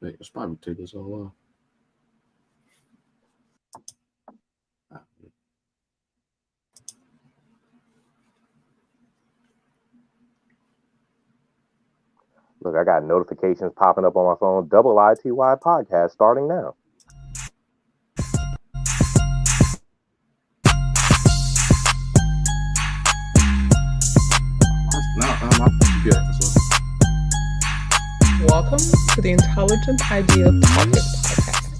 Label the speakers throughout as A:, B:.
A: Let's probably take this all off.
B: Look, I got notifications popping up on my phone. IITY podcast starting now.
C: Welcome to the Intelligent Idea Pocket Podcast.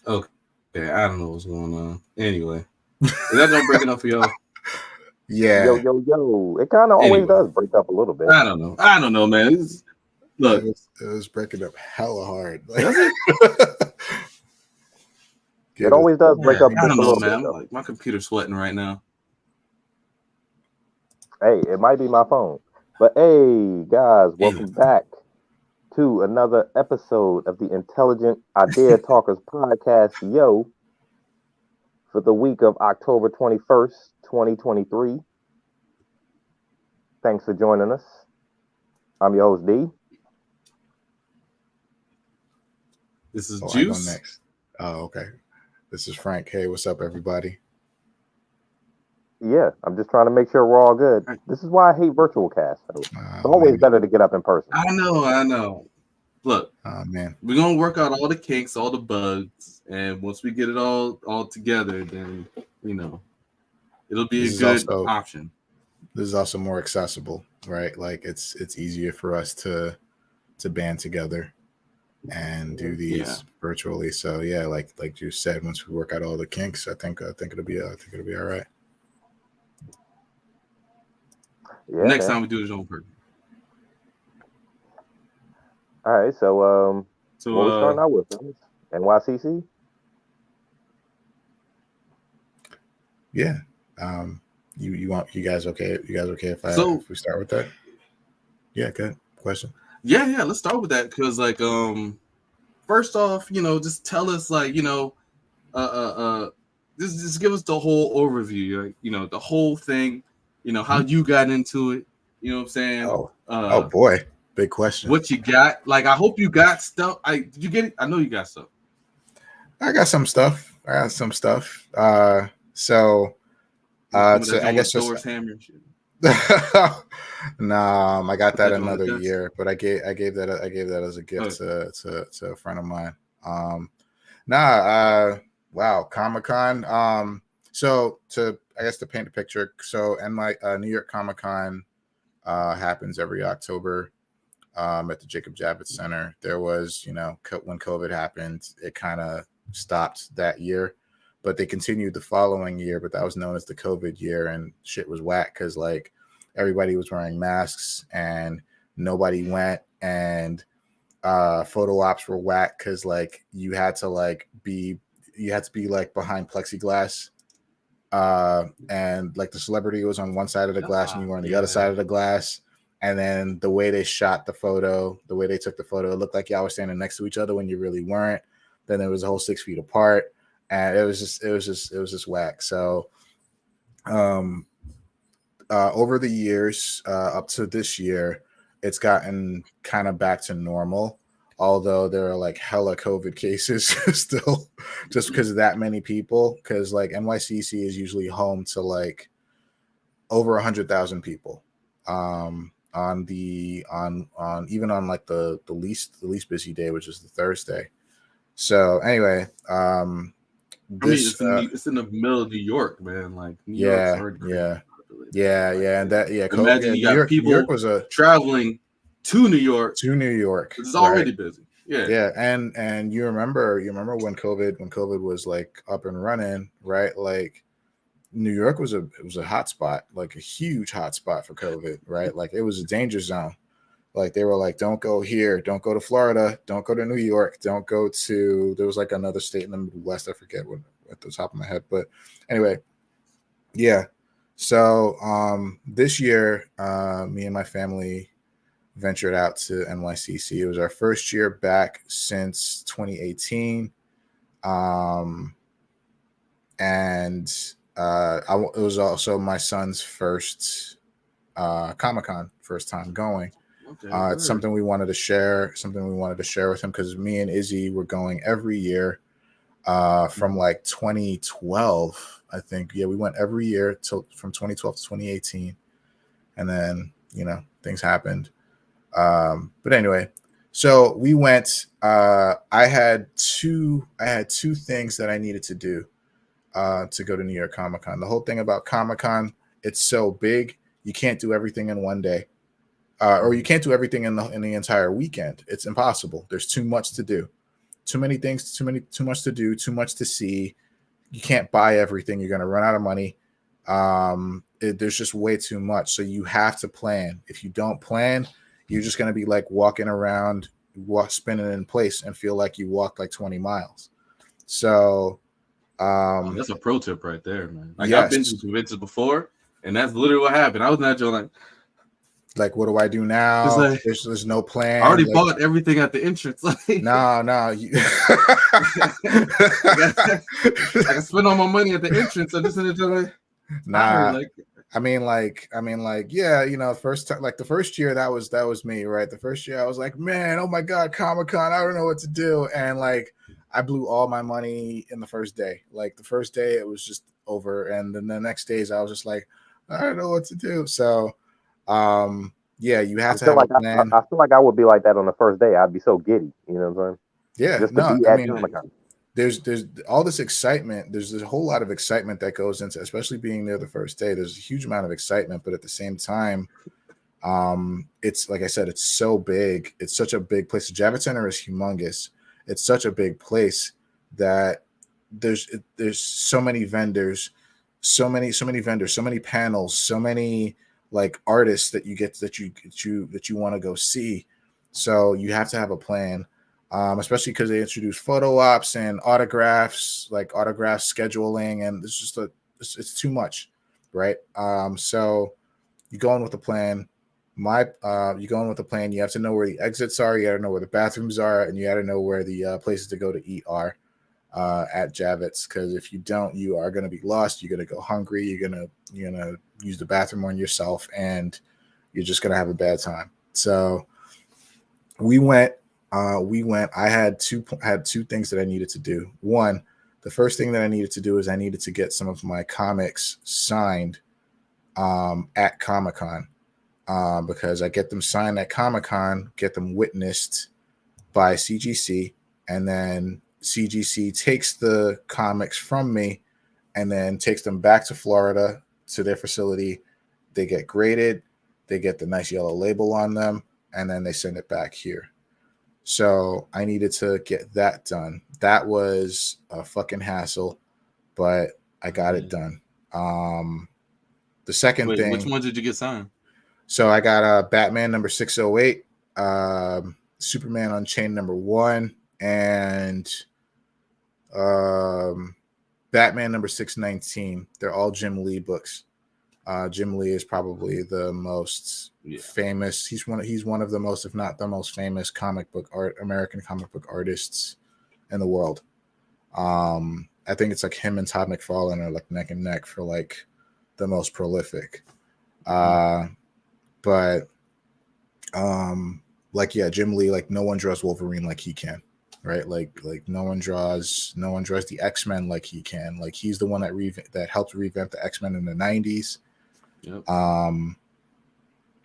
A: Okay, I don't know what's going on. Anyway, is that gonna break it up for y'all?
D: Yeah.
B: Yo. It kind of always does break up a little bit.
A: I don't know, man. Look,
D: it was breaking up hella hard.
B: It always does break up.
A: I don't
B: a
A: know,
B: little
A: man.
B: bit,
A: Like my computer's sweating right now.
B: Hey, it might be my phone. But hey, guys, welcome back to another episode of the Intelligent Idea Talkers podcast, for the week of October 21st, 2023. Thanks for joining us. I'm your host, D.
A: This is Juice.
D: I go next. Oh, okay. This is Frank. Hey, what's up, everybody?
B: Yeah, I'm just trying to make sure we're all good. This is why I hate virtual casts. It's always better to get up in person.
A: I know. Look,
D: man,
A: we're gonna work out all the kinks, all the bugs, and once we get it all together, then it'll be a good option.
D: This is also more accessible, right? Like it's easier for us to band together and do these virtually. So yeah, like you said, once we work out all the kinks, I think it'll be all right.
B: Yeah,
A: next time we do this on purpose.
B: All right, so what we starting out with? NYCC?
D: Yeah. You guys okay? You guys okay if we start with that? Yeah, good question.
A: Yeah, let's start with that because first off, just tell us just give us the whole overview, the whole thing, how you got into it, you know what I'm saying?
D: Oh boy, big question.
A: What you got? Like, I hope you got stuff. Did you get it? I know you got stuff.
D: I got some stuff. So I guess just
A: hammer and shit.
D: No, I got that another year, but I gave that as a gift to a friend of mine. Wow, Comic-Con. So to paint the picture, so New York Comic-Con happens every October at the Jacob Javits Center. There was, when COVID happened, it kind of stopped that year, but they continued the following year, but that was known as the COVID year, and shit was whack because like everybody was wearing masks and nobody went, and photo ops were whack because like you had to be like behind plexiglass, and like the celebrity was on one side of the glass and you were on the other side of the glass, and then the way they shot the photo, the way they took the photo, it looked like y'all were standing next to each other when you really weren't. Then there was a whole 6 feet apart, and it was just whack. So over the years up to this year, it's gotten kind of back to normal, although there are like hella COVID cases still, just because of that many people, because like NYCC is usually home to like over 100,000 people on even on like the least busy day, which is the Thursday. So anyway,
A: it's in the middle of New York, man. Like New York's already crazy.
D: And that
A: Imagine you got people
D: New York
A: traveling to New York.
D: It's
A: already busy.
D: Yeah, and you remember when COVID was like up and running, right? Like New York was a hot spot, like a huge hot spot for COVID, right? Like it was a danger zone. Like they were like, don't go here, don't go to Florida, don't go to New York, don't go to, there was like another state in the Midwest, I forget what at the top of my head, but anyway, yeah. So this year, me and my family ventured out to NYCC. It was our first year back since 2018, and it was also my son's first Comic-Con, first time going.
A: Okay,
D: It's something we wanted to share. Something we wanted to share with him because me and Izzy were going every year from like 2012, I think. Yeah, we went every year from 2012 to 2018, and then things happened. But anyway, so we went. I had two things that I needed to do to go to New York Comic Con. The whole thing about Comic Con, it's so big, you can't do everything in one day, or you can't do everything in the entire weekend. It's impossible. There's too much to do, too many things, too much to do, too much to see. You can't buy everything. You're going to run out of money. There's just way too much. So you have to plan. If you don't plan, you're just going to be like walking around, spinning in place and feel like you walked like 20 miles. So
A: that's a pro tip right there, man. Like, yes. I've been to conventions before, and that's literally what happened. I was not just
D: like, what do I do now?
A: Like,
D: there's no plan.
A: I already bought everything at the entrance.
D: No. I
A: spent all my money at the entrance. I just ended up like,
D: nah. I mean, yeah, first time, like the first year, that was me, right? The first year I was like, man, oh my God, Comic-Con, I don't know what to do. And like, I blew all my money in the first day. Like the first day it was just over. And then the next days I was just like, I don't know what to do. So, yeah, you have to have a plan.
B: I feel like I would be like that on the first day. I'd be so giddy, you know what I'm saying?
D: Yeah,
B: just to be at Comic-Con.
D: There's all this excitement. There's a whole lot of excitement that goes into, especially being there the first day. There's a huge amount of excitement, but at the same time, it's like I said, it's so big. It's such a big place. The Javits Center is humongous. It's such a big place that there's so many vendors, so many vendors, so many panels, so many like artists that you get that you want to go see. So you have to have a plan. Especially because they introduce photo ops and autographs, like autograph scheduling, and it's just it's too much, right? So you go in with a plan. You go in with a plan. You have to know where the exits are. You got to know where the bathrooms are, and you got to know where the places to go to eat are at Javits. Because if you don't, you are going to be lost. You're going to go hungry. You're gonna use the bathroom on yourself, and you're just going to have a bad time. So we went. I had two things that I needed to do. One, the first thing that I needed to do is I needed to get some of my comics signed at Comic-Con because I get them signed at Comic-Con, get them witnessed by CGC, and then CGC takes the comics from me and then takes them back to Florida to their facility. They get graded, they get the nice yellow label on them, and then they send it back here. So I needed to get that done. That was a fucking hassle, but I got it done. The second thing.
A: Which one did you get signed?
D: So I got Batman number 608, Superman Unchained number 1, and Batman number 619. They're all Jim Lee books. Jim Lee is probably the most famous. He's one of the most, if not the most famous American comic book artists in the world. I think it's like him and Todd McFarlane are like neck and neck for like the most prolific. But Jim Lee, like no one draws Wolverine like he can. Right, like no one draws the X-Men like he can. Like he's the one that helped revamp the X-Men in the 90s.
A: Yep.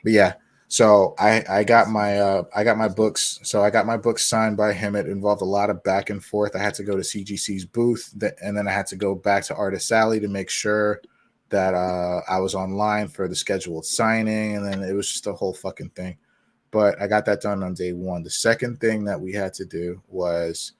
D: But yeah, so I got my books. So I got my books signed by him. It involved a lot of back and forth. I had to go to CGC's booth, and then I had to go back to Artist Alley to make sure that I was online for the scheduled signing, and then it was just a whole fucking thing. But I got that done on day one. The second thing that we had to do was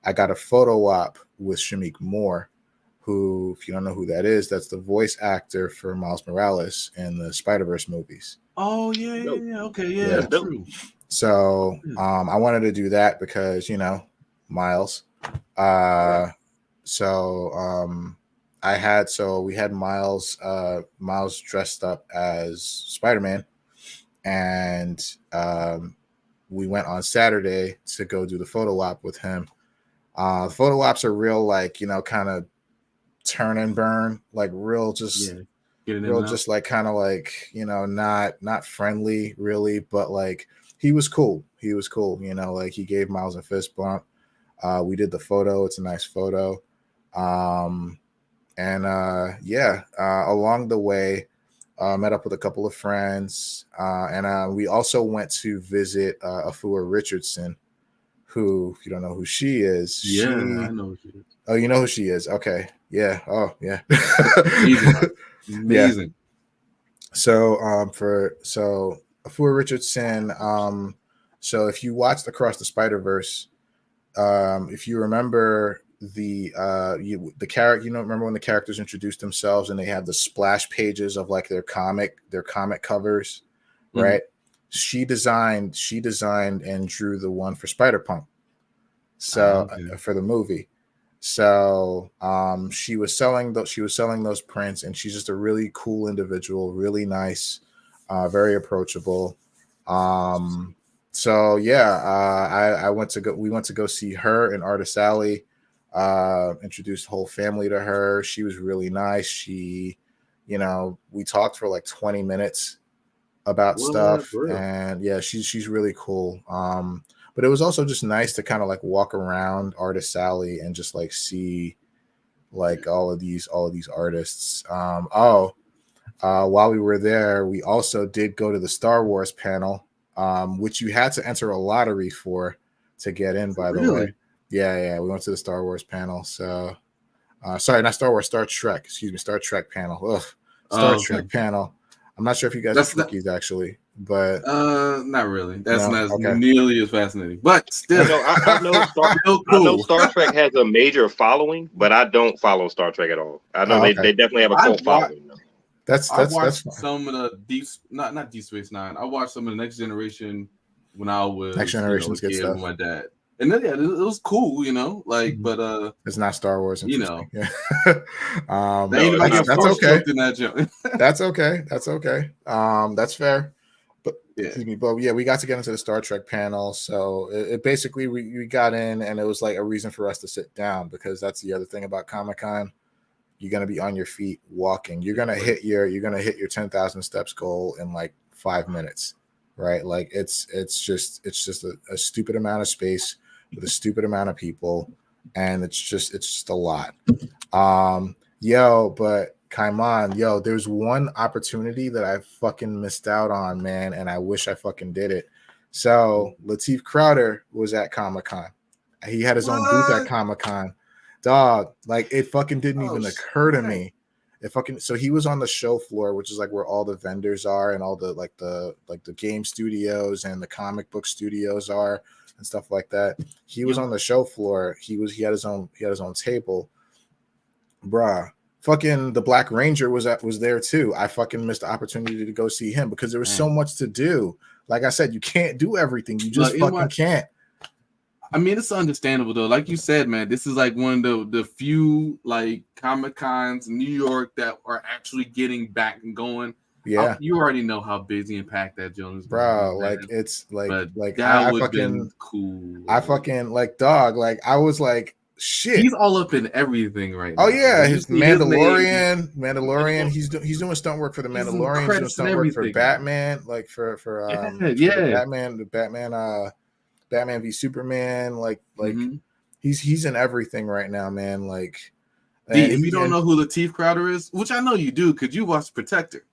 D: I got a photo op with Shameik Moore, who, if you don't know who that is, that's the voice actor for Miles Morales in the Spider-Verse movies.
A: Oh, yeah. Okay, yeah. True.
D: So I wanted to do that because, Miles. We had Miles dressed up as Spider-Man. And we went on Saturday to go do the photo op with him. The photo ops are real, like, kind of turn and burn, like real just real just like kind of like, you know, not friendly really, but like he was cool. You know, like he gave Miles a fist bump. We did the photo. It's a nice photo. Along the way, met up with a couple of friends, and we also went to visit Afua Richardson, who, if you don't know who she is,
A: I know who she is.
D: Oh, you know who she is? Okay, yeah. Oh, yeah.
A: Amazing.
D: Yeah. So, Afua Richardson. So if you watched Across the Spider-Verse, if you remember the character, you know, remember when the characters introduced themselves and they had the splash pages of like their comic covers, right? She designed and drew the one for Spider-Punk. So for the movie. So she was selling those prints, and she's just a really cool individual, really nice, very approachable. So yeah, we went to go see her and Artist Alley. Introduced the whole family to her. She was really nice. She, you know, we talked for like 20 minutes about stuff, and yeah, she's really cool. But it was also just nice to kind of like walk around Artist Alley and just like see like all of these artists. While we were there, we also did go to the Star Wars panel, which you had to enter a lottery for to get in, by the way. Yeah, we went to the Star Wars panel. So sorry, not Star Wars, Star Trek. Excuse me, Star Trek panel. Ugh. Star Trek panel. I'm not sure if you guys are Trekkies actually, but
A: not really. That's not nearly as fascinating. But still,
B: I know Star Trek has a major following, but I don't follow Star Trek at all. I know they definitely have a cult following.
A: I watched some of the not Deep Space Nine. I watched some of the Next Generation when I was
D: Next Generation's good stuff
A: with my dad. And then it was cool, you know, like, but
D: it's not Star Wars,
A: you know.
D: Yeah.
A: That's okay.
D: That's okay. That's fair. But excuse me, but yeah, we got to get into the Star Trek panel. So it basically we got in, and it was like a reason for us to sit down, because that's the other thing about Comic-Con. You're gonna be on your feet walking. You're gonna hit your 10,000 steps goal in like 5 minutes, right? Like it's just a stupid amount of space with a stupid amount of people, and it's just a lot. But Kaiman, there's one opportunity that I fucking missed out on, man, and I wish I fucking did it. So Lateef Crowder was at Comic-Con. He had his own booth at Comic-Con. Dog, like it fucking didn't even occur to me. So he was on the show floor, which is like where all the vendors are and all the game studios and the comic book studios are and stuff like that. He was on the show floor. He had his own table. Bruh. Fucking the Black Ranger was there too. I fucking missed the opportunity to go see him because there was so much to do. Like I said, you can't do everything. You just can't.
A: I mean, it's understandable though. Like you said, man, this is like one of the few like Comic-Cons in New York that are actually getting back and going.
D: Yeah,
A: you already know how busy and packed that joint is,
D: bro. Like it's like
A: that would have been cool.
D: I fucking like dog. Like I was like, shit.
A: He's all up in everything right now.
D: Oh yeah, his Mandalorian. He's doing stunt work for the Mandalorian. He's doing stunt work for Batman, like for the Batman v Superman. Like he's in everything right now, man. Like
A: if you don't know who Lateef Crowder is, which I know you do, because you watched Protector.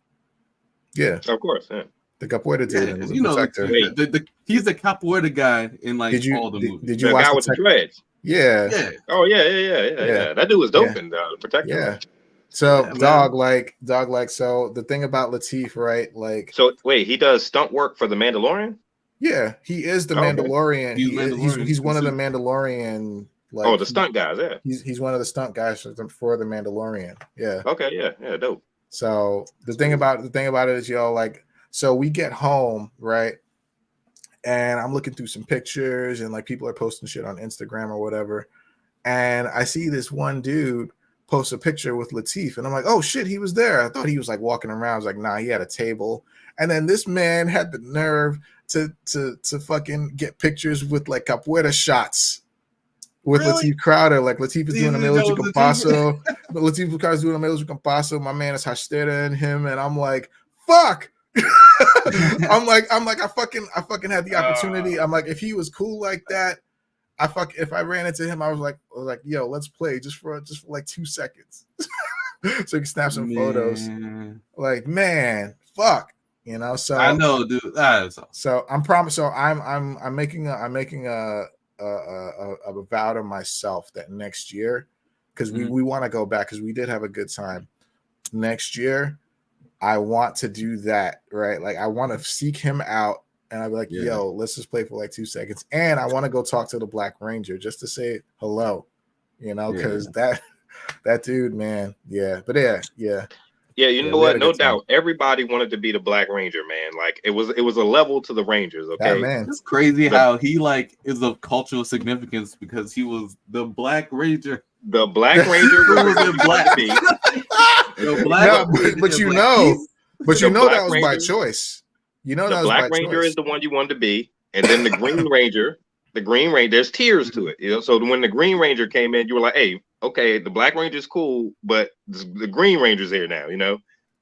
B: Yeah, of course. Yeah.
D: The Capoeira dude,
A: you know, he's the Capoeira guy in like all the movies.
B: Did you watch the guy with the dreads?
D: Yeah.
B: Oh yeah. That dude was dope in Protector.
D: Yeah. So dog, so the thing about Lateef, right? Like,
B: so wait, he does stunt work for the Mandalorian?
D: Yeah, he is the Mandalorian. He's one of the Mandalorian. Like,
B: the stunt guys. Yeah,
D: he's one of the stunt guys for the Mandalorian. Yeah.
B: Okay. Yeah. Dope.
D: So the thing about it is, like, so we get home, right? And I'm looking through some pictures, and like people are posting shit on Instagram or whatever, and I see this one dude post a picture with Lateef, and I'm like, oh shit, he was there. I thought he was like walking around. I was like, nah, he had a table. And then this man had the nerve to fucking get pictures with like capoeira shots with
A: Really?
D: Latif Crowder. Like Latif is doing a
A: That
D: Melody
A: was
D: Compasso. But Latif Crowder's doing a Melody Compasso. My man is Hastera in him, and I'm like, fuck. I'm like, I fucking had the opportunity. I'm like, if he was cool like that, if I ran into him, I was like, yo, let's play just for like 2 seconds. So you can snap some photos. Like, man, fuck. You know, so
A: I know, dude.
D: So I'm making a vow to myself that next year, because we want to go back, because we did have a good time. Next year, I want to do that, right? Like, I want to seek him out, and I'll be like, yo, let's just play for like 2 seconds, and I want to go talk to the Black Ranger just to say hello, you know, because that dude, man, but
E: Yeah, you know what? No doubt, everybody wanted to be the Black Ranger, man. Like it was a level to the Rangers. Okay,
D: man,
A: it's crazy how he like is of cultural significance because he was the Black Ranger.
E: The Black Ranger was the black.
D: But you know that was by choice. You know,
E: the Black Ranger is the one you wanted to be, and then the Green Ranger. The Green Ranger, there's tiers to it, you know. So when the Green Ranger came in, you were like, "Hey, okay, the Black Ranger's cool, but the Green Ranger's here now," you know.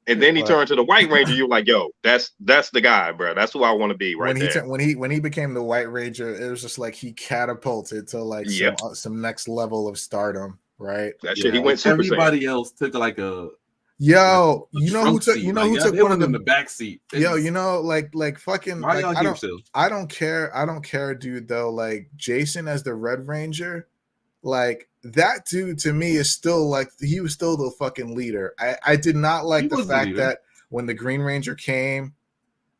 E: And then he turned to the White Ranger. You're like, "Yo, that's the guy, bro. That's who I want to be right there."
D: When he became the White Ranger, it was just like he catapulted to like some next level of stardom, right?
E: That shit, he went Super
A: Everybody else took like a.
D: Yo, you know who took one of them
A: in the back seat.
D: Yo, you know, like fucking. Like, I don't care, dude. Though, like Jason as the Red Ranger, like that dude to me is still like he was still the fucking leader. I did not like the fact that when the Green Ranger came,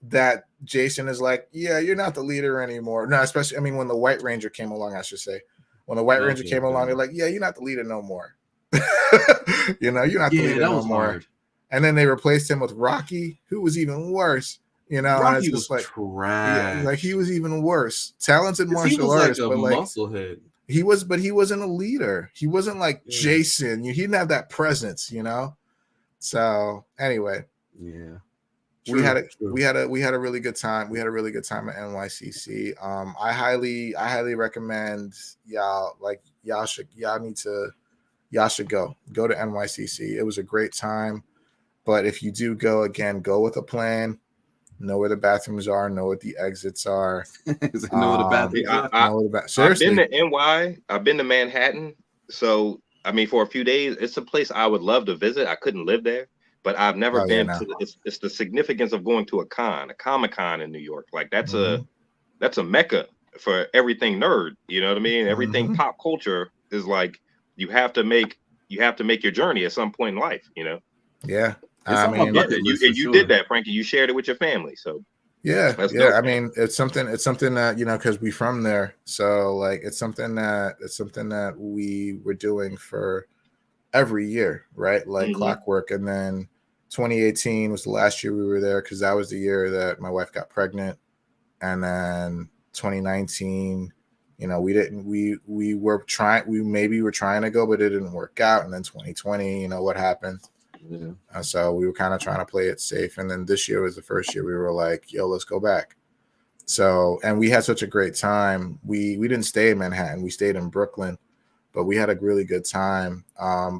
D: that Jason is like, yeah, you're not the leader anymore. No, especially when the White Ranger came along, I should say. When the White Ranger came along, they're like, yeah, you're not the leader no more. You know, you're not the leader no more. Hard. And then they replaced him with Rocky, who was even worse. You know,
A: Rocky
D: and it's just
A: was
D: like
A: trash.
D: Like he was even worse. Talented martial artist,
A: but like musclehead.
D: He was, but he wasn't a leader. He wasn't like Jason. He didn't have that presence, you know. So anyway, we had a really good time. We had a really good time at NYCC. I highly recommend y'all. Like y'all should go to NYCC. It was a great time. But if you do go again, go with a plan. Know where the bathrooms are. Know what the exits are.
A: Know where the bathrooms are.
E: Seriously, I've been to NY. I've been to Manhattan. So for a few days, it's a place I would love to visit. I couldn't live there, but I've never been to. It's the significance of going to a Comic-Con in New York. Like that's a mecca for everything nerd. You know what I mean? Everything pop culture is like you have to make your journey at some point in life. You know?
D: Yeah.
E: You did that, Frankie. You shared it with your family, so
D: yeah. It's something that because we from there, so like it's something that we were doing for every year, right? Like clockwork. And then 2018 was the last year we were there because that was the year that my wife got pregnant, and then 2019, we were trying to go, but it didn't work out, and then 2020, what happened. So we were kind of trying to play it safe. And then this year was the first year we were like, yo, let's go back. So, and we had such a great time. We didn't stay in Manhattan. We stayed in Brooklyn, but we had a really good time,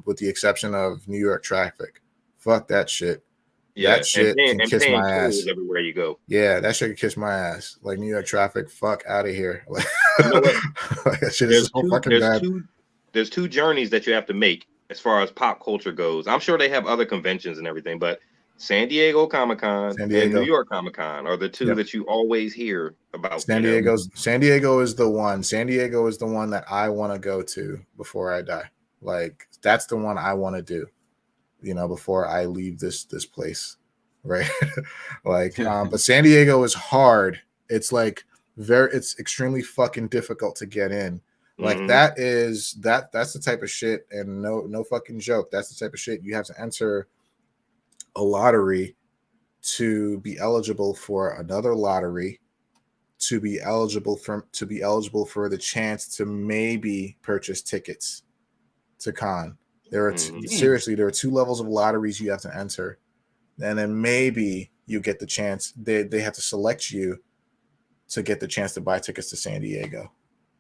D: with the exception of New York traffic. Fuck that shit.
E: Yeah,
D: that shit can kiss my ass.
E: Everywhere you go.
D: Yeah, that shit can kiss my ass. Like New York traffic, fuck out of here. Like, that shit is so fucking bad.
E: There's two journeys that you have to make as far as pop culture goes. I'm sure they have other conventions and everything, but San Diego Comic-Con and New York Comic-Con are the two that you always hear about.
D: San Diego is the one. San Diego is the one that I want to go to before I die. Like that's the one I want to do, before I leave this place, right? Like, but San Diego is hard. It's like it's extremely fucking difficult to get in. Like that's the type of shit, and no fucking joke. That's the type of shit you have to enter a lottery to be eligible for another lottery, to be eligible for the chance to maybe purchase tickets to con. There are there are 2 levels of lotteries you have to enter, and then maybe you get the chance. They have to select you to get the chance to buy tickets to San Diego.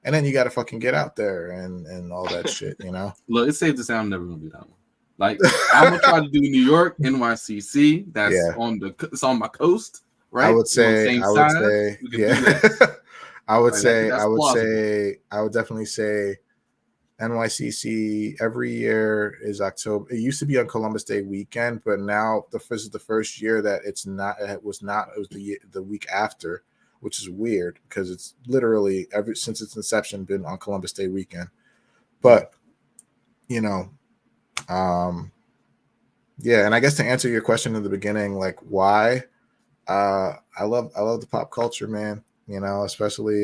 D: And then you got to fucking get out there and all that shit, you know.
A: Look, it's safe to say I'm never gonna do that one. Like I'm gonna try to do New York, NYCC. That's
D: Yeah.
A: it's on my coast, right?
D: I would say, yeah. I would definitely say NYCC every year is October. It used to be on Columbus Day weekend, but now this is the first year that it was the week after, which is weird because it's literally ever since its inception been on Columbus Day weekend. But you know, yeah, and I guess to answer your question in the beginning, like why, I love the pop culture, man. You know, especially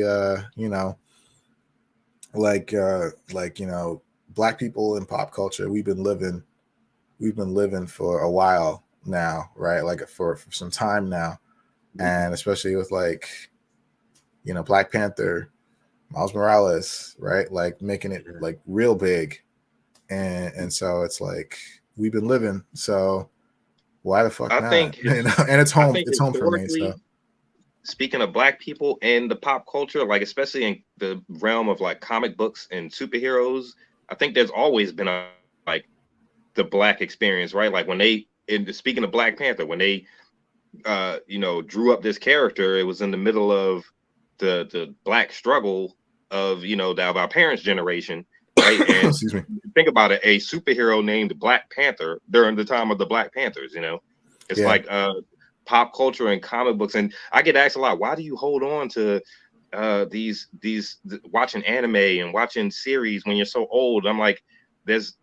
D: you know, like you know, black people in pop culture, we've been living for a while now, right? Like for some time now, and especially with like, you know, Black Panther, Miles Morales, right? Like making it like real big, and so it's like we've been living, so why the fuck
E: I
D: not?
E: think
D: You know, and it's home. It's home for me.
E: historically,
D: So
E: speaking of black people and the pop culture, like especially in the realm of like comic books and superheroes, I think there's always been a like the black experience, right? Like when they, in speaking of Black Panther, when they you know, drew up this character, it was in the middle of the black struggle of, you know, of our parents' generation, right? And
D: excuse me.
E: think about it, a superhero named Black Panther during the time of the Black Panthers, you know, it's
D: Yeah.
E: like pop culture and comic books. And I get asked a lot, why do you hold on to these watching anime and watching series when you're so old? I'm like, it's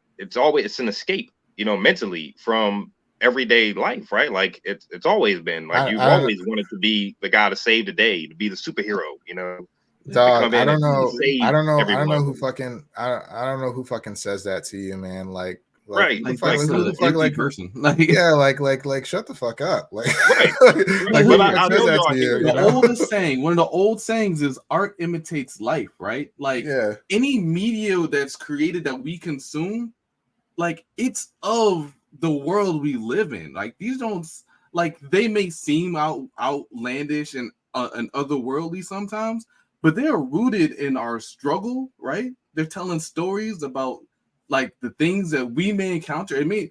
E: an escape, you know, mentally from everyday life, right? Like it's always been like you've always wanted to be the guy to save the day, to be the superhero, you know.
D: Dog, I don't know
E: Everyone.
D: who fucking I don't know who fucking says that to you, man. Like
E: right,
A: like that's an empty person. Like
D: yeah, like shut the fuck up. Like
E: right.
D: like
E: But
D: who
E: I
D: says
E: know
D: that
E: y'all
D: to you?
E: hear
D: You
A: the
D: know?
A: oldest saying, one of the old sayings is art imitates life, right? Like
D: Yeah.
A: any media that's created that we consume, like it's of the world we live in. Like these don't, like they may seem outlandish and otherworldly sometimes, but they are rooted in our struggle, right? They're telling stories about like the things that we may encounter. Might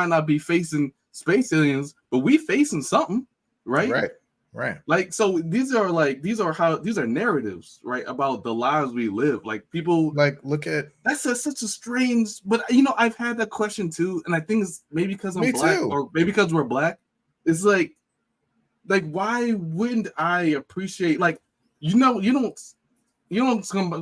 A: not be facing space aliens, but we facing something, right?
D: Right.
A: Like so these are narratives, right, about the lives we live. Like people,
D: Like look at
A: such a strange, but you know, I've had that question too, and I think it's maybe because I'm
D: me
A: black,
D: too.
A: or maybe because we're black. It's like why wouldn't I appreciate, like, you don't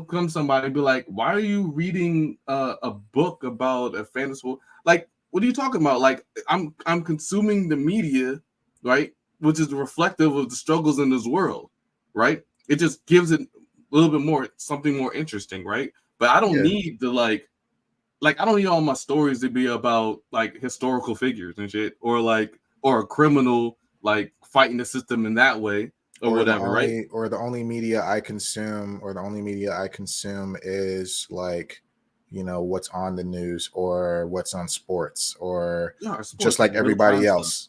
A: come somebody and be like, why are you reading a book about a fantasy? Like, what are you talking about? Like, I'm consuming the media, right, which is reflective of the struggles in this world, right? It just gives it a little bit more, something more interesting, right? But I don't need to like I don't need all my stories to be about like historical figures and shit, or a criminal like fighting the system in that way, or whatever, right?
D: Or the only media I consume is like, you know, what's on the news or what's on sports, or just like everybody else.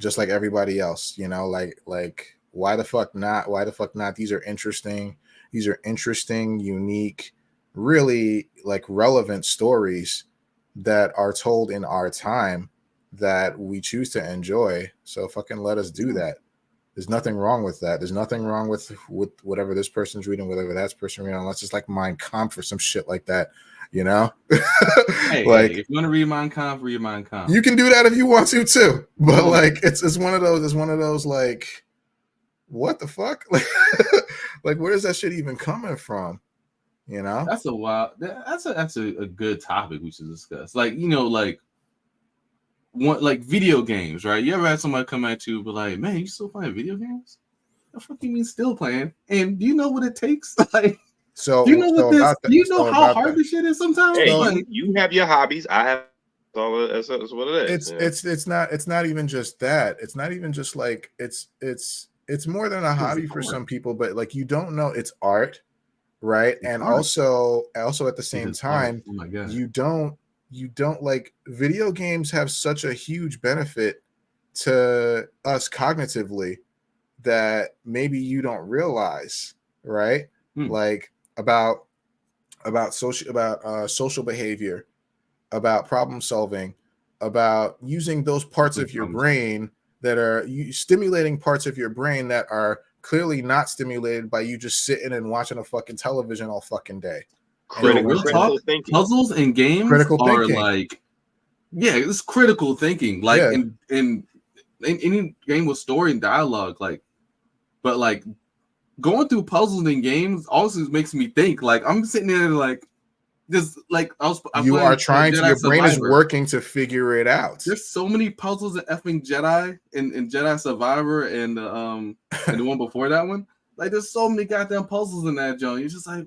D: Just like everybody else, you know, like why the fuck not? These are interesting, unique, really like relevant stories that are told in our time that we choose to enjoy. So fucking let us do that. There's nothing wrong with that. There's nothing wrong with whatever this person's reading, whatever that person reading, unless it's like Mein Kampf or some shit like that, you know?
A: Hey,
D: like,
A: if you want to read Mein Kampf, read Mein Kampf.
D: You can do that if you want to too. But like it's one of those like, what the fuck? Like where is that shit even coming from? You know?
A: That's a good topic we should discuss. Like, you know, like video games, right? You ever had somebody come at you but like, man, you still playing video games? The fuck you mean still playing? And do you know what it takes? Like,
D: so
A: do you know what this? Do you know how hard
D: that.
A: this shit is sometimes?
E: Hey,
A: like,
E: you have your hobbies. I have that's what it is.
D: It's not even just that. It's not even just like it's more than a hobby for some people, but like you don't know it's art, right? It's and art. also at the same time,
A: oh my God.
D: you don't like video games have such a huge benefit to us cognitively that maybe you don't realize, right? Like about social behavior, about problem solving, about using those parts of your brain that are stimulating parts of your brain that are clearly not stimulated by you just sitting and watching a fucking television all fucking day.
E: Critical thinking.
A: Puzzles and games are like, yeah, it's critical thinking. Like in any game with story and dialogue, like, but like going through puzzles and games also makes me think. Like I'm sitting there like just like
D: you are trying to, your brain is working to figure it out.
A: There's so many puzzles in effing Jedi in Jedi Survivor and the one before that one. Like there's so many goddamn puzzles in that joint. You're just like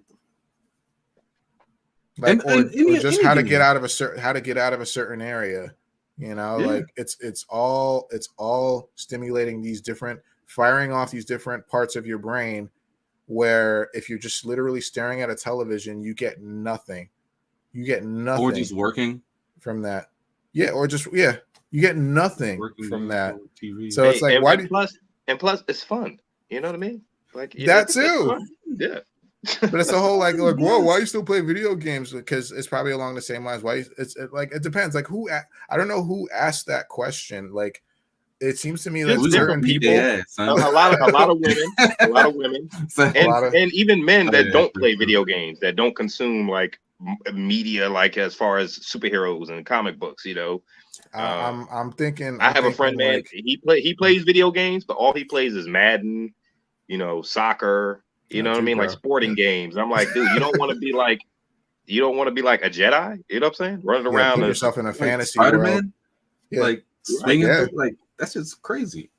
D: or just how to get out of a certain area. You know, like it's all stimulating these different, firing off these different parts of your brain, where if you're just literally staring at a television, you get nothing. Or
A: just working
D: from that. Yeah, or just you get nothing from that. TV. So it's like
E: plus it's fun. You know what I mean? Like
D: that too.
E: Yeah.
D: But it's the whole like whoa, why you still play video games? Because it's probably along the same lines. Why it depends. Like I don't know who asked that question. Like it seems to me that certain people,
E: a lot of women, and even men that don't play video games, that don't consume like media, like as far as superheroes and comic books. You know,
D: I'm thinking.
E: I have a friend, man. Like, he plays video games, but all he plays is Madden. You know, soccer. You know what I mean? Like sporting games. I'm like, dude, you don't want to be like a Jedi. You know what I'm saying? Running around
D: put yourself in a fantasy
A: Spider-Man,
D: world.
A: like swinging, like that's just crazy.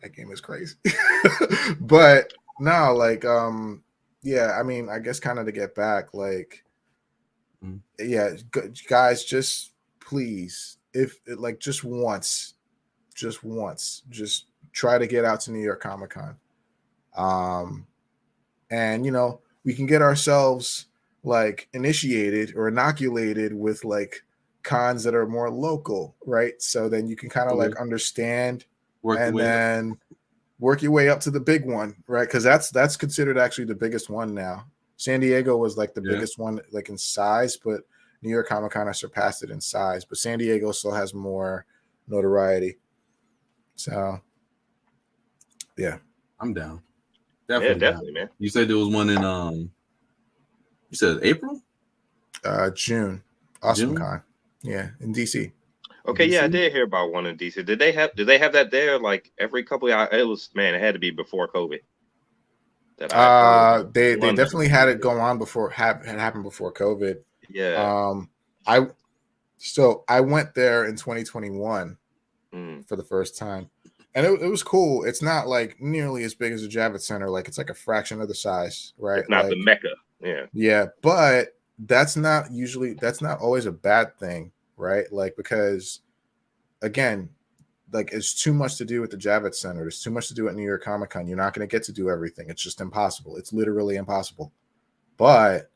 D: That game is crazy. But no, like, I mean, I guess kind of to get back, like, guys, just please, if like just once, just try to get out to New York Comic Con. And you know, we can get ourselves like initiated or inoculated with like cons that are more local, right? So then you can kind of like understand then work your way up to the big one, right? Because that's considered actually the biggest one now. San Diego was like the biggest one, like in size, but New York Comic Con has surpassed it in size, but San Diego still has more notoriety. So yeah,
A: I'm down.
E: Definitely, man.
A: You said there was one in you said April?
D: June. Awesome Con. Yeah, in DC.
E: Okay, DC? I did hear about one in DC. Did they have that there like every couple of hours? It had to be before COVID.
D: They definitely had it go on before had happened before COVID.
E: Yeah.
D: I went there in 2021 for the first time. And it was cool. It's not like nearly as big as a Javits Center. Like it's like a fraction of the size, right?
E: It's not
D: like,
E: the Mecca. Yeah.
D: Yeah, but that's not always a bad thing, right? Like because again, like it's too much to do with the Javits Center. There's too much to do at New York Comic Con. You're not going to get to do everything. It's just impossible. It's literally impossible. But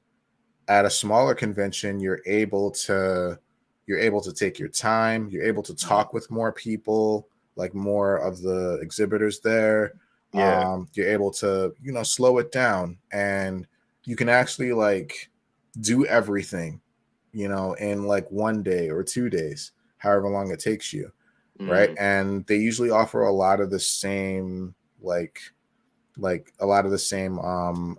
D: at a smaller convention, you're able to take your time. You're able to talk with more people, like more of the exhibitors there.
E: Yeah.
D: You're able to, slow it down, and you can actually like do everything, in like 1 day or 2 days, however long it takes you. Right. And they usually offer a lot of the same,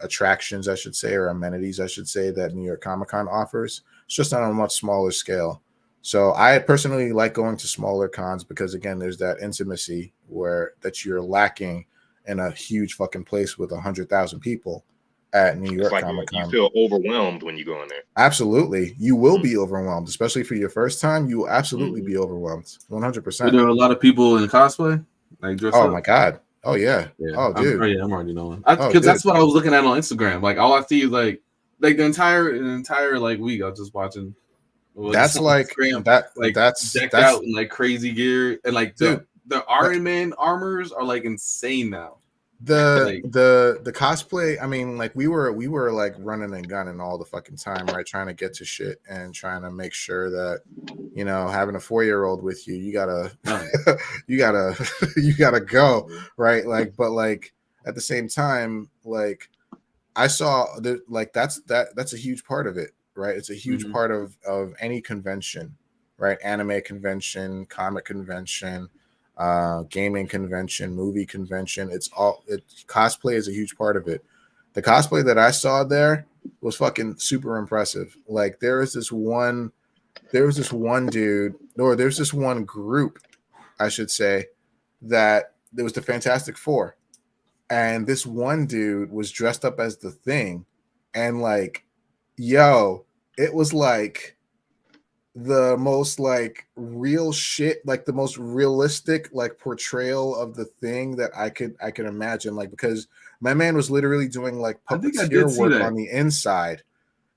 D: attractions, I should say, or amenities, I should say, that New York Comic Con offers. It's just on a much smaller scale. So I personally like going to smaller cons because, again, there's that intimacy that you're lacking in a huge fucking place with 100,000 people at New York Comic Con.
E: You feel overwhelmed when you go in there.
D: Absolutely. You will be overwhelmed, especially for your first time. You will absolutely be overwhelmed. 100%.
A: There are a lot of people in cosplay. Like dressed up.
D: My God. Oh, yeah. Oh, dude.
A: I'm already knowing. Because that's what I was looking at on Instagram. Like, all I see is like the entire like week, I was just watching.
D: That's like
A: Instagram,
D: that's
A: decked out in like crazy gear, and like the Iron Man armors are like insane now.
D: The cosplay, I mean, like we were like running and gunning all the fucking time, right? Trying to get to shit and trying to make sure that, having a 4-year-old with you, you gotta you gotta go, right? Like, but like at the same time, like I saw like that's a huge part of it, right? It's a huge part of any convention, right? Anime convention, comic convention, gaming convention, movie convention. Cosplay is a huge part of it. The cosplay that I saw there was fucking super impressive. Like there's this one dude, or there's this one group, I should say, that there was the Fantastic Four. And this one dude was dressed up as the Thing, and like, yo, it was like the most like real shit, like the most realistic like portrayal of the Thing that I could imagine. Like, because my man was literally doing like puppeteer work on the inside.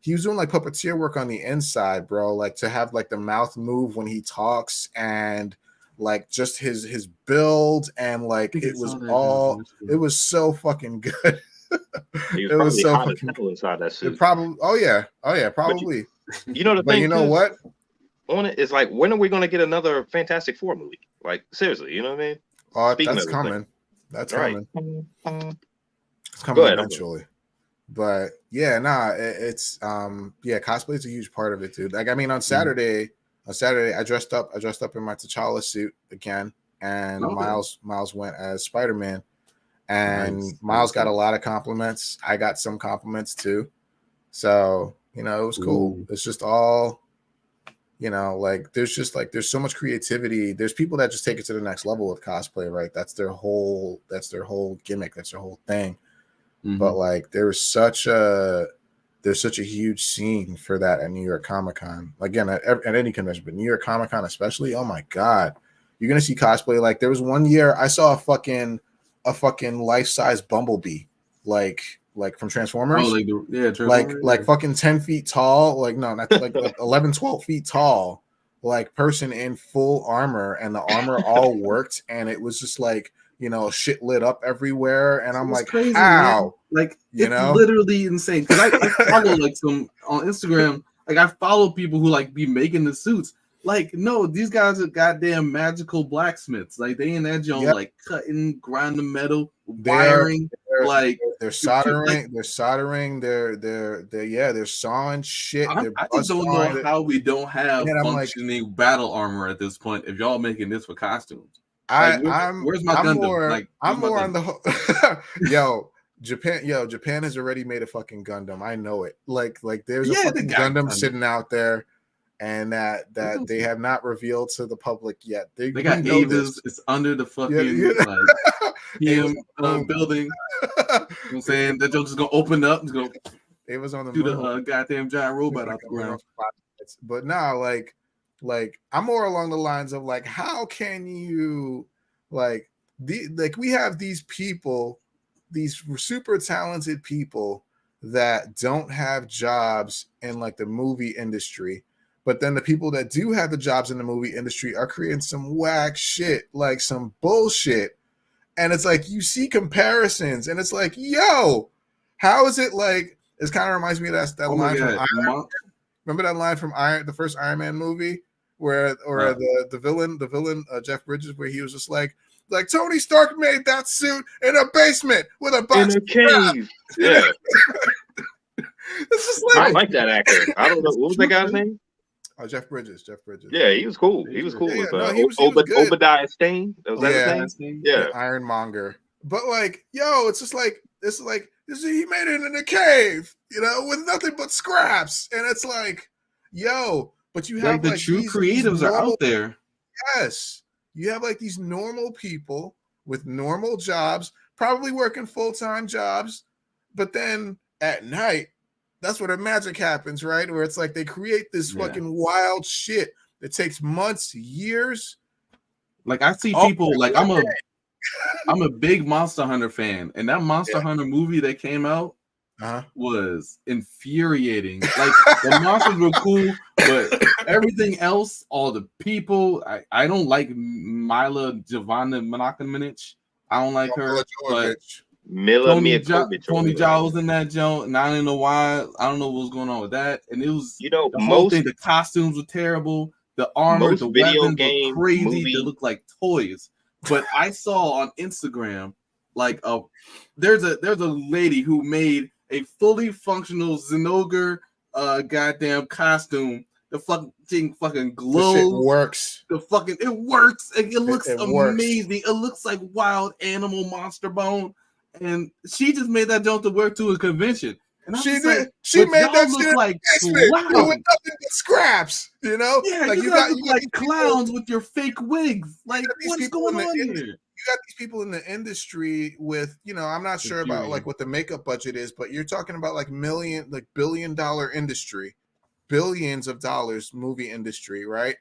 D: He was doing like puppeteer work on the inside, bro. Like to have like the mouth move when he talks, and like just his build, and like it was so fucking good.
E: It was so fucking good inside that suit.
D: Probably.
E: You know the
D: but
E: thing.
D: You know what?
E: On it is like, when are we going to get another Fantastic Four movie? Like seriously, you know what I mean?
D: Oh, that's coming. That's coming. It's coming eventually. But yeah, it's cosplay is a huge part of it, dude. Like I mean, on Saturday, I dressed up in my T'Challa suit again, and Miles went as Spider-Man, and Miles got a lot of compliments. I got some compliments too, so it was cool. Ooh. It's just all, like there's so much creativity. There's people that just take it to the next level with cosplay, right? That's their whole gimmick. That's their whole thing. Mm-hmm. But like there's such a huge scene for that at New York Comic-Con. Again, at any convention, but New York Comic-Con especially. Oh my god, you're gonna see cosplay. Like there was one year I saw a fucking life-size Bumblebee, like from Transformers.
A: Oh,
D: Transformers, like fucking 10 feet tall. Like no, not like 11, 12 feet tall. Like person in full armor, and the armor all worked, and it was just like, shit lit up everywhere, and I'm like,
A: crazy,
D: how?
A: Man. Like, it's literally insane. Because I follow like some on Instagram. Like, I follow people who like be making the suits. Like, no, these guys are goddamn magical blacksmiths. Like, they in that joint, like cutting, grinding metal, wiring.
D: They're soldering. They're sawing shit.
A: I just don't know how we don't have functioning battle armor at this point. If y'all making this for costumes. Where's my Gundam?
D: I'm more on the Japan has already made a fucking Gundam. I know it. Like there's a fucking Gundam sitting out there, and that they have not revealed to the public yet. They
A: got Avis. It's under the fucking building. You know what I'm saying? That joke's just gonna open up and go.
D: It was on
A: the goddamn giant robot out the ground.
D: But now, like I'm more along the lines of like, how can you we have these people, these super talented people that don't have jobs in like the movie industry, but then the people that do have the jobs in the movie industry are creating some whack shit, like some bullshit. And it's like, you see comparisons, and it's like, yo, how is it like? It kind of reminds me of that line from Iron Man. Remember that line from the first Iron Man movie? Where the villain Jeff Bridges, where he was just like Tony Stark made that suit in a basement with a box
E: in a cave. Yeah.
D: It's just like,
E: I like that actor. I don't know what was that guy's name.
D: Jeff Bridges.
E: Yeah, he was cool. He was cool with Obadiah Stane. Was that his name? Yeah,
D: Ironmonger. But like, yo, it's like he made it in a cave, with nothing but scraps, and it's like, yo. But you have
A: the true creatives are out there.
D: Yes. You have like these normal people with normal jobs, probably working full-time jobs. But then at night, that's where the magic happens, right? Where it's like they create this fucking wild shit that takes months, years.
A: Like I see people like I'm a big Monster Hunter fan, and that Monster Hunter movie that came out was infuriating. Like the monsters were cool, but everything else, all the people, I don't like Mila Jovanovic. I don't like her. But Tony Jaa was in that joint, and I don't know why. I don't know what was going on with that. And it was the whole thing. The costumes were terrible. The armor, the weapons were crazy. They look like toys. But I saw on Instagram, like there's a lady who made a fully functional Zenogre goddamn costume. The fucking glows.
D: The shit works.
A: It works. It looks
D: it
A: amazing.
D: Works.
A: It looks like wild animal monster bone. And she just made that jump to work to a convention. And I'm
D: she
A: just
D: did.
A: like,
D: she
A: but
D: made
A: y'all
D: that
A: look
D: shit
A: like
D: with
A: clowns.
D: nothing but scraps. You know,
A: Yeah,
D: like
A: you guys look like clowns with your fake wigs. Like, what's going on here?
D: You got these people in the industry with, you know, I'm not sure about like what the makeup budget is, but you're talking about like billion-dollar industry, billions of dollars movie industry, right?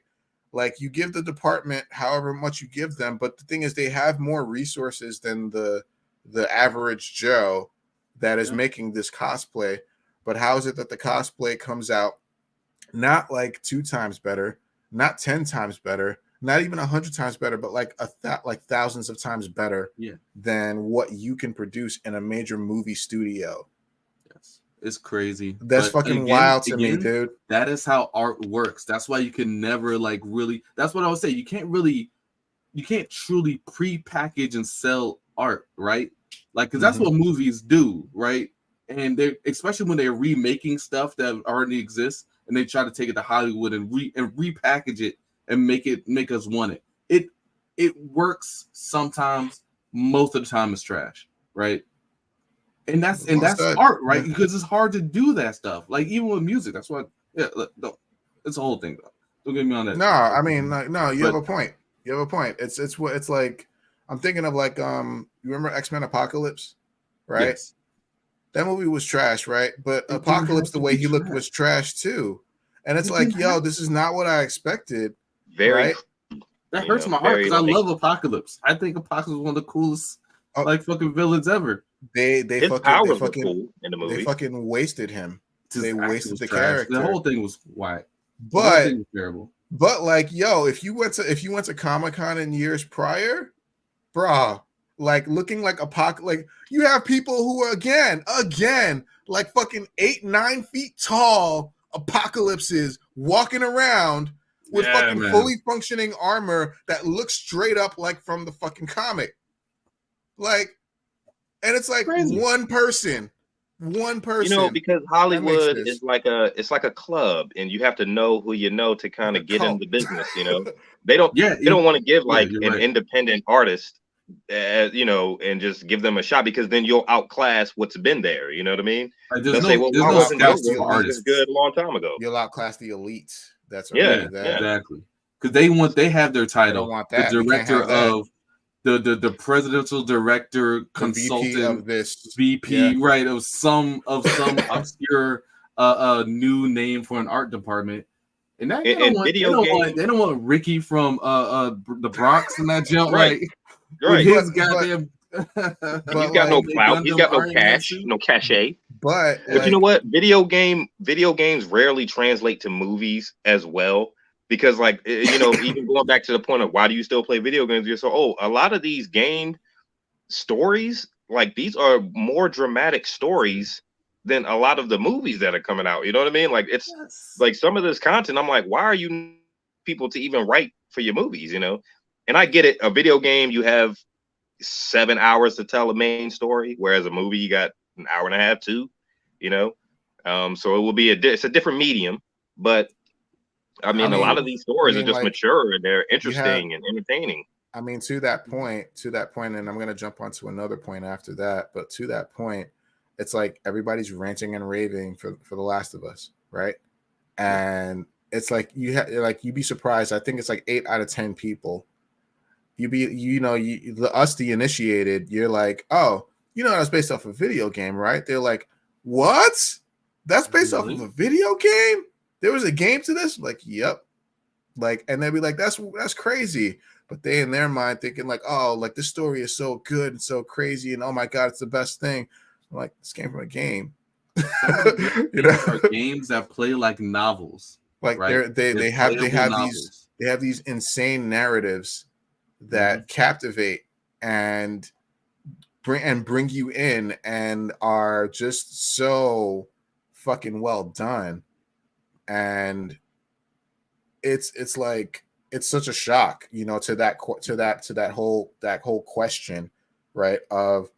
D: Like you give the department however much you give them, but the thing is they have more resources than the average Joe that is making this cosplay. But how is it that the cosplay comes out not like 2 times better, not 10 times better, not even 100 times better, but like thousands of times better than what you can produce in a major movie studio?
A: Yes, it's crazy.
D: That's fucking wild to me, dude.
A: That is how art works. That's why you can never like really. That's what I would say. You can't truly pre-package and sell art, right? Like, because that's what movies do, right? And they, especially when they're remaking stuff that already exists, and they try to take it to Hollywood and repackage it and make us want it. It works sometimes. Most of the time, it's trash, right? And that's art, right? Because it's hard to do that stuff. Like even with music, that's what. Yeah, look, it's a whole thing though. Don't get me on that.
D: No, I mean, no, you have a point. You have a point. It's what it's like. I'm thinking of like you remember X-Men Apocalypse, right?
A: Yes.
D: That movie was trash, right? But Apocalypse, the way he looked was trash too. And it's like, yo, this is not what I expected.
E: Very.
D: Right?
A: That hurts my heart because I love Apocalypse. I think Apocalypse is one of the coolest like fucking villains ever.
D: They fucking
E: cool in the movie.
D: They fucking wasted him. They wasted the
A: trash.
D: character.
A: The whole thing was whack.
D: But
A: the whole thing was terrible.
D: But like, yo, if you went to Comic-Con in years prior, brah, like looking like like you have people who are again, like fucking 8-9 feet tall apocalypses walking around with fully functioning armor that looks straight up like from the fucking comic. Like, and it's like one person.
E: You know, because Hollywood is like a club, and you have to know who you know to kind of get in the business. You know, they don't want to give like an independent artist, you know, and just give them a shot because then you'll outclass what's been there. You know what I mean? They'll say, "Well, why wasn't your artist good a long time ago?"
D: You'll outclass the elites. That's
A: exactly because they have their title, the director of. The presidential director, consultant, of this VP, right, of some obscure new name for an art department, and they don't want Ricky from the Bronx in that jump, right? With his goddamn.
E: He's got no clout. He's got no cash, no cachet.
D: But
E: you know what? Video games rarely translate to movies as well. Because, like, you know, even going back to the point of why do you still play video games? You're so, a lot of these game stories, like, these are more dramatic stories than a lot of the movies that are coming out. You know what I mean? Like, it's like some of this content, I'm like, why are you people to even write for your movies, you know? And I get it. A video game, you have 7 hours to tell a main story, whereas a movie, you got an hour and a half, 2, you know? So it will be it's a different medium, but I mean, a lot of these stories are just like, mature and they're interesting and entertaining.
D: I mean, to that point, and I'm going to jump onto another point after that, but to that point, it's like everybody's ranting and raving for The Last of Us, right? And it's like you'd be surprised. I think it's like 8 out of 10 people. Us, the initiated, you're like, oh, you know, that's based off a video game, right? They're like, what? That's based off of a video game? There was a game to this? Like, yep. Like, and they'd be like, that's crazy. But they in their mind thinking like, oh, like this story is so good and so crazy, and oh my god, it's the best thing. I'm like, this came from a game.
A: You know, are games that play like novels.
D: Like right? they have these insane narratives that captivate and bring you in and are just so fucking well done. And it's like it's such a shock, you know, to that whole question, right? Of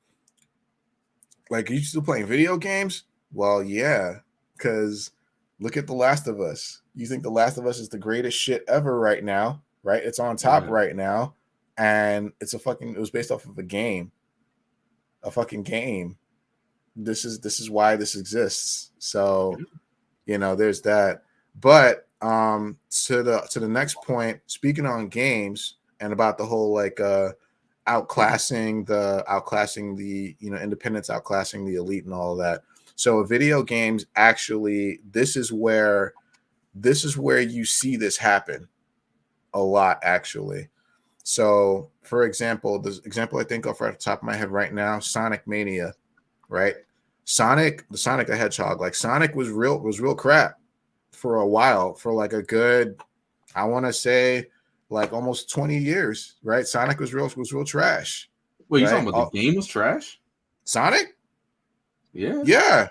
D: Like, are you still playing video games? Well, yeah, because look at The Last of Us. You think The Last of Us is the greatest shit ever right now, right? It's on top right now, and it was based off of a fucking game. This is why this exists. So, there's that. But to the next point, speaking on games and about the whole like outclassing the independents, outclassing the elite and all of that. So video games actually, this is where you see this happen a lot actually. So for example, the example I think off right off the top of my head right now, Sonic Mania, right? Sonic the Hedgehog, like Sonic was real crap for a while, for like a good, I want to say like almost 20 years, right? Sonic was real trash.
A: Wait,
D: right?
A: you talking about the game was trash?
D: Sonic?
A: Yeah.
D: Yeah.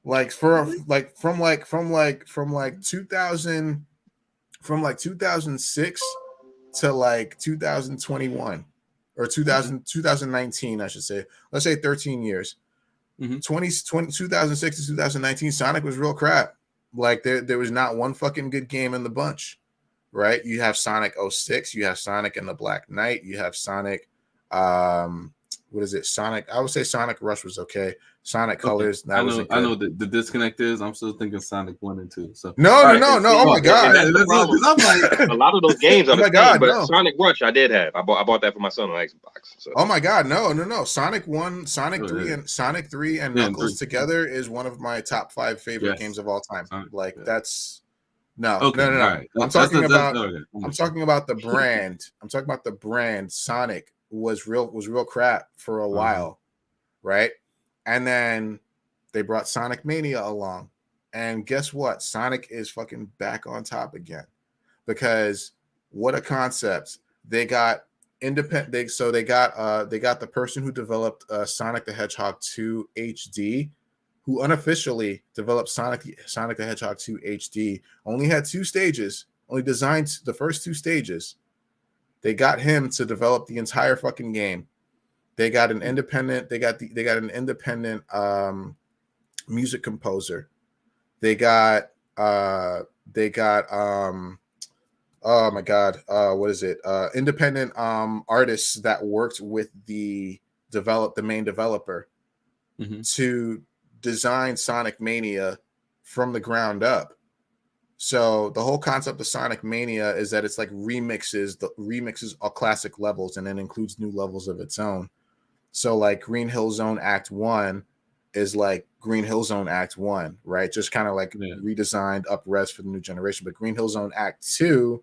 D: Like from 2006 to like 2021 or 2019, I should say. Let's say 13 years. 2006 to 2019, Sonic was real crap. Like there was not one fucking good game in the bunch, right? You have Sonic 06, you have Sonic and the Black Knight, you have Sonic, what is it? Sonic, I would say Sonic Rush was okay. Sonic Colors, that wasn't good.
A: I know what the disconnect is. I'm still thinking Sonic 1 and 2. So
D: no. Oh my god,
E: that's the problem. I'm like, a lot of those games are the same, but Sonic Rush I did have. I bought that for my son on Xbox. So.
D: Oh my god, no. Sonic 1, Sonic 3, and Sonic 3 and Knuckles together is one of my top 5 favorite games of all time. Like that's no. Right. I'm talking about the brand. I'm talking about the brand. Sonic was real crap for a while, right? And then they brought Sonic Mania along. And guess what? Sonic is fucking back on top again. Because what a concept. They got independent. They got the person who developed Sonic the Hedgehog 2 HD, who unofficially developed Sonic the Hedgehog 2 HD, only had 2 stages, only designed the first 2 stages. They got him to develop the entire fucking game. They got an independent. They got an independent music composer. They got oh my god, what is it? Independent artists that worked with the main developer to design Sonic Mania from the ground up. So the whole concept of Sonic Mania is that it's like remixes all classic levels and then includes new levels of its own. So like Green Hill Zone Act 1 is like Green Hill Zone Act 1, right? Just kind of like redesigned, up-res for the new generation. But Green Hill Zone Act 2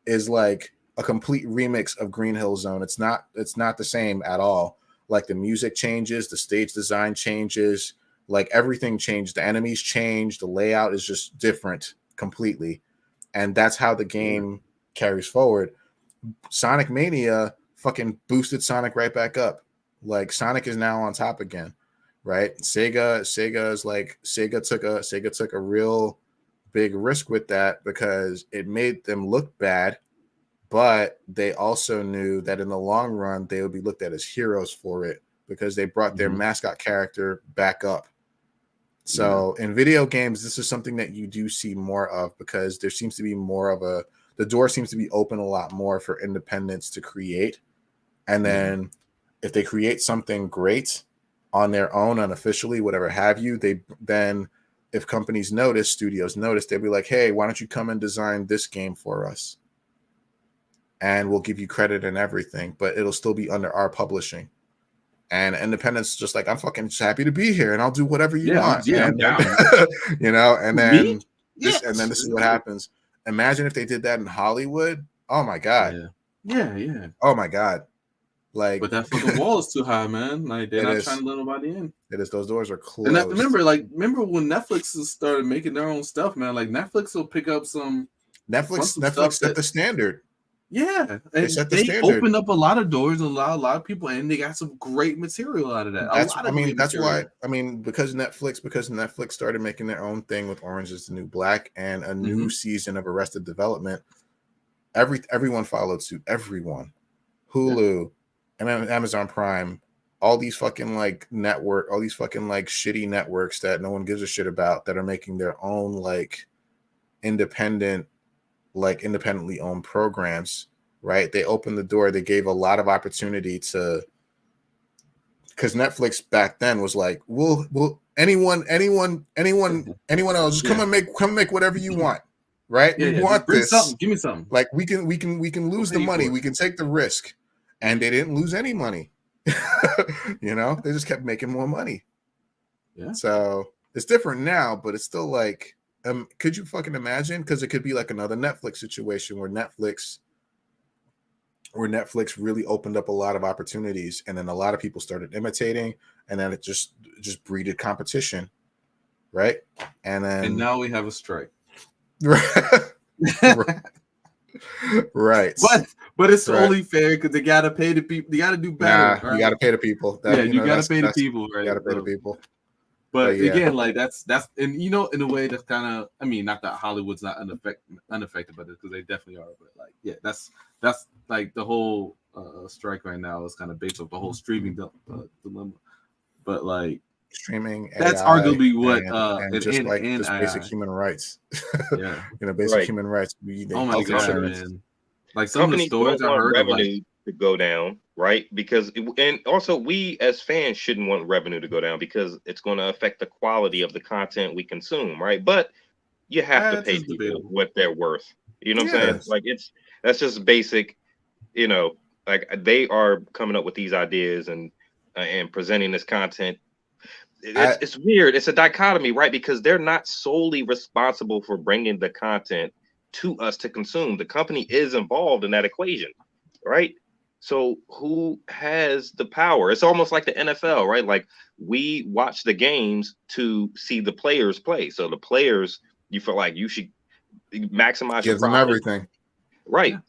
D: is like a complete remix of Green Hill Zone. It's not the same at all. Like the music changes, the stage design changes, like everything changed. The enemies changed, the layout is just different completely. And that's how the game carries forward. Sonic Mania fucking boosted Sonic right back up. Like Sonic is now on top again, right? Sega took a real big risk with that because it made them look bad, but they also knew that in the long run they would be looked at as heroes for it because they brought their mascot character back up. So in video games, this is something that you do see more of because there seems to be more of the door seems to be open a lot more for independents to create. And then if they create something great on their own, unofficially, whatever have you, if companies notice, studios notice, they'll be like, hey, why don't you come and design this game for us? And we'll give you credit and everything, but it'll still be under our publishing. And independents just like, I'm fucking just happy to be here and I'll do whatever you want.
A: I'm down.
D: And then this is what happens. Imagine if they did that in Hollywood. Oh my God.
A: Yeah.
D: Oh my God. Like,
A: but that fucking wall is too high, man. Like they're not trying to let nobody in.
D: It is. Those doors are closed.
A: And remember when Netflix started making their own stuff, man. Like Netflix will pick up some.
D: Netflix set the standard.
A: Yeah, and they opened up a lot of doors, a lot of people, and they got some great material out of that. Because
D: Netflix started making their own thing with Orange is the New Black and a new season of Arrested Development. Everyone followed suit. Everyone, Hulu, and Amazon Prime, all these fucking like all these fucking like shitty networks that no one gives a shit about that are making their own like independently owned programs, right? They opened the door. They gave a lot of opportunity to, because Netflix back then was like, we'll anyone else, just come and make whatever you want, right?
A: Yeah,
D: We
A: yeah.
D: want
A: Just bring
D: this.
A: something. Give me something.
D: Like we can lose the money. We can take the risk, and they didn't lose any money. You know, they just kept making more money.
A: Yeah.
D: So it's different now, but it's still like, could you fucking imagine? Because it could be like another Netflix situation where Netflix really opened up a lot of opportunities, and then a lot of people started imitating, and then it just breeded competition, right? And
A: now we have a strike.
D: Right.
A: But it's only fair because they gotta pay the people. They gotta do better.
D: Nah, you gotta pay the people.
A: You gotta pay the people, right?
D: You gotta pay the people.
A: But again, like that's and you know, in a way that's kind of, I mean, not that Hollywood's not unaffected by this, because they definitely are, but like, yeah, that's like the whole strike right now is kind of based off the whole streaming dilemma. But like
D: streaming,
A: that's
D: AI,
A: arguably what
D: and just basic human rights.
A: Yeah,
D: basic human rights.
A: Oh my god, man! Like some
E: companies
A: of the stories
E: don't
A: I
E: want
A: heard
E: revenue to go down, right? Because and also we as fans shouldn't want revenue to go down because it's going to affect the quality of the content we consume, right? But you have to pay people what they're worth. You know what I'm saying? Like that's just basic. You know, like they are coming up with these ideas and presenting this content. It's weird. It's a dichotomy, right? Because they're not solely responsible for bringing the content to us to consume. The company is involved in that equation, right? So who has the power? It's almost like the NFL, right? Like we watch the games to see the players play. So the players, you feel like you should maximize
D: give them everything,
E: right? Yeah.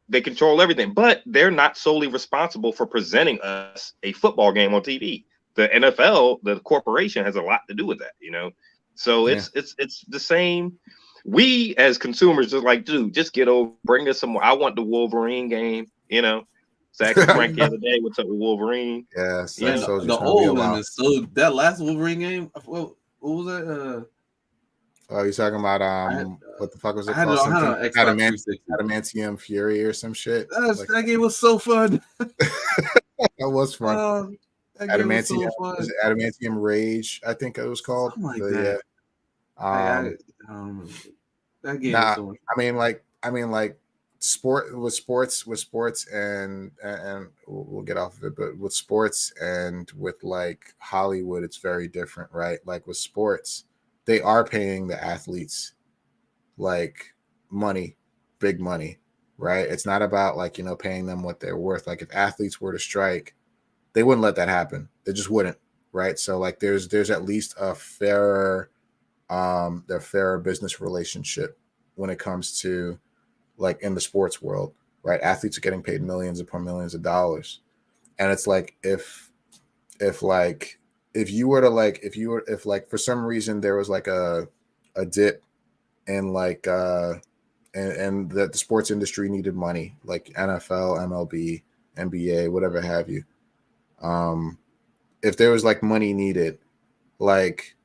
E: They control everything, but they're not solely responsible for presenting us a football game on TV. The NFL, the corporation, has a lot to do with that, you know. So it's the same. We as consumers just like, dude, just get over, bring us some more. I want the Wolverine game, you know. Zach and Frank the other day, what's up with Wolverine?
D: Yes,
A: yeah, the old one is so that last Wolverine game. What was that?
D: Oh, you're talking about what the fuck was it called? Adamantium Fury or some shit.
A: That game was so fun.
D: That was fun. Adamantium, was it Adamantium Rage? I think it was called.
A: Something like that. That game was so much fun.
D: I mean, like sports, and we'll get off of it, but with sports and with like Hollywood, it's very different, right? Like with sports, they are paying the athletes like money, big money, right? It's not about like, you know, paying them what they're worth. Like if athletes were to strike, they wouldn't let that happen. They just wouldn't, right? So like there's at least a fairer business relationship when it comes to like in the sports world, right? Athletes are getting paid millions upon millions of dollars. And it's like if for some reason there was like a dip in like and that the sports industry needed money, like NFL, MLB, NBA, whatever have you. If there was like money needed, like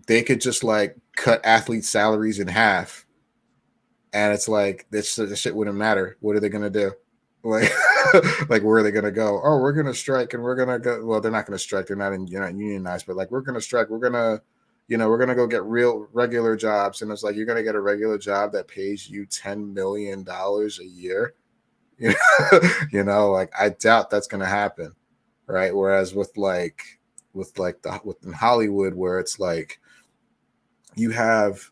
D: they could just like cut athletes' salaries in half, and it's like this shit wouldn't matter. What are they gonna do? Like, like where are they gonna go? Oh, we're gonna strike and we're gonna go. Well, they're not gonna strike. They're not unionized, but like we're gonna strike. We're gonna go get real regular jobs, and it's like you're gonna get a regular job that pays you $10 million a year. You know, like I doubt that's gonna happen, right? Whereas with in Hollywood, where it's like you have,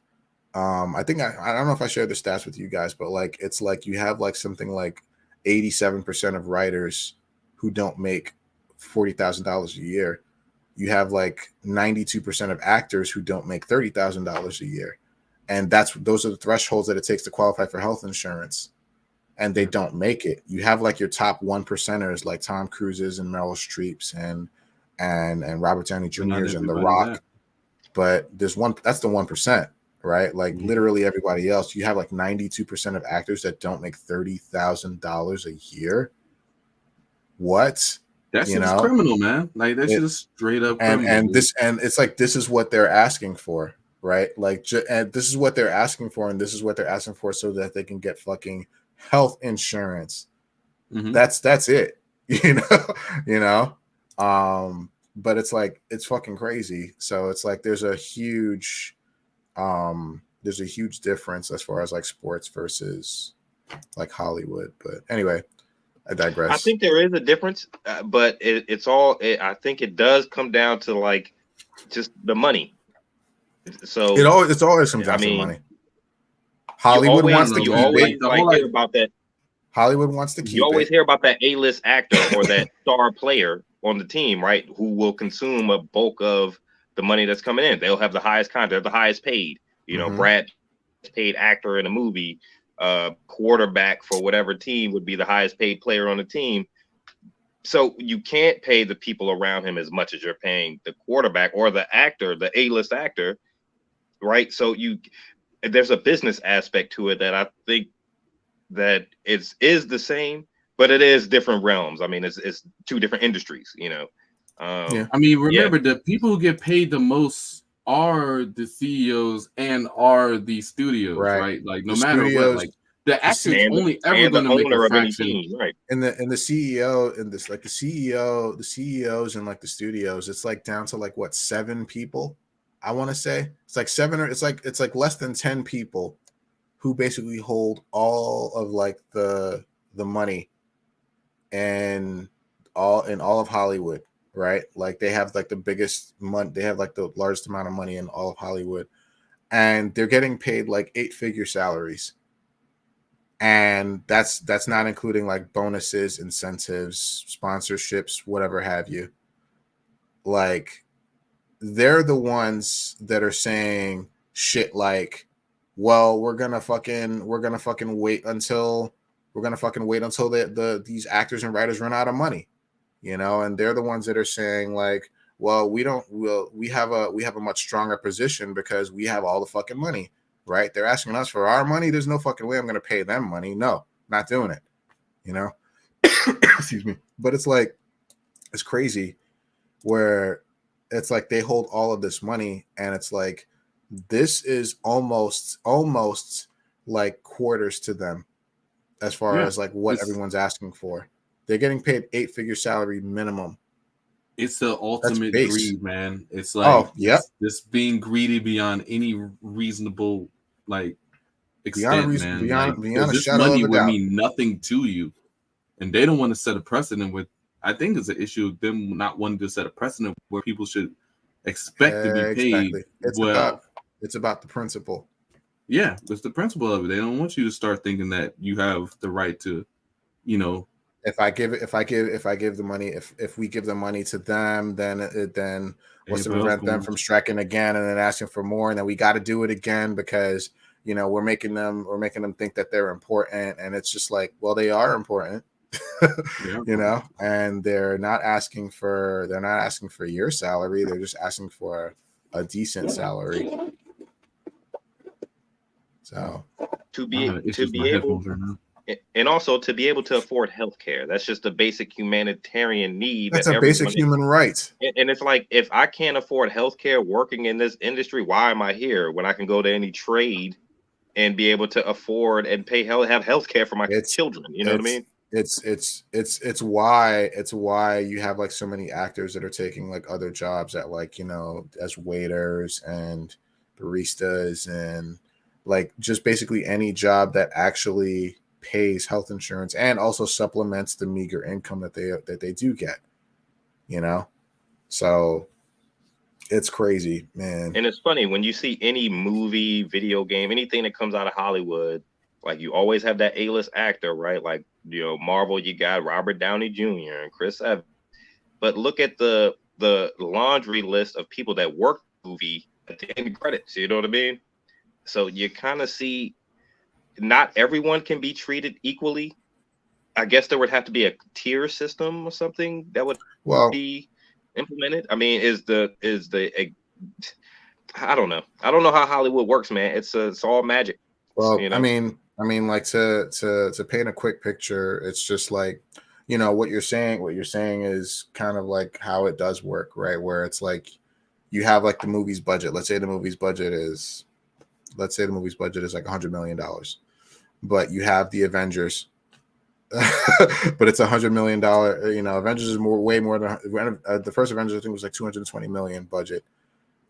D: I think I don't know if I shared the stats with you guys, but like it's like you have like something like 87% of writers who don't make $40,000 a year. You have like 92% of actors who don't make $30,000 a year, and those are the thresholds that it takes to qualify for health insurance. And they don't make it. You have like your top 1%ers like Tom Cruises and Meryl Streeps and Robert Downey Jr.'s and The Rock. But there's that's the 1%, right? Like literally everybody else. You have like 92% of actors that don't make $30,000 a year. What?
A: That
D: You
A: shit is
D: know,
A: criminal, man. Like that shit is straight up criminal.
D: and it's like this is what they're asking for, right? Like, and this is what they're asking for, and this is what they're asking for, so that they can get fucking health insurance.
A: Mm-hmm.
D: That's it, you know. But it's like it's fucking crazy. So it's like there's a huge difference as far as like sports versus like Hollywood. But anyway, I digress.
E: I think there is a difference, but it's all. I think it does come down to like just the money. So
D: it's always comes down to the money. Hollywood wants to keep
E: always like hear about that.
D: Hollywood wants to keep.
E: You always hear about that A-list actor or that star player on the team, right? Who will consume a bulk of the money that's coming in. They'll have the highest contract, the highest paid. You know, Brad paid actor in a movie. Quarterback for whatever team would be the highest paid player on the team. So you can't pay the people around him as much as you're paying the quarterback or the actor, the A-list actor, right? So there's a business aspect to it that I think that is the same, but it is different realms. I mean, it's two different industries, you know.
A: I mean, remember the people who get paid the most are the CEOs and are the studios, right? Like no matter what, like the actor's only ever going to make a fraction,
E: team, right?
D: And the CEO and this like the CEOs and like the studios, it's like down to like what 7 people. I want to say it's like 7 or it's like less than 10 people who basically hold all of like the money and all of Hollywood. Right, like they have like the biggest money, they have like the largest amount of money in all of Hollywood, and they're getting paid like 8-figure salaries, and that's not including like bonuses, incentives, sponsorships, whatever have you. Like they're the ones that are saying shit like, well, we're gonna fucking wait until these actors and writers run out of money. You know, and they're the ones that are saying like, well, we have a much stronger position because we have all the fucking money, right? They're asking us for our money. There's no fucking way I'm going to pay them money. No, not doing it, you know? Excuse me. But it's like, it's crazy where it's like they hold all of this money and it's like, this is almost like quarters to them as far as like what everyone's asking for. They're getting paid 8-figure salary minimum.
A: It's the ultimate greed, man. It's like just being greedy beyond any reasonable like extent,
D: beyond
A: this money would mean nothing to you, and they don't want to set a precedent with. I think it's an issue of them not wanting to set a precedent where people should expect to be paid.
D: It's about the principle.
A: Yeah, it's the principle of it. They don't want you to start thinking that you have the right to, you know.
D: If we give the money, if we give the money to them, then what's to prevent them from striking again and then asking for more, and then we got to do it again because you know we're making them think that they're important, and it's just like, well, they are important, you know, and they're not asking for your salary, they're just asking for a decent salary. So
E: to be able. And also to be able to afford healthcare. That's just a basic humanitarian need.
D: That's a basic human right.
E: And it's like, if I can't afford healthcare working in this industry, why am I here when I can go to any trade and be able to afford and have healthcare for my children? You know what I mean?
D: It's why you have like so many actors that are taking like other jobs at like, you know, as waiters and baristas and like just basically any job that actually pays health insurance and also supplements the meager income that they do get, you know. So it's crazy, man.
E: And it's funny when you see any movie, video game, anything that comes out of Hollywood, like you always have that A-list actor, right? Like, you know, Marvel, you got Robert Downey Jr. and Chris Evans. But look at the laundry list of people that work the movie at the end of credits. You know what I mean? So you kind of see not everyone can be treated equally. I guess there would have to be a tier system or something that would be implemented. I mean, I don't know. I don't know how Hollywood works, man. It's all magic.
D: Well,
E: you know?
D: I mean, like to paint a quick picture, it's just like, you know what you're saying is kind of like how it does work, right? Where it's like you have like the movie's budget. Let's say the movie's budget is like $100 million, but you have the Avengers. But it's $100 million. You know, Avengers is way more than the first Avengers. I think was like 220 million budget.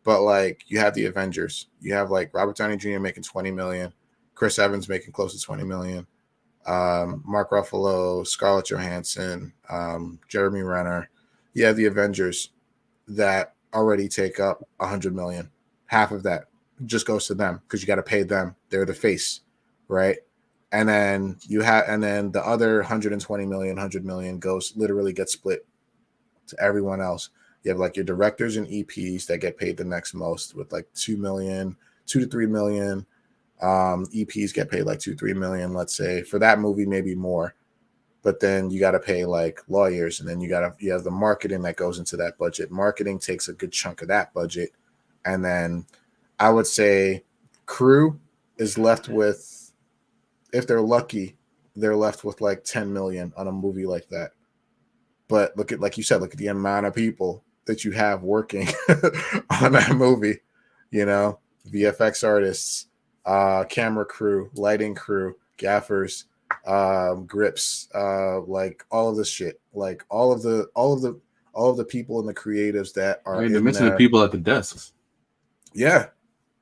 D: But like you have the Avengers, you have like Robert Downey Jr. making 20 million, Chris Evans making close to 20 million, Mark Ruffalo, Scarlett Johansson, Jeremy Renner. You have the Avengers that already take up 100 million. Half of that just goes to them because you got to pay them. They're the face, right? And then the other 120 million, 100 million gets split to everyone else. You have like your directors and EPs that get paid the next most with like 2 to 3 million. EPs get paid like 2-3 million, let's say. For that movie, maybe more. But then you got to pay like lawyers, and then you have the marketing that goes into that budget. Marketing takes a good chunk of that budget. And then I would say crew is left with, if they're lucky, they're left with like 10 million on a movie like that. But look at the amount of people that you have working on that movie, you know, VFX artists, camera crew, lighting crew, gaffers, grips, like all of this shit, like all of the people and the creatives that are
A: to mention the people at the desks.
D: Yeah.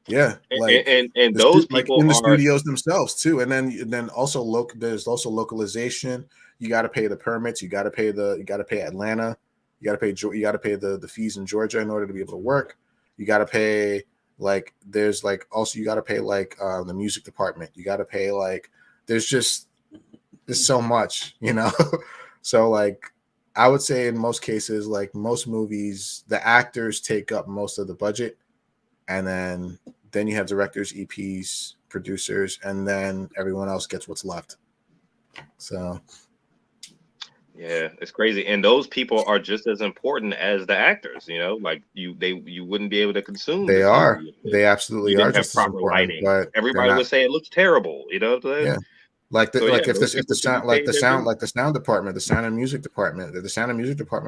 D: Like
E: and those people
D: like in the
E: are
D: studios themselves too. And then also there's also localization. You got to pay the permits. You got to pay Atlanta. You got to pay the fees in Georgia in order to be able to work. You got to pay like there's like also you got to pay like the music department. You got to pay like there's so much, you know. So like I would say in most cases, like most movies, the actors take up most of the budget, and then you have directors, EPs, producers, and then everyone else gets what's left. So
E: yeah, it's crazy, and those people are just as important as the actors. You know, like you wouldn't be able to consume.
D: They are. They absolutely are just as important.
E: Lighting.
D: But
E: everybody would say it looks terrible. You know.
D: Yeah. Like the sound department, the sound and music department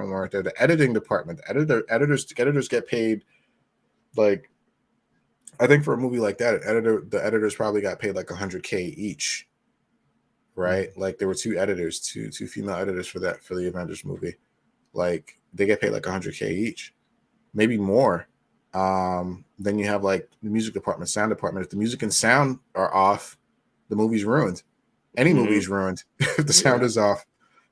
D: weren't there. The editing department, the editors get paid. Like, I think for a movie like that, the editors probably got paid like $100K each. Right, like there were two female editors for the Avengers movie. Like they get paid like $100K each, maybe more. Then you have like the music department, sound department. If the music and sound are off, the movie's ruined. Any movie's ruined if the sound is off,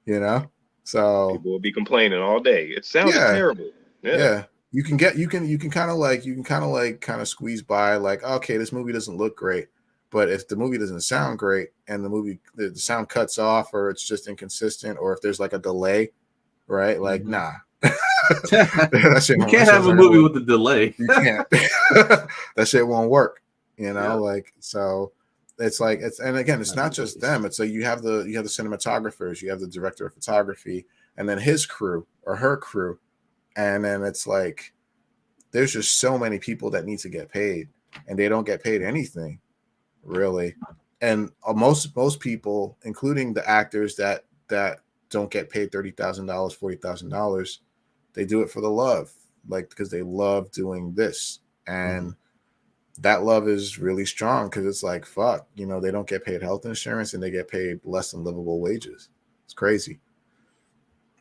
D: you know. So
E: people will be complaining all day. It sounds terrible.
D: Yeah. You can kind of squeeze by like, okay, this movie doesn't look great. But if the movie doesn't sound great and the sound cuts off, or it's just inconsistent, or if there's like a delay, right? Like, nah. That shit
A: you can't have a movie with a delay.
D: You can't. That shit won't work. You know, like so. It's like and again, it's not just them. It's like you have the cinematographers, you have the director of photography, and then his crew or her crew, and then it's like there's just so many people that need to get paid, and they don't get paid anything. Really, and most people, including the actors that don't get paid $30,000, $40,000, they do it for the love, like because they love doing this, and that love is really strong because it's like fuck, you know, they don't get paid health insurance and they get paid less than livable wages. It's crazy.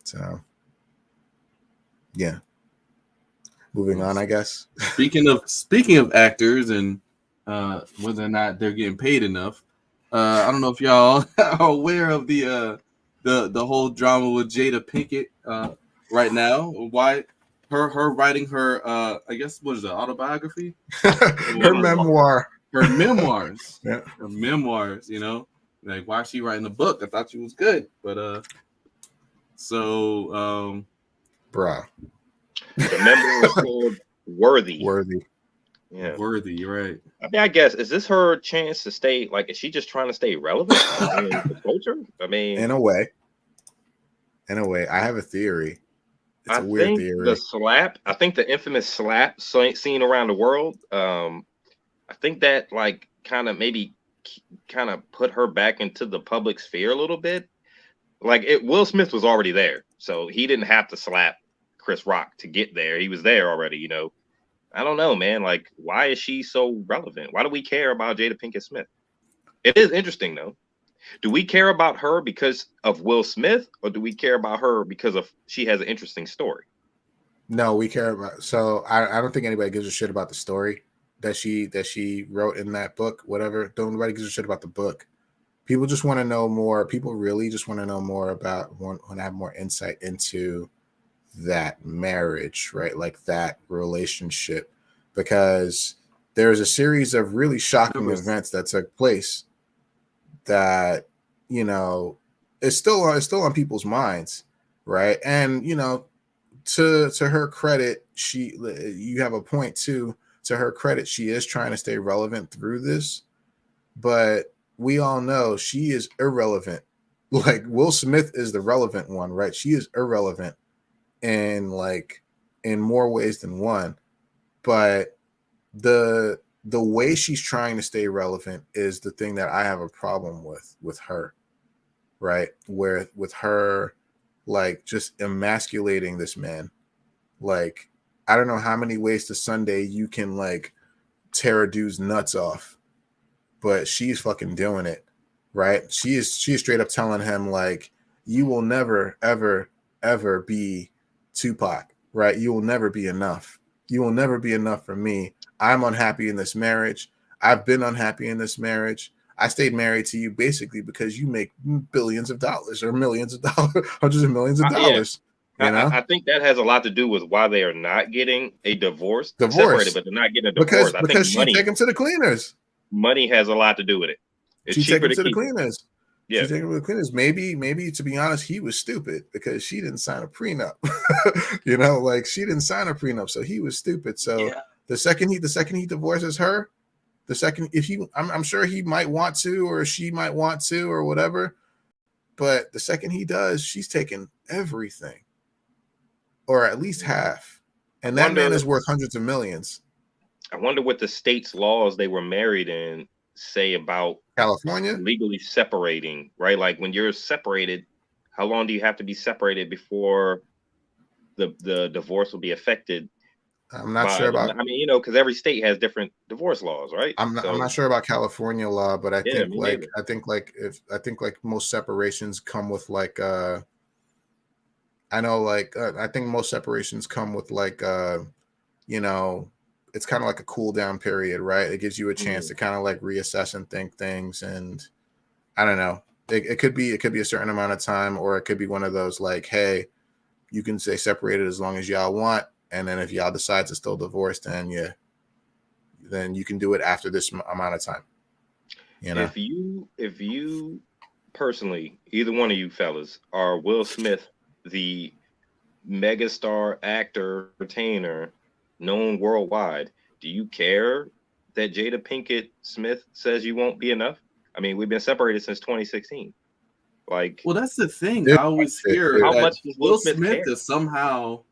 D: So, yeah. Moving on, I guess.
A: Speaking of actors and whether or not they're getting paid enough. I don't know if y'all are aware of the whole drama with Jada Pinkett right now. Why her writing her I guess what is it, autobiography?
D: Her memoir.
A: Her memoirs.
D: Yeah.
A: Her memoirs, you know. Like why is she writing a book? I thought she was good. But
D: bruh.
E: The memoir is called Worthy. Yeah.
A: Worthy, right.
E: I mean, I guess, is this her chance to stay, like, is she just trying to stay relevant in the culture? I mean,
D: in a way, I have a theory. It's a weird theory.
E: I think the infamous slap seen around the world, I think that, like, kind of put her back into the public sphere a little bit. Like Will Smith was already there, so he didn't have to slap Chris Rock to get there. He was there already, you know. I don't know, man. Like, why is she so relevant? Why do we care about Jada Pinkett Smith? It is interesting though. Do we care about her because of Will Smith, or do we care about her because of she has an interesting story?
D: No, we care about. So I don't think anybody gives a shit about the story that she wrote in that book. Whatever. Don't nobody gives a shit about the book. People just want to know more. People really just want to know more about, want to have more insight into that marriage, right? Like that relationship, because there's a series of really shocking events that took place that, you know, is still on people's minds, right? And you know, to her credit, you have a point too. To her credit, she is trying to stay relevant through this, but we all know she is irrelevant. Like Will Smith is the relevant one, right? She is irrelevant in more ways than one. But the way she's trying to stay relevant is the thing that I have a problem with her, right? Where with her, like, just emasculating this man. Like, I don't know how many ways to Sunday you can like tear a dude's nuts off, but she's fucking doing it, right? She is straight up telling him like, you will never ever be Tupac, right? You will never be enough. You will never be enough for me. I'm unhappy in this marriage. I've been unhappy in this marriage. I stayed married to you basically because you make billions of dollars or millions of dollars, hundreds of millions of dollars. You know?
E: I think that has a lot to do with why they are not getting a divorce. Separated, but they're not getting a divorce.
D: Because she take him to the cleaners.
E: Money has a lot to do with it.
D: She take him to the cleaners.
E: Yeah.
D: She take him to the cleaners. Maybe to be honest, he was stupid because she didn't sign a prenup. You know, like she didn't sign a prenup, so he was stupid. So the second he divorces her, I'm sure he might want to, or she might want to, or whatever. But the second he does, she's taking everything, or at least half. And that man is worth hundreds of millions.
E: I wonder what the state's laws they were married in say about
D: California
E: legally separating, right? Like when you're separated, how long do you have to be separated before the divorce will be affected?
D: I'm not sure about.
E: I mean, you know, because every state has different divorce laws, right?
D: I'm not sure about California law, but I think most separations come with like I think most separations come with like you know, it's kind of like a cool down period, right? It gives you a chance to kind of like reassess and think things, and I don't know. It could be a certain amount of time, or it could be one of those like, hey, you can stay separated as long as y'all want. And then if y'all decide to still divorce, then you can do it after this amount of time. You know,
E: if you personally, either one of you fellas, are Will Smith, the megastar actor, entertainer, known worldwide, do you care that Jada Pinkett Smith says you won't be enough? I mean, we've been separated since 2016. Like,
A: well, that's the thing. I always hear
E: how
A: that
E: much does
A: Will Smith is somehow.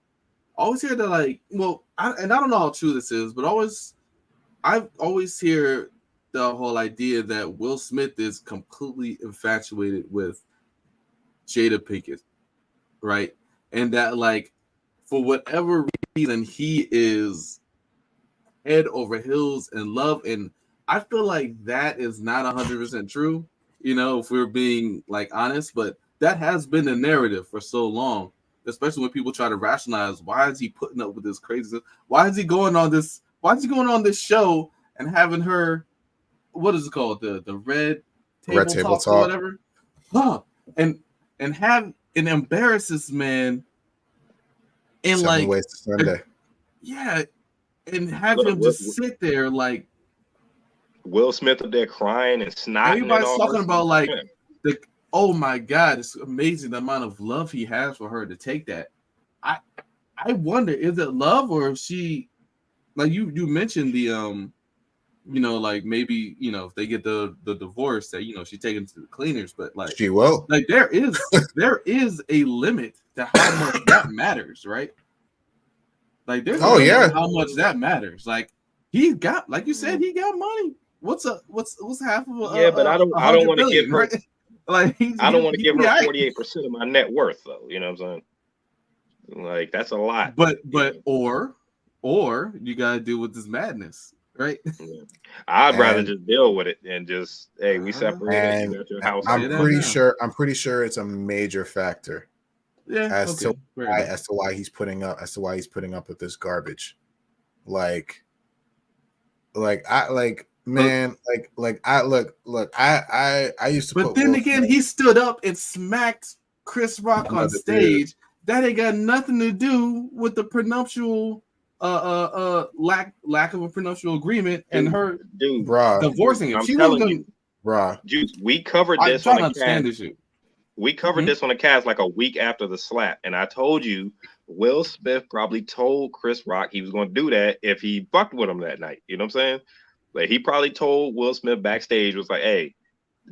A: I always hear that, like, well, I don't know how true this is, but I always hear the whole idea that Will Smith is completely infatuated with Jada Pinkett, right? And that, like, for whatever reason, he is head over heels in love. And I feel like that is not 100% true, you know, if we're being, like, honest, but that has been the narrative for so long. Especially when people try to rationalize, why is he putting up with this crazy? Why is he going on this? Why is he going on this show and having her? What is it called? The red table talk or whatever. Huh? And embarrass this man. And
D: 7 ways to Sunday.
A: Yeah, and have him just sit there like
E: Will Smith up there crying and snotting.
A: Everybody's talking about like the. Oh my God, it's amazing the amount of love he has for her to take that. I wonder, is it love, or is she, like you mentioned the you know, like maybe, you know, if they get the divorce that, you know, she's taken to the cleaners, but like
D: she will.
A: Like there is a limit to how much that matters, right? Like there's how much that matters. Like he got, like you said, he got money. What's half of a
E: but I don't want to give her.
A: Right? Like
E: I don't want to give her 48% of my net worth, though. You know what I'm saying? Like that's a lot.
A: But or you gotta deal with this madness, right?
E: Yeah. I'd rather just deal with it and just we separated.
D: And
E: You got your house.
D: I'm pretty sure it's a major factor.
A: Yeah,
D: as to why he's putting up with this garbage. I used to.
A: But then again, he stood up and smacked Chris Rock on stage. That ain't got nothing to do with the prenuptial lack of a prenuptial agreement and her divorcing him. She was gonna,
E: we covered this on the cast. We covered this on the cast like a week after the slap, and I told you Will Smith probably told Chris Rock he was going to do that if he fucked with him that night. You know what I'm saying? Like he probably told Will Smith backstage, was like, "Hey,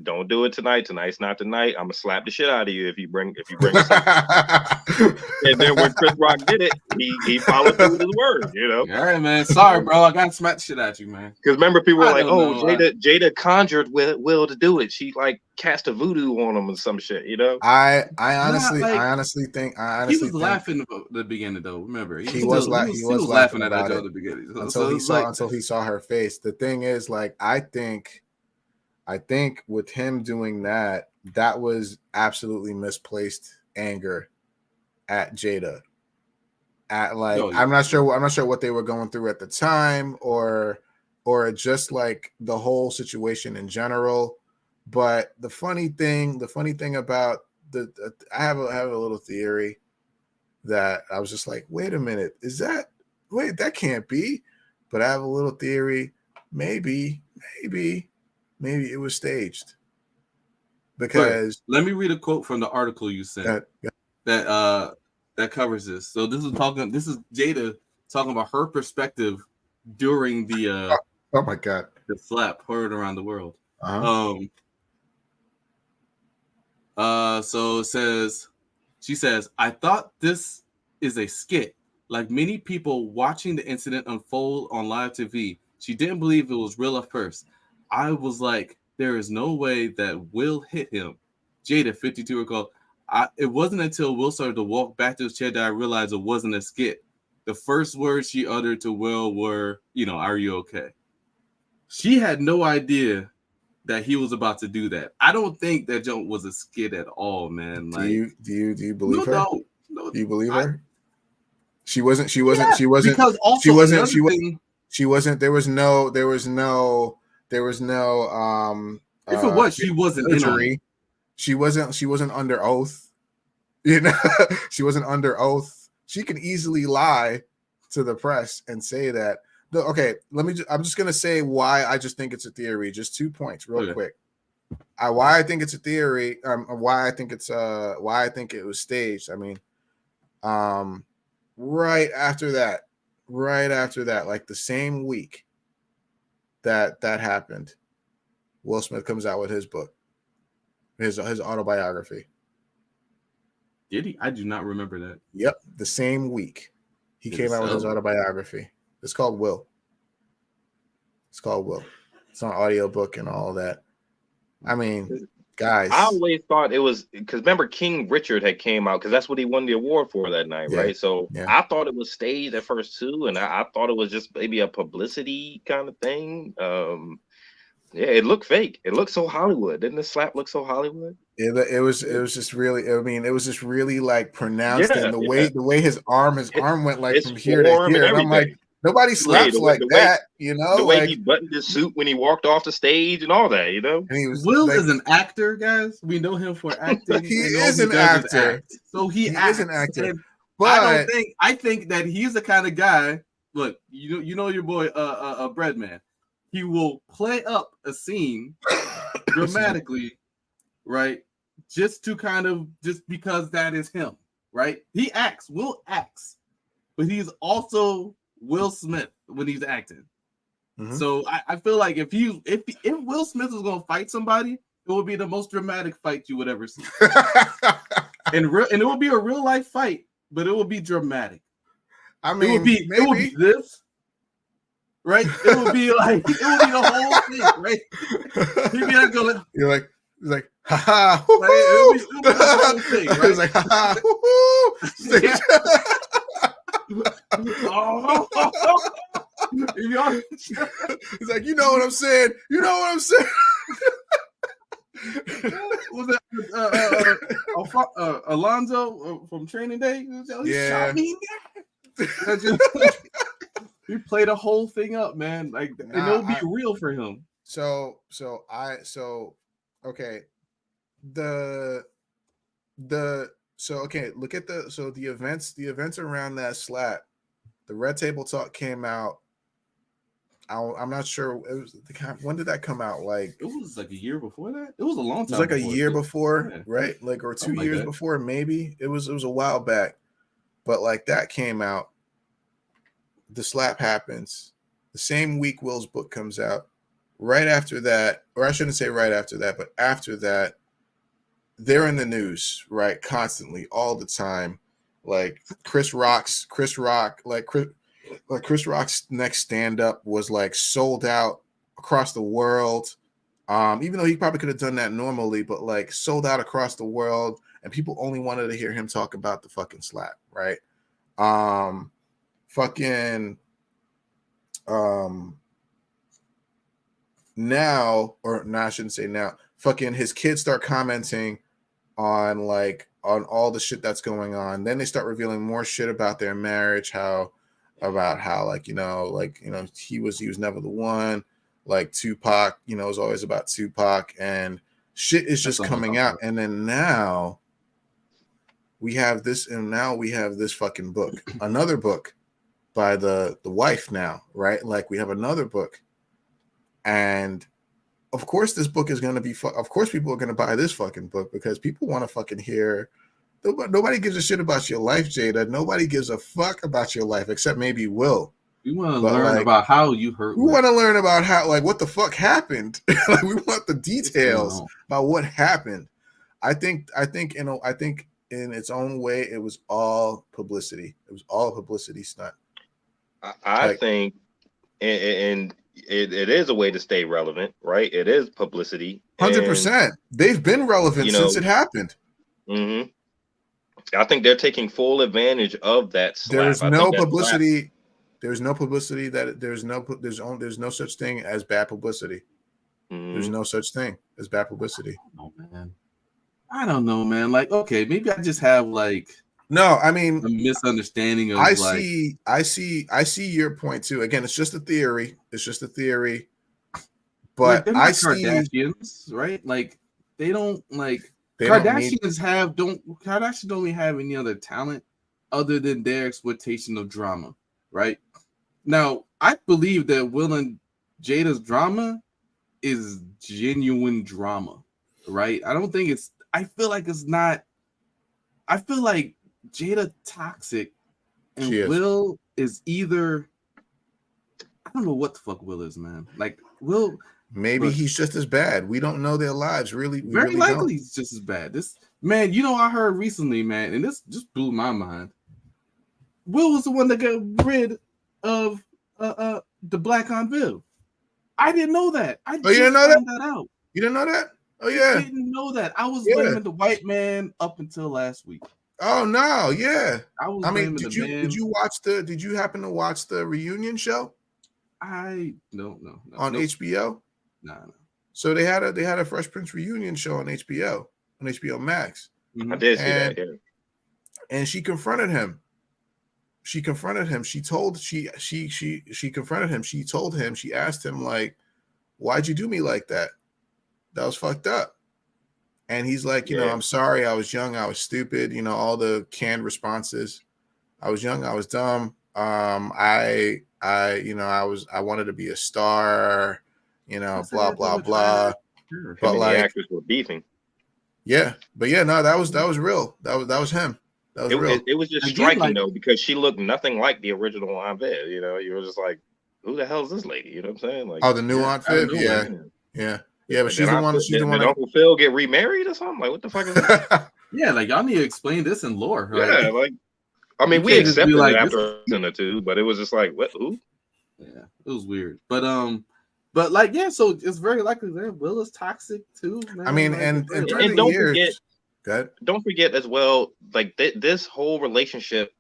E: don't do it tonight. Tonight's not the night. I'm gonna slap the shit out of you if you bring us up." And then when Chris Rock did it, he followed through with his word, you know.
A: All right, man. Sorry, bro. I gotta smack the shit out you, man.
E: Because remember, people were like, "Oh, Jada conjured Will to do it. She like cast a voodoo on him and some shit," you know.
D: I honestly think
A: he was laughing at the beginning though. Remember,
D: he was laughing at that
A: at the beginning
D: until he saw her face. The thing is, like, I think with him doing that was absolutely misplaced anger at Jada. I'm not sure what they were going through at the time, or just like the whole situation in general. But the funny thing about I have a little theory that I was just like, wait a minute, that can't be. But I have a little theory, maybe it was staged. Because
A: let me read a quote from the article you sent that covers this. So this is Jada talking about her perspective during the
D: oh my god,
A: the slap heard around the world. So she says, "I thought this is a skit. Like many people watching the incident unfold on live TV, she didn't believe it was real at first. I was like, there is no way that Will hit him." Jada, 52, recalled, "It wasn't until Will started to walk back to his chair that I realized it wasn't a skit. The first words she uttered to Will were, are you okay?" She had no idea that he was about to do that. I don't think that jump was a skit at all, man. Like,
D: do you believe her?
A: No,
D: do you believe her? She wasn't.
A: Because also
D: She wasn't. There was no.
A: If it was, she wasn't
D: injury. She wasn't under oath. She wasn't under oath. She could easily lie to the press and say that. Okay, I'm just gonna say why I just think it's a theory. Just 2 points, real quick. Why I think it's a theory. Why I think it was staged. I mean, right after that, like the same week that happened, Will Smith comes out with his book, his autobiography.
A: Did he? I do not remember that.
D: Yep, the same week he came out with his autobiography. It's called Will. It's on audiobook and all that. I mean, guys,
E: I always thought it was because remember King Richard had came out because that's what he won the award for that night, right? So I thought it was staged at first too, and I thought it was just maybe a publicity kind of thing. It looked fake. It looked so Hollywood. Didn't the slap look so Hollywood?
D: It was just really. I mean, it was just really like pronounced, and the way his arm went like from here to here, and I'm like, nobody slaps like that,
E: The way he buttoned his suit when he walked off the stage and all that,
D: And
A: Will is an actor, guys. We know him for acting.
D: He is an actor,
A: so he
D: is an actor.
A: But I think that he's the kind of guy. Look, you know your boy, Breadman. He will play up a scene dramatically, right? Just because that is him, right? Will acts, but he's also Will Smith when he's acting. Mm-hmm. So I feel like if Will Smith was going to fight somebody, it would be the most dramatic fight you would ever see. and it would be a real life fight, but it would be dramatic.
D: I mean,
A: it would be this. Right? It would be the whole thing, right? He'd be like going,
D: you're like, He's like, ha ha,
A: Like, it'll be the whole thing, right?
D: He's like, ha ha, hoo-hoo.
A: Oh, if y'all-
D: He's like, you know what I'm saying? You know what I'm saying?
A: was it Alonzo from Training Day? He
D: Yeah.
A: shot me. He played the whole thing up, man. Like, and it'll be real for him.
D: So okay. Look at the events around that slap. The Red Table Talk came out. I'm not sure. When did that come out? Like,
A: it was like a year before that. It was a long time.
D: It was like
A: before.
D: a year before,
A: yeah.
D: Right? Like, or 2
A: Something
D: years
A: like
D: before, maybe. It was a while back. But like that came out. The slap happens. The same week Will's book comes out. Right after that, or I shouldn't say right after that, but after that, they're in the news, right? Constantly, all the time. Like Chris Rock's next stand-up was like sold out across the world. Even though he probably could have done that normally, but like sold out across the world, and people only wanted to hear him talk about the fucking slap, right? Now, or no, I shouldn't say now, fucking his kids start commenting on all the shit that's going on. Then they start revealing more shit about their marriage, how he was never the one. Like Tupac, it was always about Tupac, and shit is just coming out. And then now we have this fucking book, another book by the wife now, right? Like we have another book. And of course, this book is going to be. Of course, people are going to buy this fucking book because people want to fucking hear. Nobody gives a shit about your life, Jada. Nobody gives a fuck about your life except maybe Will.
A: We want to learn about how you hurt.
D: We want to learn about how, like, what the fuck happened. Like, we want the details about what happened. I think in its own way, it was all publicity. It was all a publicity stunt.
E: I think, and it is a way to stay relevant, right? It is publicity.
D: 100%. They've been relevant since it happened.
E: Mm-hmm. I think they're taking full advantage of that slap.
D: There's no publicity. There's no publicity there's no such thing as bad publicity. Mm-hmm. There's no such thing as bad publicity.
A: I don't know, man. Like, okay, maybe I just have like
D: I mean
A: a misunderstanding of
D: I see your point too. Again, it's just a theory. But
A: like, I see Kardashians, right? Like they don't like Kardashians don't really have any other talent other than their exploitation of drama, right? Now, I believe that Will and Jada's drama is genuine drama, right? I feel like it's not. I feel like Jada toxic and Will is either. I don't know what the fuck Will is, man. Like Will.
D: Maybe he's just as bad. We don't know their lives, really.
A: Very likely he's just as bad. This man, I heard recently, man, and this just blew my mind. Will was the one that got rid of the black on Viv. I didn't know that.
D: You didn't know that?
A: Out.
D: You didn't know that? Oh yeah.
A: I didn't know that. I was blaming the white man up until last week.
D: Oh no, yeah.
A: I mean,
D: did you happen to watch the reunion show?
A: I don't know.
D: On HBO?
A: No.
D: So they had a Fresh Prince reunion show on HBO Max.
E: Mm-hmm. I did see that. Yeah.
D: And she confronted him. She confronted him. She told him. She asked him, like, "Why'd you do me like that? That was fucked up." And he's like, I'm sorry. I was young. I was stupid. All the canned responses. I was young. I was dumb. I wanted to be a star. Blah blah blah.
E: But like, the actors were beefing.
D: Yeah, but no, that was real. That was him. That was real.
E: It was just striking though, because she looked nothing like the original Aunt Viv. You were just like, who the hell is this lady? You know what I'm saying? Like,
D: the new Aunt Viv. Yeah. But she's the one. She's the one.
E: Did Uncle Phil get remarried or something? Like, what the fuck is that?
A: Yeah, like y'all need to explain this in lore.
E: Right? Yeah, like, I mean, we accepted it after a season or two, but it was just like, what? Who?
A: Yeah, it was weird. But But like, yeah, so it's very likely that Will is toxic too, man.
D: I mean,
A: like,
D: and through
E: And
D: the
E: don't
D: years,
E: forget,
D: good.
E: don't forget as well, like this whole relationship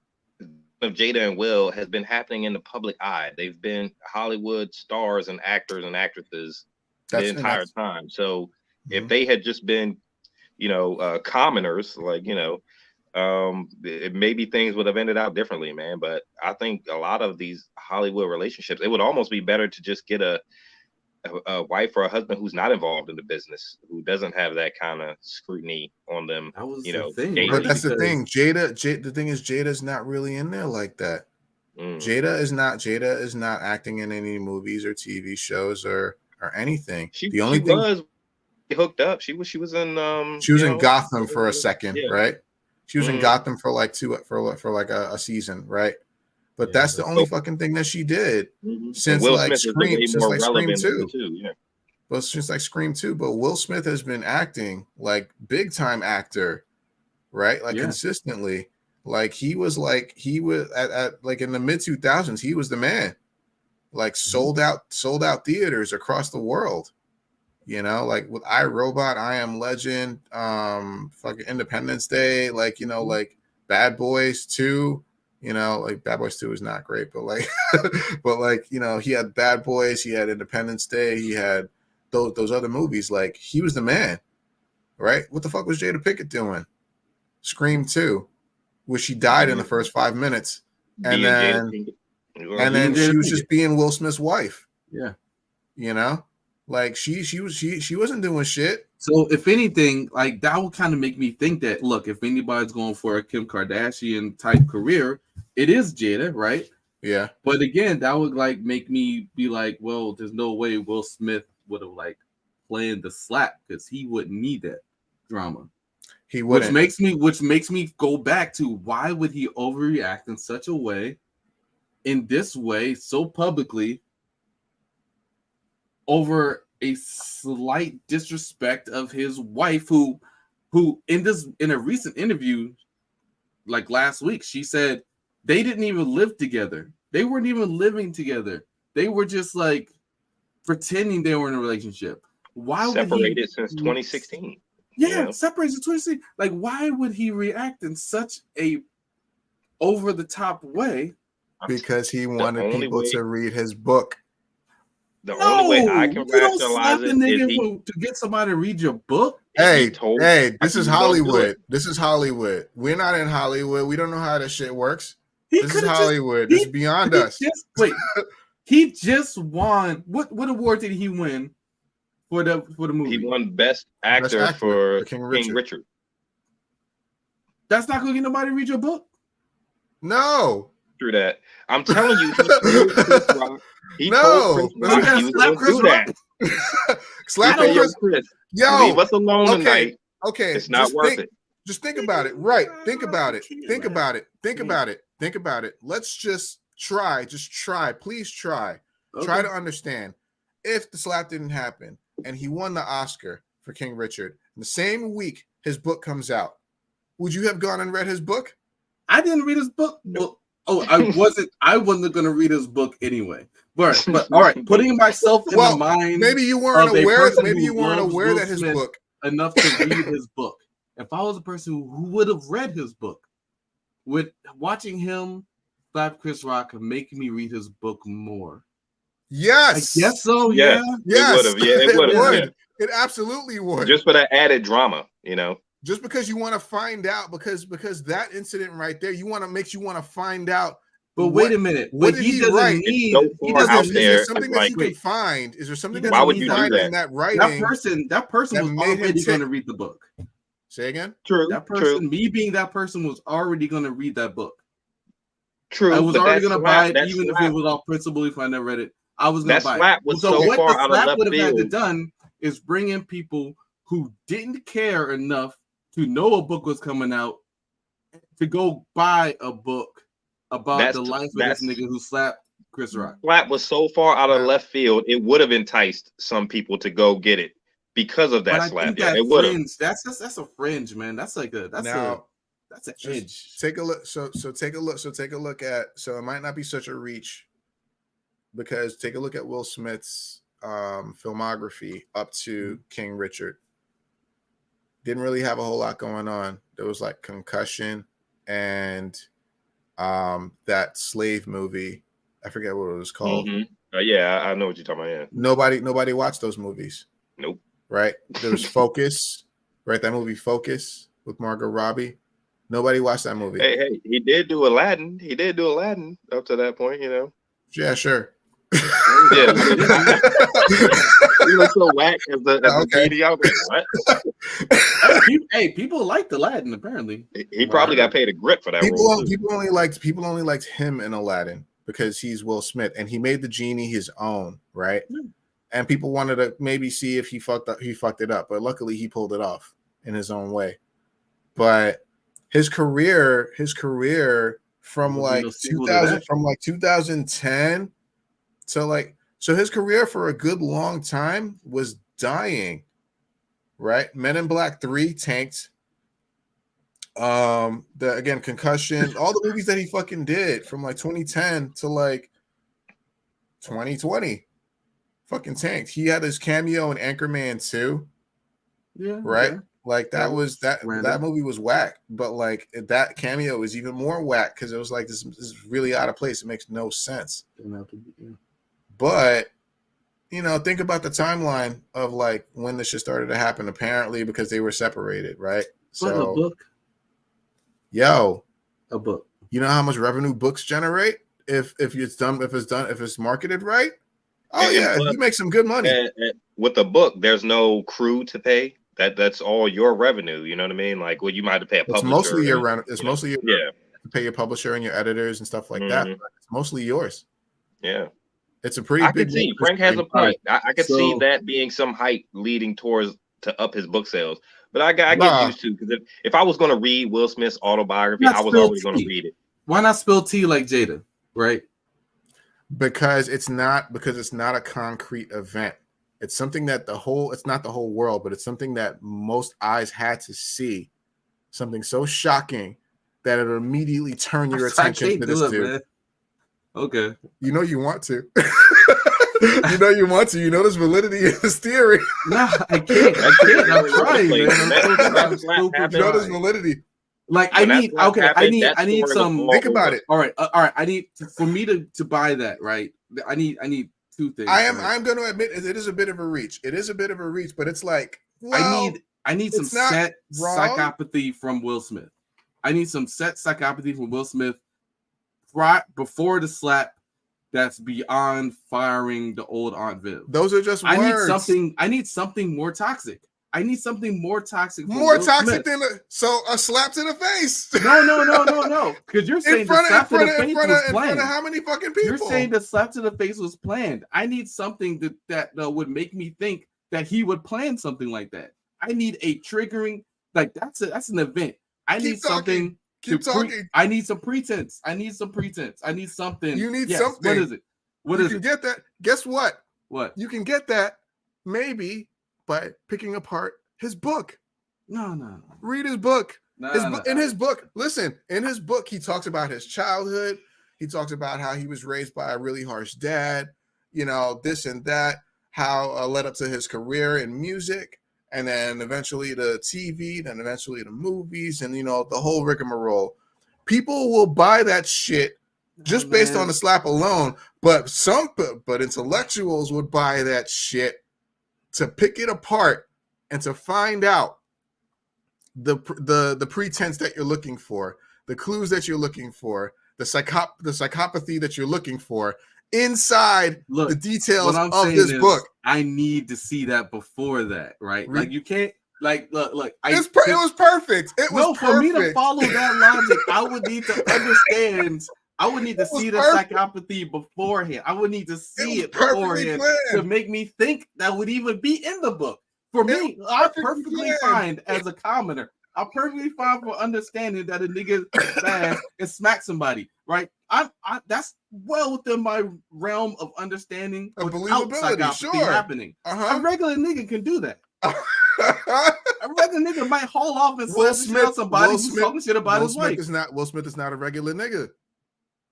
E: of Jada and Will has been happening in the public eye. They've been Hollywood stars and actors and actresses the entire time. So if they had just been, commoners, like, maybe things would have ended out differently, man. But I think a lot of these Hollywood relationships, it would almost be better to just get a wife or a husband who's not involved in the business, who doesn't have that kind of scrutiny on them.
A: That was the thing,
E: daily.
D: But that's the thing. The thing is, Jada's not really in there like that. Jada is not acting in any movies or TV shows or anything. The only thing
E: was hooked up. She was in
D: she was in Gotham for a second,
E: yeah.
D: right? She was in Gotham for like a season, right? But that's the only fucking thing that she did since
E: Will
D: like
E: Smith
D: Scream,
E: is
D: since
E: more
D: like Scream
E: relevant
D: 2.
E: Yeah.
D: But since like Scream 2, but Will Smith has been acting like big time actor, right? Like consistently. Like he was at like in the mid 2000s, he was the man. Like sold out theaters across the world. Like with iRobot, I Am Legend, fucking Independence Day, like like Bad Boys 2, like Bad Boys 2 is not great, but like he had Bad Boys, he had Independence Day, he had those other movies. Like he was the man, right? What the fuck was Jada Pinkett doing? Scream 2, where she died in the first 5 minutes, and then she was just being Will Smith's wife.
A: Yeah,
D: like she wasn't doing shit.
A: So if anything, like that would kind of make me think that, look, if anybody's going for a Kim Kardashian type career, it is Jada, right?
D: Yeah.
A: But again, that would like make me be like, well, there's no way Will Smith would have like planned the slap because he wouldn't need that drama.
D: He wouldn't.
A: Which makes me go back to why would he overreact in such a way, in this way, so publicly, over a slight disrespect of his wife, who in a recent interview, like last week, she said they didn't even live together. They weren't even living together. They were just like pretending they were in a relationship. Why
E: separated since 2016?
A: Yeah, separated since 2016. Like, why would he react in such a over the top way?
D: Because he wanted people to read his book.
E: The only way I can rationalize it is
A: to get somebody to read your book.
D: Hey, this is Hollywood. This is Hollywood. We're not in Hollywood. We don't know how this shit works. This is Hollywood. This is beyond us.
A: He just won. What award did he win for the movie?
E: He won Best Actor for King Richard.
A: That's not going to get nobody to read your book.
D: No.
E: Through that, I'm telling you, he told Chris Rock he was going to do that.
D: Slap Chris. Yo,
E: leave us alone tonight.
D: Okay,
E: it's not worth it.
D: Just think about it. Right? Think about it. Think about it. Think about it. Think about it. Let's just try. Just try. Please try. Okay. Try to understand. If the slap didn't happen and he won the Oscar for King Richard, the same week his book comes out, would you have gone and read his book?
A: I didn't read his book. Well, I wasn't going to read his book anyway. But all right, putting myself in the mind.
D: Maybe you weren't aware. Maybe you weren't aware that his book
A: enough to read his book. If I was a person who would have read his book, with watching him slap Chris Rock make me read his book more.
D: Yes.
A: I guess so.
E: Yes.
D: Yes.
E: It would.
D: It absolutely would.
E: Just for that added drama,
D: Just because you want to find out, because that incident right there, makes you want to find out.
A: But wait a minute.
D: What did he write?
E: He doesn't.
D: Is there something that he can find? Is there something that he can find in that writing?
A: That person was already going to read the book.
D: Say again?
E: True.
A: That person, me being that person, was already going to read that book.
E: True.
A: I was already going to buy it, even if it was off principle. If I never read it, I was going to buy it.
E: So what
A: the slap would have had to done is bring in people who didn't care enough to know a book was coming out to go buy a book about the life of this nigga who slapped Chris Rock.
E: Slap was so far out of left field, it would have enticed some people to go get it because of that slap. Yeah, it would have.
A: That's a fringe, man. That's like that's an edge.
D: Take a look. So take a look at. So it might not be such a reach, because take a look at Will Smith's filmography up to King Richard. Didn't really have a whole lot going on. There was like Concussion and that slave movie. I forget what it was called.
E: Yeah, I know what you're talking about. Yeah.
D: Nobody watched those movies.
E: Nope.
D: Right? There was Focus, right? That movie Focus with Margot Robbie. Nobody watched that movie.
E: Hey, he did do Aladdin. He did do Aladdin up to that point, you know.
D: Yeah, sure.
E: Yeah, he was so whack as the genie. I was like, what?
A: Hey, people liked Aladdin. Apparently,
E: he probably got paid a grip for that role.
D: People only liked him in Aladdin because he's Will Smith, and he made the genie his own, right? And people wanted to maybe see if he fucked it up, but luckily he pulled it off in his own way. But his career from like 2010 to like, so his career for a good long time was dying, right? Men in Black 3 tanked. Again, Concussion, all the movies that he fucking did from like 2010 to like 2020 fucking tanked. He had his cameo in Anchorman 2.
A: Yeah.
D: Right?
A: Okay.
D: Like that movie was whack, but like that cameo is even more whack because it was like this is really out of place. It makes no sense. But you know, think about the timeline of like when this shit started to happen. Apparently, because they were separated, right?
A: So a book.
D: A book. You know how much revenue books generate if it's marketed right? Oh yeah, you make some good money.
E: And with the book, there's no crew to pay. That's all your revenue. You know what I mean? Like, well, you might have to pay a publisher.
D: It's mostly your to pay your publisher and your editors and stuff like that. But it's mostly yours.
E: Yeah,
D: it's a pretty.
E: I could see Frank has a point. I could see that being some hype leading towards to up his book sales. But I get used to because if I was going to read Will Smith's autobiography, I was already going to read it.
A: Why not spill tea like Jada? Right?
D: Because it's not a concrete event. It's something that it's not the whole world, but it's something that most eyes had to see. Something so shocking that it'll immediately turn your attention to this dude. Man.
A: Okay.
D: You know you want to. You know you want to. You know there's validity in this theory.
A: Nah, I can't. I'm trying, man.
D: You know there's validity.
A: Like I need some.
D: Think about it.
A: All right. I need for me to buy that. Right. I need two things.
D: I'm going to admit it is a bit of a reach. It is a bit of a reach, but it's like, well,
A: I need some set psychopathy from Will Smith. I need some set psychopathy from Will Smith right before the slap. That's beyond firing the old Aunt Viv.
D: Those are just words.
A: I need something more toxic. I need something more toxic.
D: More toxic than a slap to the face.
A: No. Because you're saying the slap to the face was planned. In front of
D: how many fucking people?
A: You're saying the slap to the face was planned. I need something that would make me think that he would plan something like that. I need a triggering, like that's an event. I need something.
D: Keep talking.
A: I need some pretense. I need something.
D: You need something.
A: What is it? You
D: can get that. Guess what?
A: What?
D: You can get that maybe by picking apart his book.
A: No.
D: Read his book.
A: In
D: his book, listen, in his book, he talks about his childhood. He talks about how he was raised by a really harsh dad, you know, this and that, how led up to his career in music, and then eventually the TV, then eventually the movies, and, you know, the whole rigmarole. People will buy that shit just based on the slap alone, but intellectuals would buy that shit to pick it apart and to find out the pretense that you're looking for, the clues that you're looking for, the psychopathy that you're looking for inside the details of this book.
A: I need to see that before that, right? Like you can't look. It
D: was perfect.
A: For me to follow that logic, I would need to understand. I would need to see the psychopathy beforehand. I would need to see it beforehand to make me think that would even be in the book. For me, I'm perfectly fine as a commenter. I'm perfectly fine for understanding that a nigga fast and smack somebody, right? That's well within my realm of understanding
D: of believability,
A: happening. A regular nigga can do that. A regular nigga might haul off and slap somebody who's talking shit about his wife.
D: Will Smith is not a regular nigga.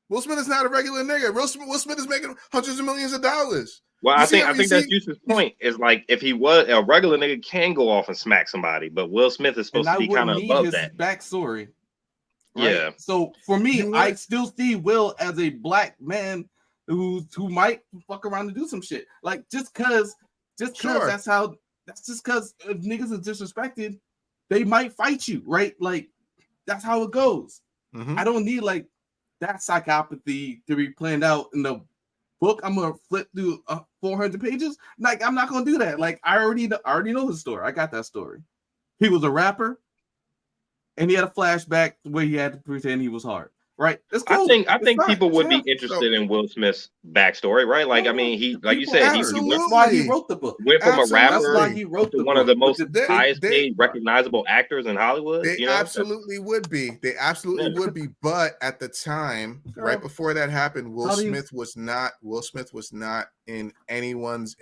D: Will Smith is not a regular nigga. Will Smith is making hundreds of millions of dollars.
E: Well,
D: You
E: I
D: see
E: think
D: how
E: I
D: you
E: think that's
D: see?
E: Juice's point. Is like if he was a regular nigga can go off and smack somebody, but Will Smith is
A: And
E: supposed to
A: I
E: be kind
A: wouldn't
E: of
A: need
E: above
A: his
E: that.
A: backstory. Right.
E: Yeah.
A: So for me,
D: You
A: I
D: would?
A: still see Will as a black man who might fuck around and do some shit. Like just cause
D: Sure.
A: that's just cause if niggas is disrespected, they might fight you, right? Like that's how it goes.
D: Mhm.
A: I don't need like that psychopathy to be planned out in the book. I'm gonna flip through 400 pages. Like I'm not gonna do that. Like I already know his story. I got that story. He was a rapper. And he had a flashback where he had to pretend he was hard. Right? It's cool.
E: I think people would be
A: Yeah.
E: interested in Will Smith's backstory, right? Like, I mean, he, like you
A: People
E: said,
A: are.
E: he
D: Absolutely.
A: That's why he wrote the book.
E: went from a
D: Absolutely.
A: That's
E: rapper
A: why he wrote
E: to
A: the
E: one of
A: book.
E: the most
D: They-
E: highest
D: they-
E: paid, recognizable actors in Hollywood.
D: They
E: You know,
D: absolutely would be. They absolutely
E: Yeah.
D: would be. But at the time,
A: Girl.
D: right before that happened, Will
A: How do you-
D: Smith was not in anyone's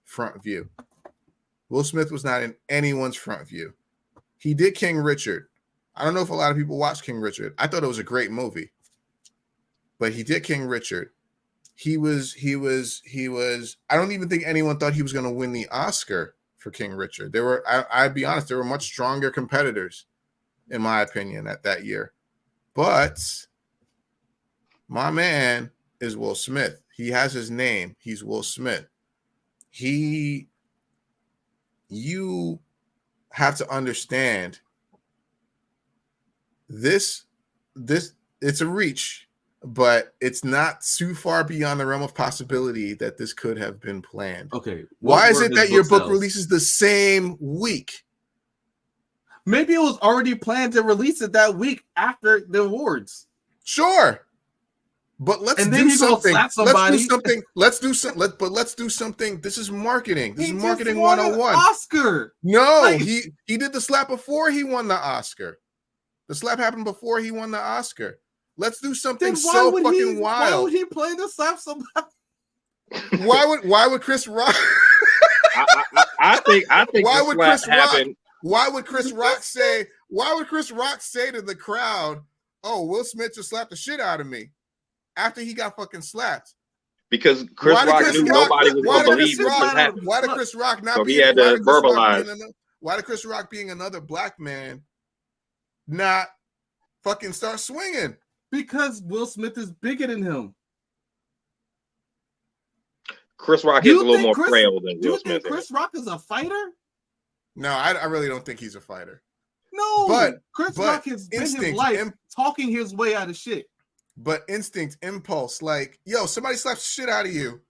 D: front view. Will Smith was not in anyone's front view. He did King Richard. I don't know if a lot of people watched King Richard. I thought it was a great movie. But he did King Richard. He was I don't even think anyone thought he was going to win the Oscar for King Richard. There were I'd be honest, there were much stronger competitors in my opinion at that year. But my man is Will Smith. He has his name. He's Will Smith. You have to understand this it's a reach, but it's not too far beyond the realm of possibility that this could have been planned.
A: Okay.
D: Why is
A: were
D: it
A: his
D: that your book
A: sales?
D: releases the same week?
A: Maybe it was already planned to release it that week after the awards.
D: Sure. But let's
A: And then
D: do
A: he gonna
D: something.
A: slap somebody.
D: Let's do something. This is marketing. This
A: He
D: is
A: just
D: marketing
A: won an
D: 101.
A: Oscar.
D: No,
A: Like-
D: he did the slap before he won the Oscar. The slap happened before he won the Oscar. Let's do something
A: Then
D: so fucking
A: why
D: wild.
A: would he plan to slap somebody?
D: Why would Chris Rock?
E: I think
D: Why
E: the
D: would
E: slap
D: Chris Rock?
E: happened.
D: Why would Chris Rock say? Why would Chris Rock say to the crowd, "Oh, Will Smith just slapped the shit out of me," after he got fucking slapped?
E: Because Chris Rock knew nobody was going to believe this was happening.
D: Why did Chris Rock not
E: So
D: be?
E: he had to verbalize.
D: Why did Chris Rock being another black man not fucking start swinging?
A: Because Will Smith is bigger than him.
E: Chris Rock
A: Do
E: is
A: you
E: a little
A: think
E: more
A: Chris-
E: frail than
A: Do
E: Will
A: you think
E: Smith.
A: Chris Rock is a fighter?
D: No, I really don't think he's a fighter.
A: No,
D: But-
A: Chris
D: but
A: Rock has been his
D: instinct,
A: life talking his way out of shit.
D: But instinct, impulse, like, yo, somebody slaps shit out of you.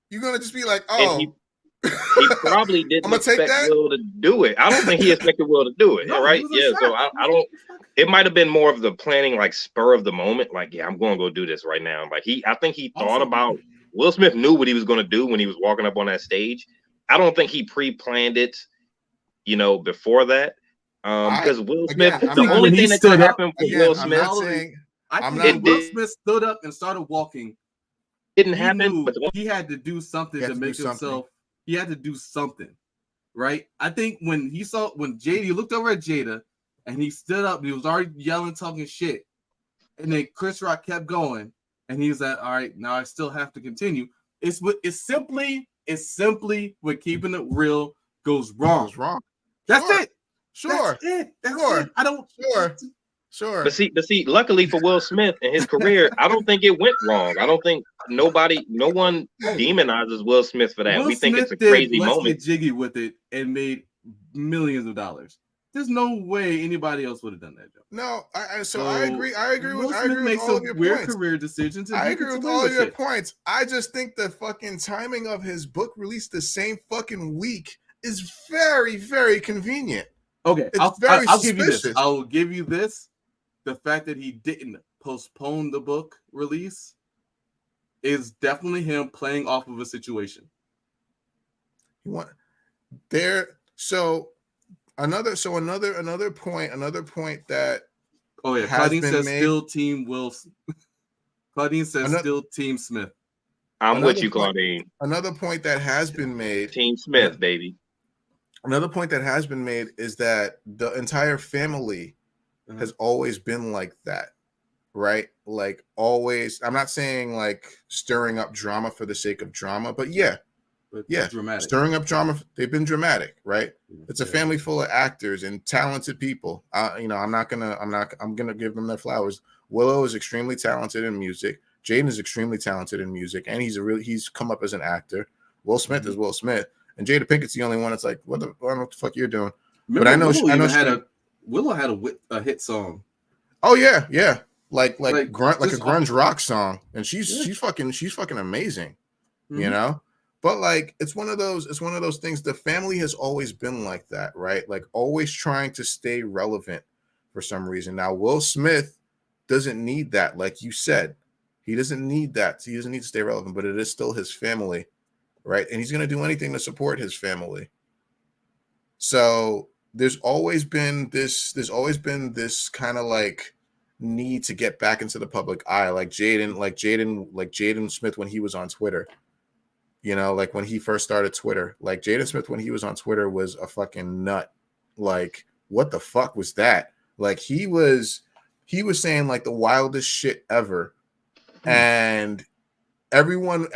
D: You're gonna just be like, oh,
E: And he probably didn't
D: I'ma take
E: expect
D: that?
E: Will to do it. I don't think he expected Will to do it.
A: No,
E: right?
A: he was a
E: Yeah. So
A: shock.
E: I don't. It might have been more of the planning, like spur of the moment. Like, yeah, I'm going to go do this right now. Like I think he thought
A: Also-
E: about. Will Smith knew what he was going to do when he was walking up on that stage. I don't think he pre-planned it, before that. Because Will Smith,
D: again, I'm
E: the
D: not-
E: only
A: when he
E: thing that
A: stood
E: could
A: up-
E: happen for
D: again,
E: Will
D: I'm
E: Smith
D: not saying I'm
A: think
D: not-
A: when Will
E: It
A: Smith stood up and started walking,
E: didn't
A: he
E: happen.
A: knew
E: But
A: he had to do something
D: He had
A: to
D: to do
A: make
D: something.
A: himself. He had to do something, right? I think when Jada, he looked over at Jada, and he stood up. And he was already yelling, talking shit, and then Chris Rock kept going, and he was like, "All right, now I still have to continue." It's simply when keeping it real goes wrong.
D: What's wrong?
A: That's
D: Sure.
A: it.
D: Sure,
A: That's it. That's
D: Sure.
A: it. I don't.
D: sure.
E: But see, luckily for Will Smith and his career, I don't think it went wrong. I don't think no one demonizes Will Smith for that.
A: Will
E: We think
A: Smith
E: it's a
A: did
E: crazy
A: Let's
E: moment.
A: Get Jiggy with it and made millions of dollars. There's no way anybody else would have done that job.
D: No, I agree. I agree
A: Will
D: with
A: Smith makes
D: all
A: some
D: of your
A: weird
D: points.
A: career decisions. And
D: I
A: he
D: agree
A: gets
D: with
A: away
D: all of your
A: it.
D: points. I just think the fucking timing of his book released the same fucking week is very, very convenient.
A: Okay,
D: It's very
A: I'll give you this.
D: suspicious.
A: I'll give you this. The fact that he didn't postpone the book release is definitely him playing off of a situation.
D: Another point that
A: Oh yeah,
D: has
A: Claudine
D: been
A: says
D: made-
A: still Team Wilson. Claudine says
D: Another-
A: still Team Smith.
E: I'm
D: Another
E: with you,
D: point-
E: Claudine.
D: another point that has been made
E: Team Smith, baby.
D: Another point that has been made is that the entire family has always been like that. right? Like always, I'm not saying like stirring up drama for the sake of drama, but yeah,
A: dramatic.
D: stirring up drama. They've been dramatic, right?
A: Yeah,
D: It's a family full of actors and talented people. I'm gonna give them their flowers. Willow is extremely talented in music. Jaden is extremely talented in music, and he's come up as an actor. Will Smith is Will Smith, and Jada Pinkett's the only one that's like, I don't know what the fuck you're doing.
A: Remember,
D: but I know
A: Willow had a hit song.
D: Oh yeah, like a grunge rock song, and she's fucking amazing, you know. But like, it's one of those things. The family has always been like that, right? Like always trying to stay relevant for some reason. Now Will Smith doesn't need that, like you said, he doesn't need that. He doesn't need to stay relevant, but it is still his family, right? And he's gonna do anything to support his family. So there's always been this kind of like need to get back into the public eye, like Jaden Smith when he was on Twitter, you know, like when he first started Twitter, like Jaden Smith when he was on Twitter was a fucking nut. Like, what the fuck was that? Like he was saying like the wildest shit ever, and everyone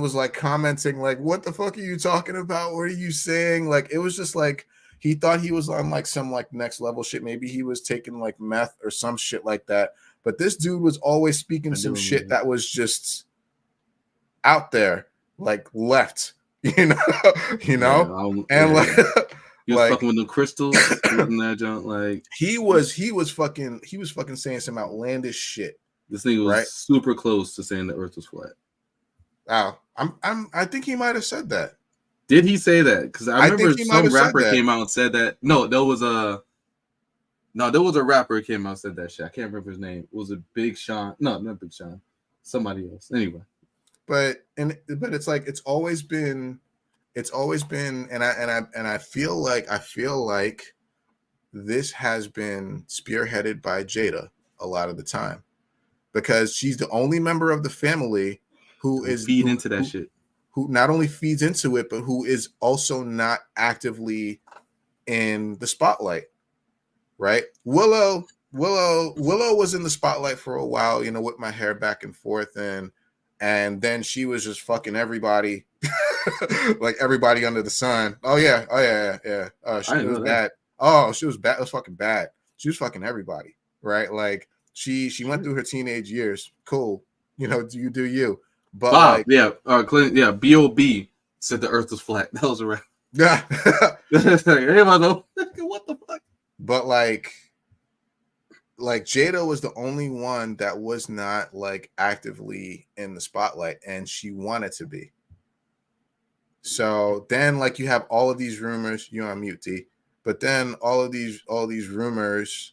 D: was like commenting like, what the fuck are you talking about? What are you saying? Like, it was just like he thought he was on like some like next level shit. Maybe he was taking like meth or some shit like that. But this dude was always speaking some shit that was just out there, like left, you know.
A: Yeah,
D: and like
A: he was fucking with the crystals in that junk. Like
D: he was fucking saying some outlandish shit.
A: This thing was super close to saying the Earth was flat.
D: Wow, I think he might have said that.
A: Did he say that? Because I remember some rapper came out and said that. No, there was a rapper who came out and said that shit. I can't remember his name. It was a Big Sean. No, not Big Sean. Somebody else. Anyway.
D: But it's like it's always been, and I feel like this has been spearheaded by Jada a lot of the time, because she's the only member of the family who not only feeds into it, but who is also not actively in the spotlight, right? Willow was in the spotlight for a while, you know, with my hair back and forth, and then she was just fucking everybody, like everybody under the sun. Oh yeah. She was bad. Oh, she was bad. It was fucking bad. She was fucking everybody, right? Like she went through her teenage years. Cool, you know, you do you. But
A: Bob, like, B.O.B. said the Earth was flat. That was a rap.
D: Yeah.
A: Hey, what the fuck?
D: But like Jada was the only one that was not like actively in the spotlight, and she wanted to be. So then, like, you have all of these rumors. You're on mute, T. But then all of these rumors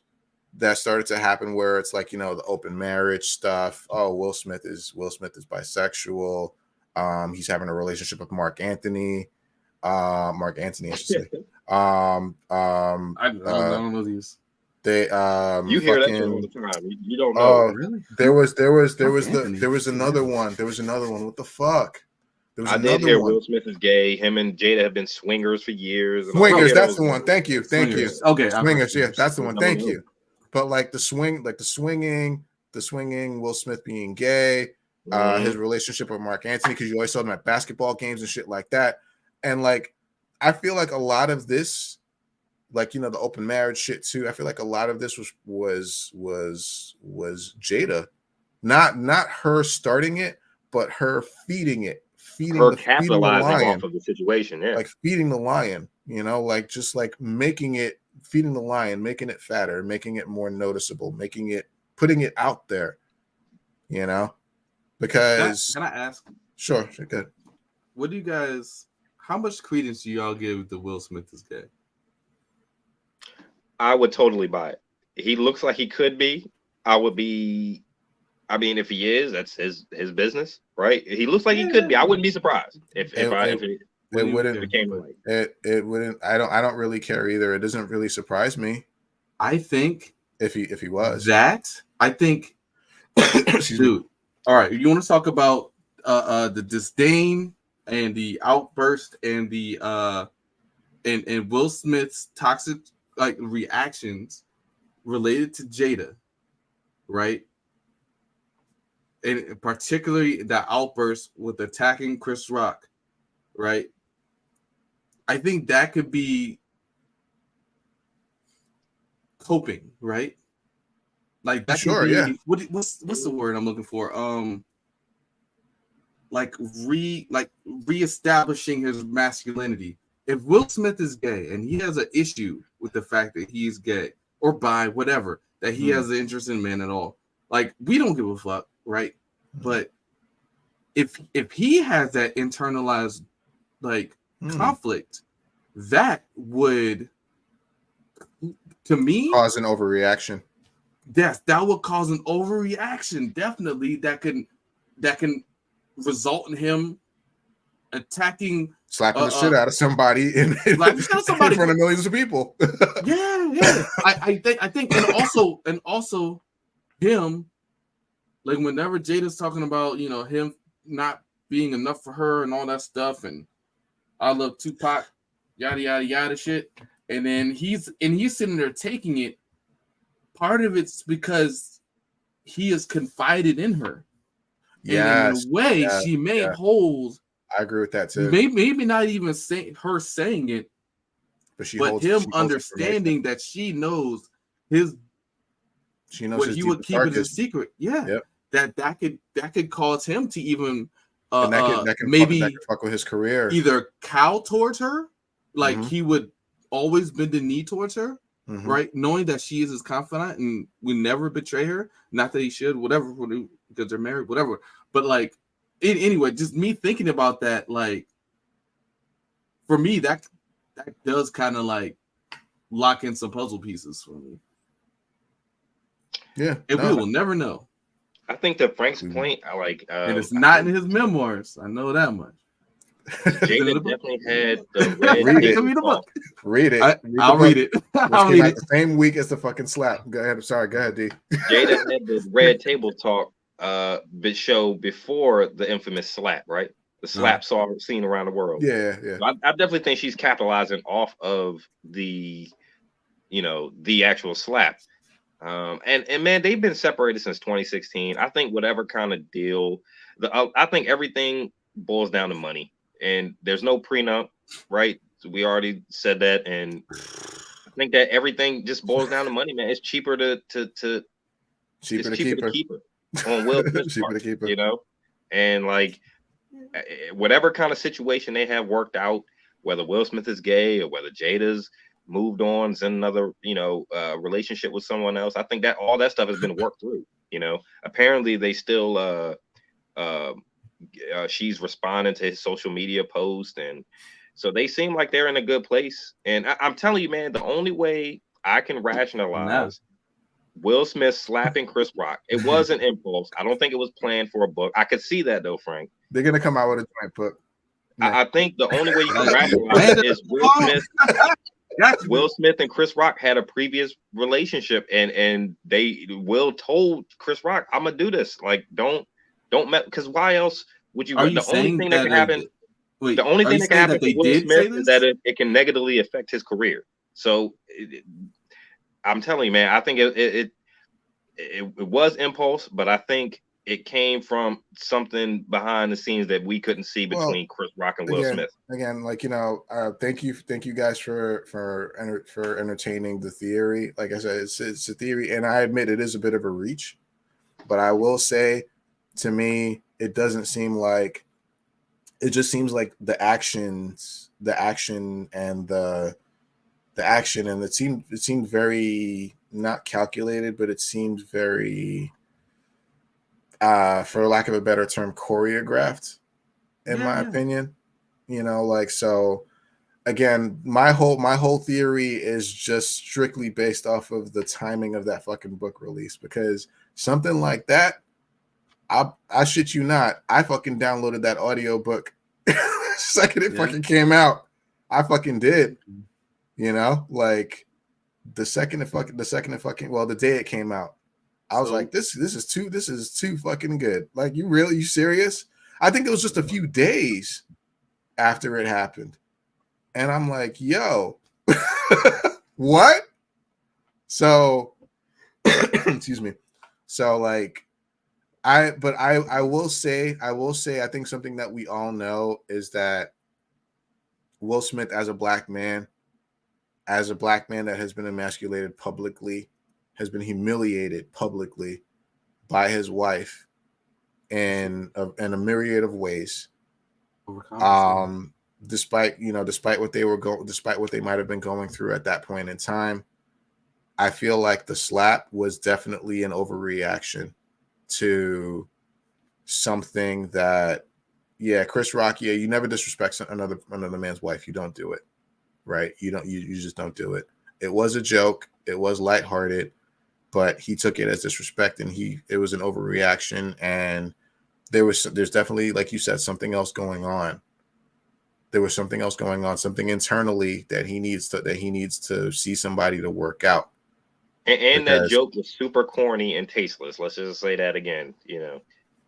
D: that started to happen, where it's like, you know, the open marriage stuff. Oh, Will Smith is bisexual. He's having a relationship with Mark Anthony, I should say.
A: I don't know these.
D: They
E: you hear that all the time. You don't know.
A: Really?
D: There was another one. There was another one. What the fuck?
E: I did hear Will Smith is gay. Him and Jada have been swingers for years.
D: Swingers, that's the one. Thank you.
A: Okay,
D: swingers. Yeah, that's the one. Thank you. But like the swinging, Will Smith being gay, his relationship with Mark Anthony, because you always saw them at basketball games and shit like that. And like, I feel like a lot of this, like, you know, the open marriage shit too, I feel like a lot of this was Jada, not her starting it, but her feeding it,
E: capitalizing the lion off of the situation, yeah,
D: like feeding the lion, you know, like just like feeding the lion, making it fatter, making it more noticeable, putting it out there, you know, because
A: can I ask?
D: Sure, good.
A: What do you guys? How much credence do y'all give to Will Smith is gay?
E: I would totally buy it. He looks like he could be. I would be. I mean, if he is, that's his business, right? He looks like he could be. I wouldn't be surprised if it
D: wouldn't. I don't really care either. It doesn't really surprise me.
A: I think
D: if he was
A: that, I think, dude. All right, you want to talk about the disdain and the outburst and the and Will Smith's toxic like reactions related to Jada, right? and particularly that outburst with attacking Chris Rock, right? I think that could be coping, right? Like that
D: Sure,
A: could
D: yeah.
A: be what's the word I'm looking for? Like reestablishing his masculinity. If Will Smith is gay and he has an issue with the fact that he's gay or bi, whatever, that he has an interest in men at all, like we don't give a fuck, right? But if he has that internalized like conflict, that would, to me,
D: cause an overreaction.
A: Yes, that would cause an overreaction. Definitely, that can result in him attacking,
D: slapping the shit out of somebody in front of millions of people.
A: yeah. I think, and also him, like whenever Jada's talking about, you know, him not being enough for her and all that stuff, and I love Tupac, yada yada yada shit, and then he's sitting there taking it. Part of it's because he has confided in her. And in a way, she may hold.
D: I agree with that too.
A: Maybe not even saying it, but him understanding that she knows his.
D: She knows
A: what he would keep it a secret. Yeah, that could cause him to even
D: that can
A: maybe
D: fuck with his career.
A: Either cow towards her, like he would always bend the knee towards her. Right, knowing that she is his confidant and we never betray her. Not that he should, whatever, because they're married, whatever. But like, anyway, just me thinking about that, like, for me, that does kind of like lock in some puzzle pieces for me.
D: Yeah,
A: and we will never know.
E: I think that Frank's point, I like,
A: and it's not in his memoirs. I know that much.
E: Jada definitely had the red
A: book.
D: Read it.
A: I'll read it. I'll read it.
D: The same week as the fucking slap. Go ahead. I'm sorry. Go ahead, D.
E: Jada had the red table talk show before the infamous slap, right? The slap seen around the world.
D: Yeah.
E: So I definitely think she's capitalizing off of the actual slap. And man, they've been separated since 2016. I think whatever kind of deal, I think everything boils down to money. And there's no prenup, right? So we already said that, and I think that everything just boils down to money, man. It's cheaper to keep her on Will Smith's part, you know. And like whatever kind of situation they have worked out, whether Will Smith is gay or whether Jada's moved on, is in another relationship with someone else, I think that all that stuff has been worked through. You know, apparently they still she's responding to his social media post, and so they seem like they're in a good place. And I'm telling you, man, the only way I can rationalize Will Smith slapping Chris Rock, it was an impulse. I don't think it was planned for a book. I could see that though, Frank.
D: They're gonna come out with a joint book.
E: I think the only way you can rationalize it is Will Smith. Will Smith and Chris Rock had a previous relationship, and Will told Chris Rock, "I'm gonna do this. Like, don't because why else would you?" The only thing that can happen. The only thing that can happen to Will Smith is that it can negatively affect his career. So I'm telling you, man, I think it was impulse, but I think it came from something behind the scenes that we couldn't see between Chris Rock and Will Smith.
D: Again, like, thank you guys for entertaining the theory. Like I said, it's a theory, and I admit it is a bit of a reach, but I will say, to me, it doesn't seem like. It just seems like the action and it seemed very not calculated, but it seemed very, for lack of a better term, choreographed, in my opinion. So again, my whole theory is just strictly based off of the timing of that fucking book release, because something like that, I shit you not, I fucking downloaded that audio book second it fucking came out. I fucking did. Like the day it came out, I was like, this is too fucking good. Like, you serious? I think it was just a few days after it happened, and I'm like, yo, what? So excuse me. So like, I will say I think something that we all know is that Will Smith as a black man that has been emasculated publicly, has been humiliated publicly by his wife in a myriad of ways. Despite what they might have been going through at that point in time, I feel like the slap was definitely an overreaction to something that, yeah, Chris Rock, yeah, you never disrespect another man's wife. You don't do it, right? You just don't do it. It was a joke. It was lighthearted, but he took it as disrespect, and it was an overreaction, and there's definitely, like you said, something else going on. There was something else going on, something internally that he needs to see somebody to work out.
E: And that joke was super corny and tasteless. Let's just say that again. You know,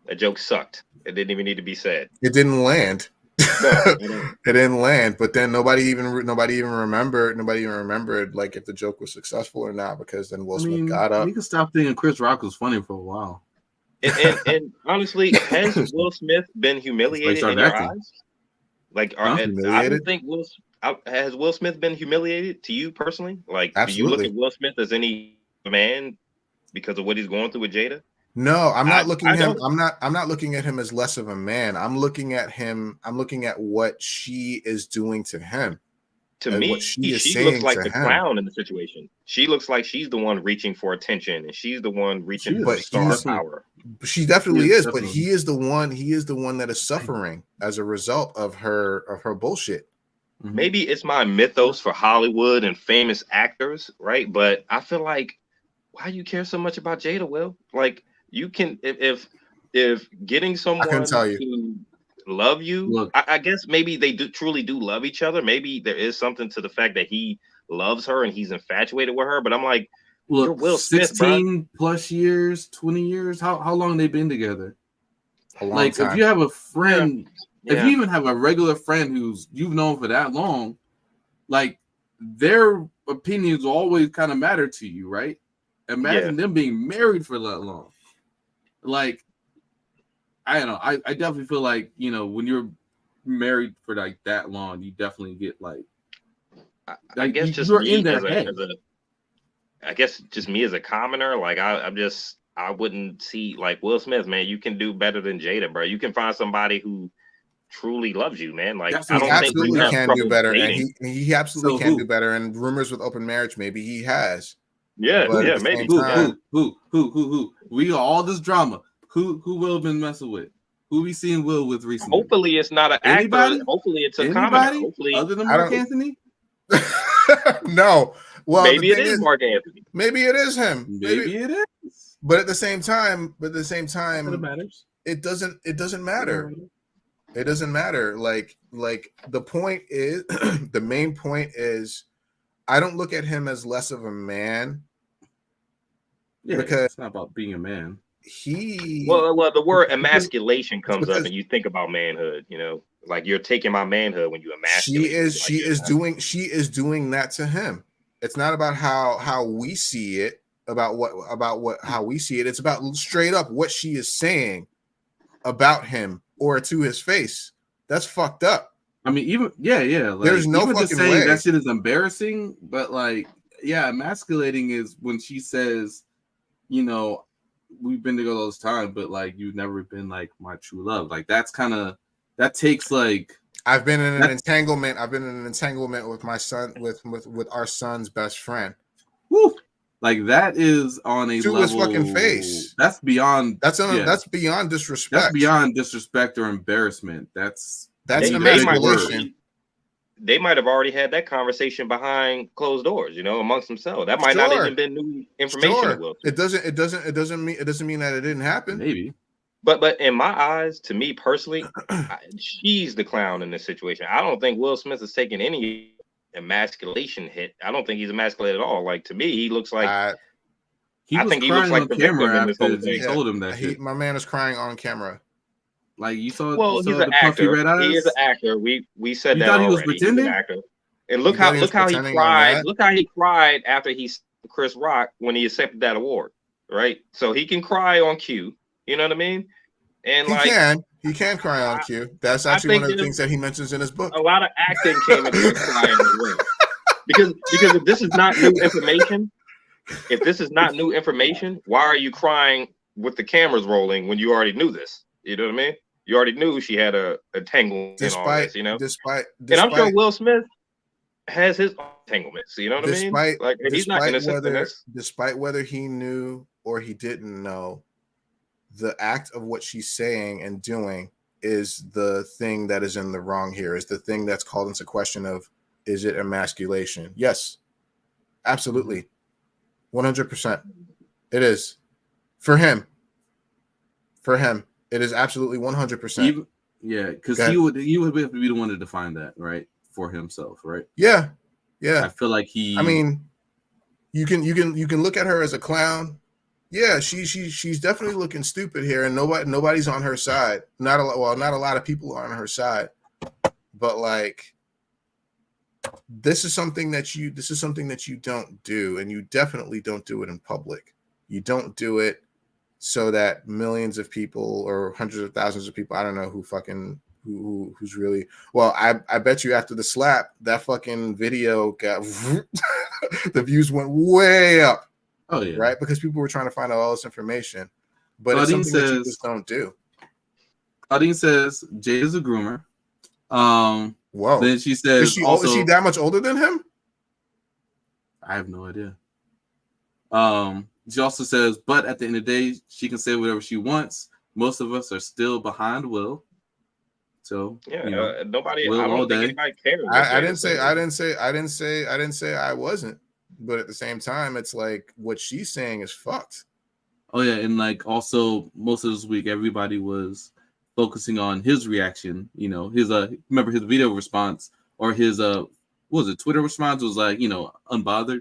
E: that joke sucked. It didn't even need to be said.
D: It didn't land. No, it didn't land. But then nobody even remembered like if the joke was successful or not, because then Will Smith got up.
A: You can stop thinking Chris Rock was funny for a while.
E: And honestly, has Will Smith been humiliated in your eyes? Like, I don't think has Will Smith been humiliated to you personally? Like, absolutely. Do you look at Will Smith as any man because of what he's going through with Jada?
D: No, I'm not looking at him. I'm not looking at him as less of a man. I'm looking at him. I'm looking at what she is doing to him.
E: To me, she looks like the clown in the situation. She looks like she's the one reaching for attention, and she's the one reaching for star power.
D: She definitely is, but he is the one. He is the one that is suffering as a result of her bullshit.
E: Maybe it's my mythos for Hollywood and famous actors, right? But I feel like, why do you care so much about Jada, Will? Like, you can, if getting someone to love you, look, I guess maybe they truly do love each other. Maybe there is something to the fact that he loves her and he's infatuated with her. But I'm like,
A: look,
E: you're Will Smith,
A: 16 plus years, 20 years. How long they been together?
D: A long time.
A: If you have a friend. Yeah. If you even have a regular friend who's you've known for that long, like their opinions always kind of matter to you, right? Imagine them being married for that long. Like, I don't know. I definitely feel like, you know, when you're married for like that long, you definitely get like
E: I guess just me in their head. I guess just me as a commoner, like I wouldn't see like Will Smith, man. You can do better than Jada, bro. You can find somebody who truly loves you, man. Like, I don't
D: absolutely
E: think
D: can do better, and he absolutely can do better. And rumors with open marriage, maybe he has.
E: Yeah, maybe.
A: Who? We got all this drama. Who Will been messing with? Who we seen Will with recently?
E: Hopefully, it's not an actor. Hopefully, it's a comedy. Hopefully,
A: other than Mark Anthony.
D: No, well,
E: maybe it is Mark Anthony.
D: Maybe it is him.
A: Maybe it is.
D: But at the same time,
A: it matters.
D: It doesn't matter. It doesn't matter. Like the point is, the main point is, I don't look at him as less of a man.
A: Yeah, because it's not about being a man.
E: Well, the word emasculation comes up, and you think about manhood. You know, like you're taking my manhood when you emasculate.
D: She is doing that to him. It's not about how we see it, how we see it. It's about straight up what she is saying about him or to his face. That's fucked up.
A: I mean, even like,
D: there's no
A: even
D: fucking
A: just saying
D: way.
A: That shit is embarrassing, but like, yeah, emasculating is when she says, you know, we've been together all this time, but like you've never been like my true love. Like that takes like
D: I've been in an entanglement. I've been in an entanglement with my son, with our son's best friend.
A: Woo! Like that is on a
D: to
A: level.
D: His fucking face.
A: That's beyond.
D: That's beyond disrespect.
A: That's beyond disrespect or embarrassment. That's
D: emasculation.
E: They might have already had that conversation behind closed doors, you know, amongst themselves. That might not even been new information.
D: Sure. It doesn't mean that it didn't happen.
A: Maybe.
E: But in my eyes, to me personally, she's the clown in this situation. I don't think Will Smith is taking any emasculation hit. I don't think he's emasculated at all. Like to me, he looks like I think he looks like the
A: camera
E: in this whole thing.
A: Told him that
D: my man is crying on camera.
A: Like you saw.
E: Well, he's an actor. He is an actor. We said
A: you
E: that
A: thought he
E: already.
A: was pretending?
E: He's an actor. And look how he cried. Look how he cried after he Chris Rock when he accepted that award. Right. So he can cry on cue. You know what I mean? And
D: he can cry on cue. That's
E: I
D: actually one
E: think
D: of the things that he mentions in his book.
E: a lot of acting came into his crying as well. Because if this is not new information, why are you crying with the cameras rolling when you already knew this? You know what I mean? You already knew she had a tangle in all this, you know.
D: Despite,
E: and I'm sure Will Smith has his entanglements. You know what I mean? Like he's not innocent in this.
D: Despite whether he knew or he didn't know, the act of what she's saying and doing is the thing that is in the wrong here. Is the thing that's called into question of, is it emasculation? Yes, absolutely, 100%. It is for him. For him, it is absolutely 100%.
A: Yeah, because he would have to be the one to define that, right, for himself, right?
D: Yeah.
A: I feel like he.
D: I mean, you can look at her as a clown. Yeah, she's definitely looking stupid here, and nobody's on her side. Not a lot of people are on her side, but like, this is something that you don't do, and you definitely don't do it in public. You don't do it so that millions of people or hundreds of thousands of people, I don't know who's really, well, I bet you after the slap, that fucking video got the views went way up.
A: Oh yeah,
D: right, because people were trying to find out all this information, but it's something that you just don't do.
A: Claudine says Jada's a groomer.
D: Whoa.
A: Then she says,
D: is she that much older than him?
A: I have no idea. She also says, but at the end of the day, she can say whatever she wants. Most of us are still behind Will. So
E: yeah, nobody.
A: Will
E: I don't think anybody cares.
D: I didn't say I wasn't. But at the same time, it's like what she's saying is fucked.
A: Oh yeah, and like also most of this week, everybody was focusing on his reaction. You know, his remember his video response or his what was it? Twitter response was like, you know, unbothered.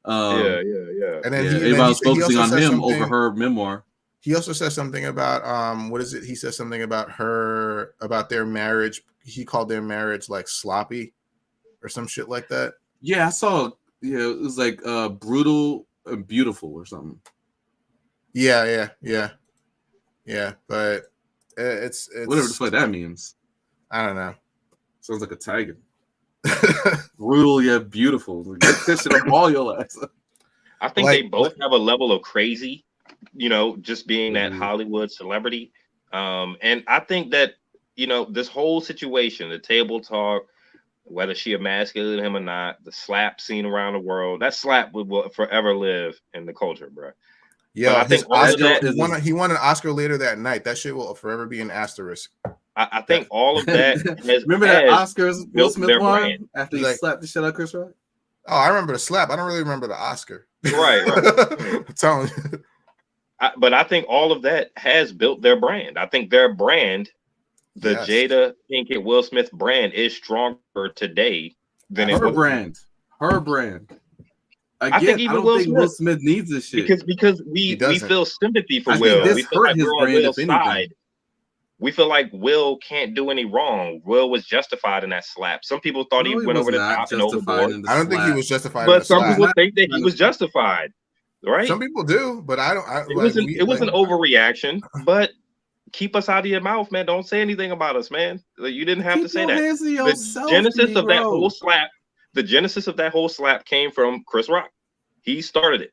E: Yeah.
D: And then
A: everybody was focusing on him over her memoir.
D: He also said something about what is it? He said something about their marriage. He called their marriage like sloppy or some shit like that.
A: Yeah, I saw. Yeah, it was like brutal and beautiful or something.
D: Yeah. But it's
A: whatever the fuck that means.
D: I don't know.
A: Sounds like a tiger. Brutal yet beautiful. Get this shit up all your ass.
E: I think they both have a level of crazy, you know, just being that Hollywood celebrity. And I think that, you know, this whole situation, the table talk, whether she emasculated him or not, the slap seen around the world, that slap will forever live in the culture, bro.
D: Yeah, I think he won an Oscar later that night. That shit will forever be an asterisk.
E: I think all of that.
A: Remember that Oscars Will Smith won after he slapped the shit out of Chris Rock?
D: Oh, I remember the slap. I don't really remember the Oscar.
E: Right.
D: I'm telling you.
E: But I think all of that has built their brand. I think their brand, the Jada Pinkett Will Smith brand, is stronger today than
A: her brand. Her brand. I think even Will Smith needs this shit
E: because we feel sympathy for Will. We feel like we're on Will's side. We feel like Will can't do any wrong. Will was justified in that slap. Some people thought he went over the top and overboard.
D: I don't think he was justified.
E: But some people think that he was justified. Right?
D: Some people do, but I don't.
E: It was an overreaction, but keep us out of your mouth, man. Don't say anything about us, man. You didn't have to say that. The genesis of that whole slap, came from Chris Rock. He started it.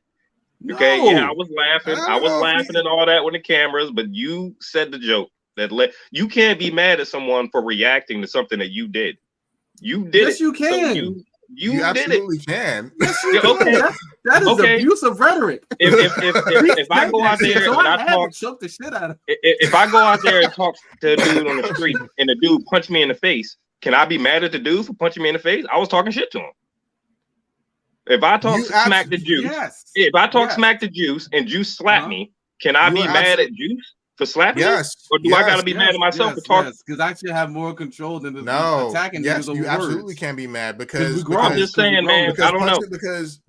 E: Okay, yeah, I was laughing. I was laughing and all that with the cameras, but you said the joke. You can't be mad at someone for reacting to something that you did. You did it.
A: Yes, you can.
E: So you did
D: absolutely can.
A: Yes, you can. Okay. That is abusive rhetoric.
E: If I go out there and I talk,
A: choke the shit out of.
E: If I go out there and talk to a dude on the street and the dude punch me in the face, can I be mad at the dude for punching me in the face? I was talking shit to him. If I talk smack to Juice, smack to Juice and Juice slap me, can I be mad at Juice for slapping me? Or do I got to be mad at myself for talking?
A: Because I should have more control than attacking
D: you absolutely can be mad because
E: I'm just saying, man. I don't know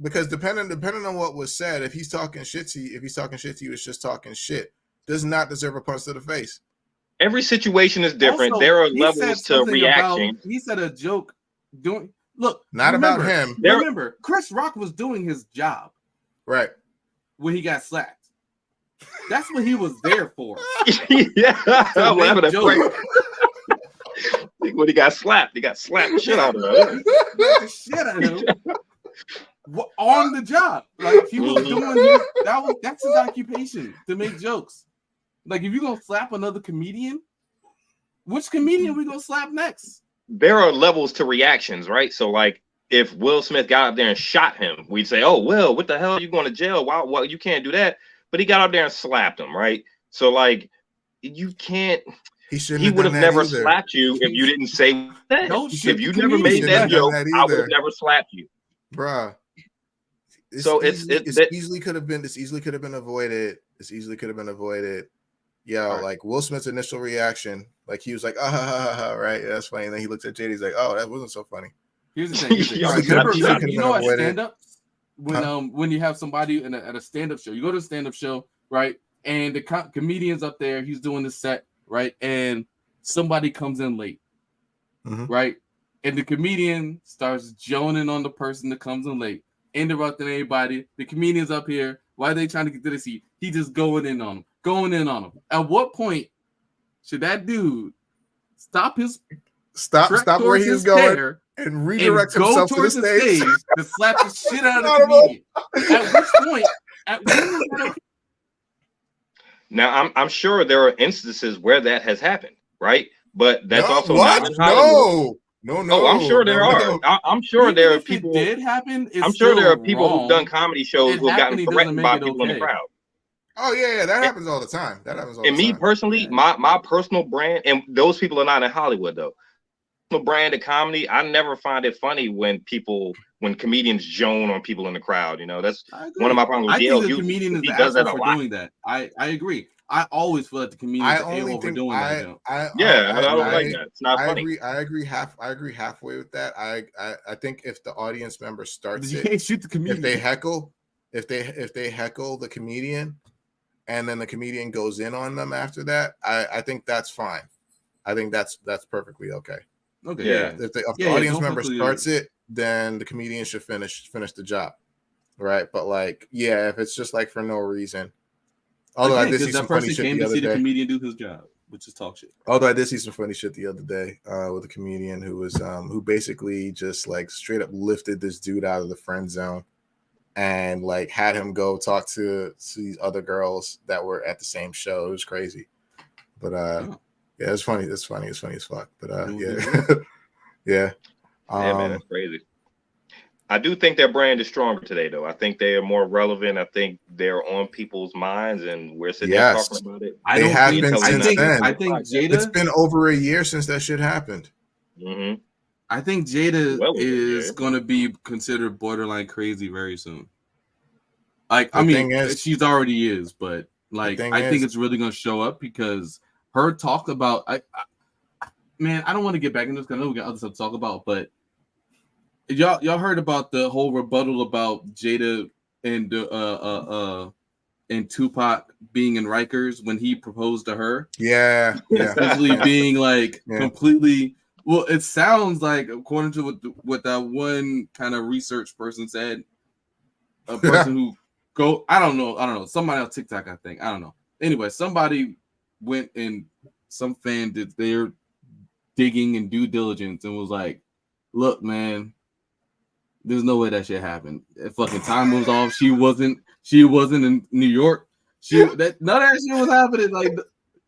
D: because depending on what was said, if he's talking shit to you, it's just talking shit. Does not deserve a punch to the face.
E: Every situation is different. Also, there are levels to reaction.
A: He said a joke. About him. Remember, Chris Rock was doing his job,
D: right,
A: when he got slapped. That's what he was there for.
E: Yeah, I'm
A: make
E: laughing at
A: jokes.
E: Frank. When he got slapped the shit out of him.
A: Smacked the shit out of him. On the job, like he was doing that's his occupation, to make jokes. Like if you're gonna slap another comedian, which comedian we gonna slap next?
E: There are levels to reactions, right? So like if Will Smith got up there and shot him, we'd say, oh, Will, what the hell are you going to jail? Why you can't do that? But he got up there and slapped him, right? So like you can't. He would have never slapped you if you didn't say that. If you never made that joke, I would have never slapped you,
D: bruh.
E: So
D: this easily could have been avoided. This easily could have been avoided. Yeah, right. Like Will Smith's initial reaction, like he was like, right, yeah, that's funny. And then he looks at JD, he's like, oh, that wasn't so funny.
A: Here's the thing. You know, at stand-up, when you have somebody at a stand-up show, you go to a stand-up show, right? And the comedian's up there, he's doing the set, right? And somebody comes in late, right? And the comedian starts joning on the person that comes in late, interrupting anybody. The comedian's up here. Why are they trying to get to the seat? He just going in on them. At what point should that dude stop where he's going
D: and redirect himself to the stage
A: to slap the shit out of the comedian? At which point?
E: Now I'm sure there are instances where that has happened, right? But that's also
D: not in Hollywood. No.
E: Oh, I'm sure there are. I'm sure there are people.
A: It did happen.
E: I'm sure there are people who've done comedy shows who've gotten threatened by people in the crowd.
D: Oh yeah, that happens all the time.
E: And me personally, my personal brand, and those people are not in Hollywood though. Personal brand of comedy, I never find it funny when comedians joan on people in the crowd. You know, that's one of my problems with
A: I think the comedian is the asshole for doing that. I agree. I always feel like the comedian is the a-hole for doing that.
E: I don't like that. It's not funny.
D: I agree halfway with that. I think if the audience member starts
A: you can't shoot the comedian.
D: If they heckle the comedian and then the comedian goes in on them after that, I think that's fine. I think that's perfectly okay.
A: Okay. Yeah.
D: If the audience member starts it, then the comedian should finish the job. Right. But like, yeah, if it's just like for no reason. Although I did see some funny shit the other day.
A: The comedian do his job, which is talk shit.
D: Although I did see some funny shit the other day with a comedian who was who basically just like straight up lifted this dude out of the friend zone and like had him go talk to these other girls that were at the same show. It was crazy. But yeah, it's funny. It's funny as fuck. But yeah.
E: Man, that's crazy. I do think their brand is stronger today, though. I think they are more relevant. I think they're on people's minds, and we're sitting there talking about it.
D: They have been since then.
A: I think Jada.
D: It's been over a year since that shit happened.
E: Mm-hmm.
A: I think Jada is going to be considered borderline crazy very soon. Like, I mean, she's already is, but like, I think it's really going to show up because her talk about. Man, I don't want to get back into this because I know we got other stuff to talk about, but. Y'all heard about the whole rebuttal about Jada and Tupac being in Rikers when he proposed to her?
D: Yeah.
A: Essentially being like completely. Well, it sounds like, according to what that one kind of research person said, a person who I don't know, somebody on TikTok, I think, I don't know. Anyway, somebody went and some fan did their digging and due diligence and was like, "Look, man. There's no way that shit happened. If fucking time moves off, she wasn't in New York. None of that shit was happening. Like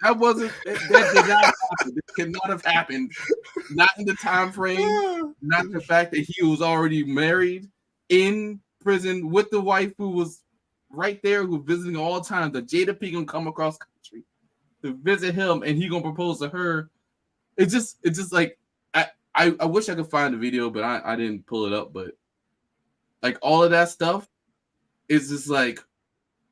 A: that did not happen. It could not have happened. Not in the time frame. Not the fact that he was already married in prison with the wife who was right there, who was visiting all the time. The Jada P gonna come across country to visit him, and he gonna propose to her. It's just like I wish I could find the video, but I didn't pull it up. But like all of that stuff is just like,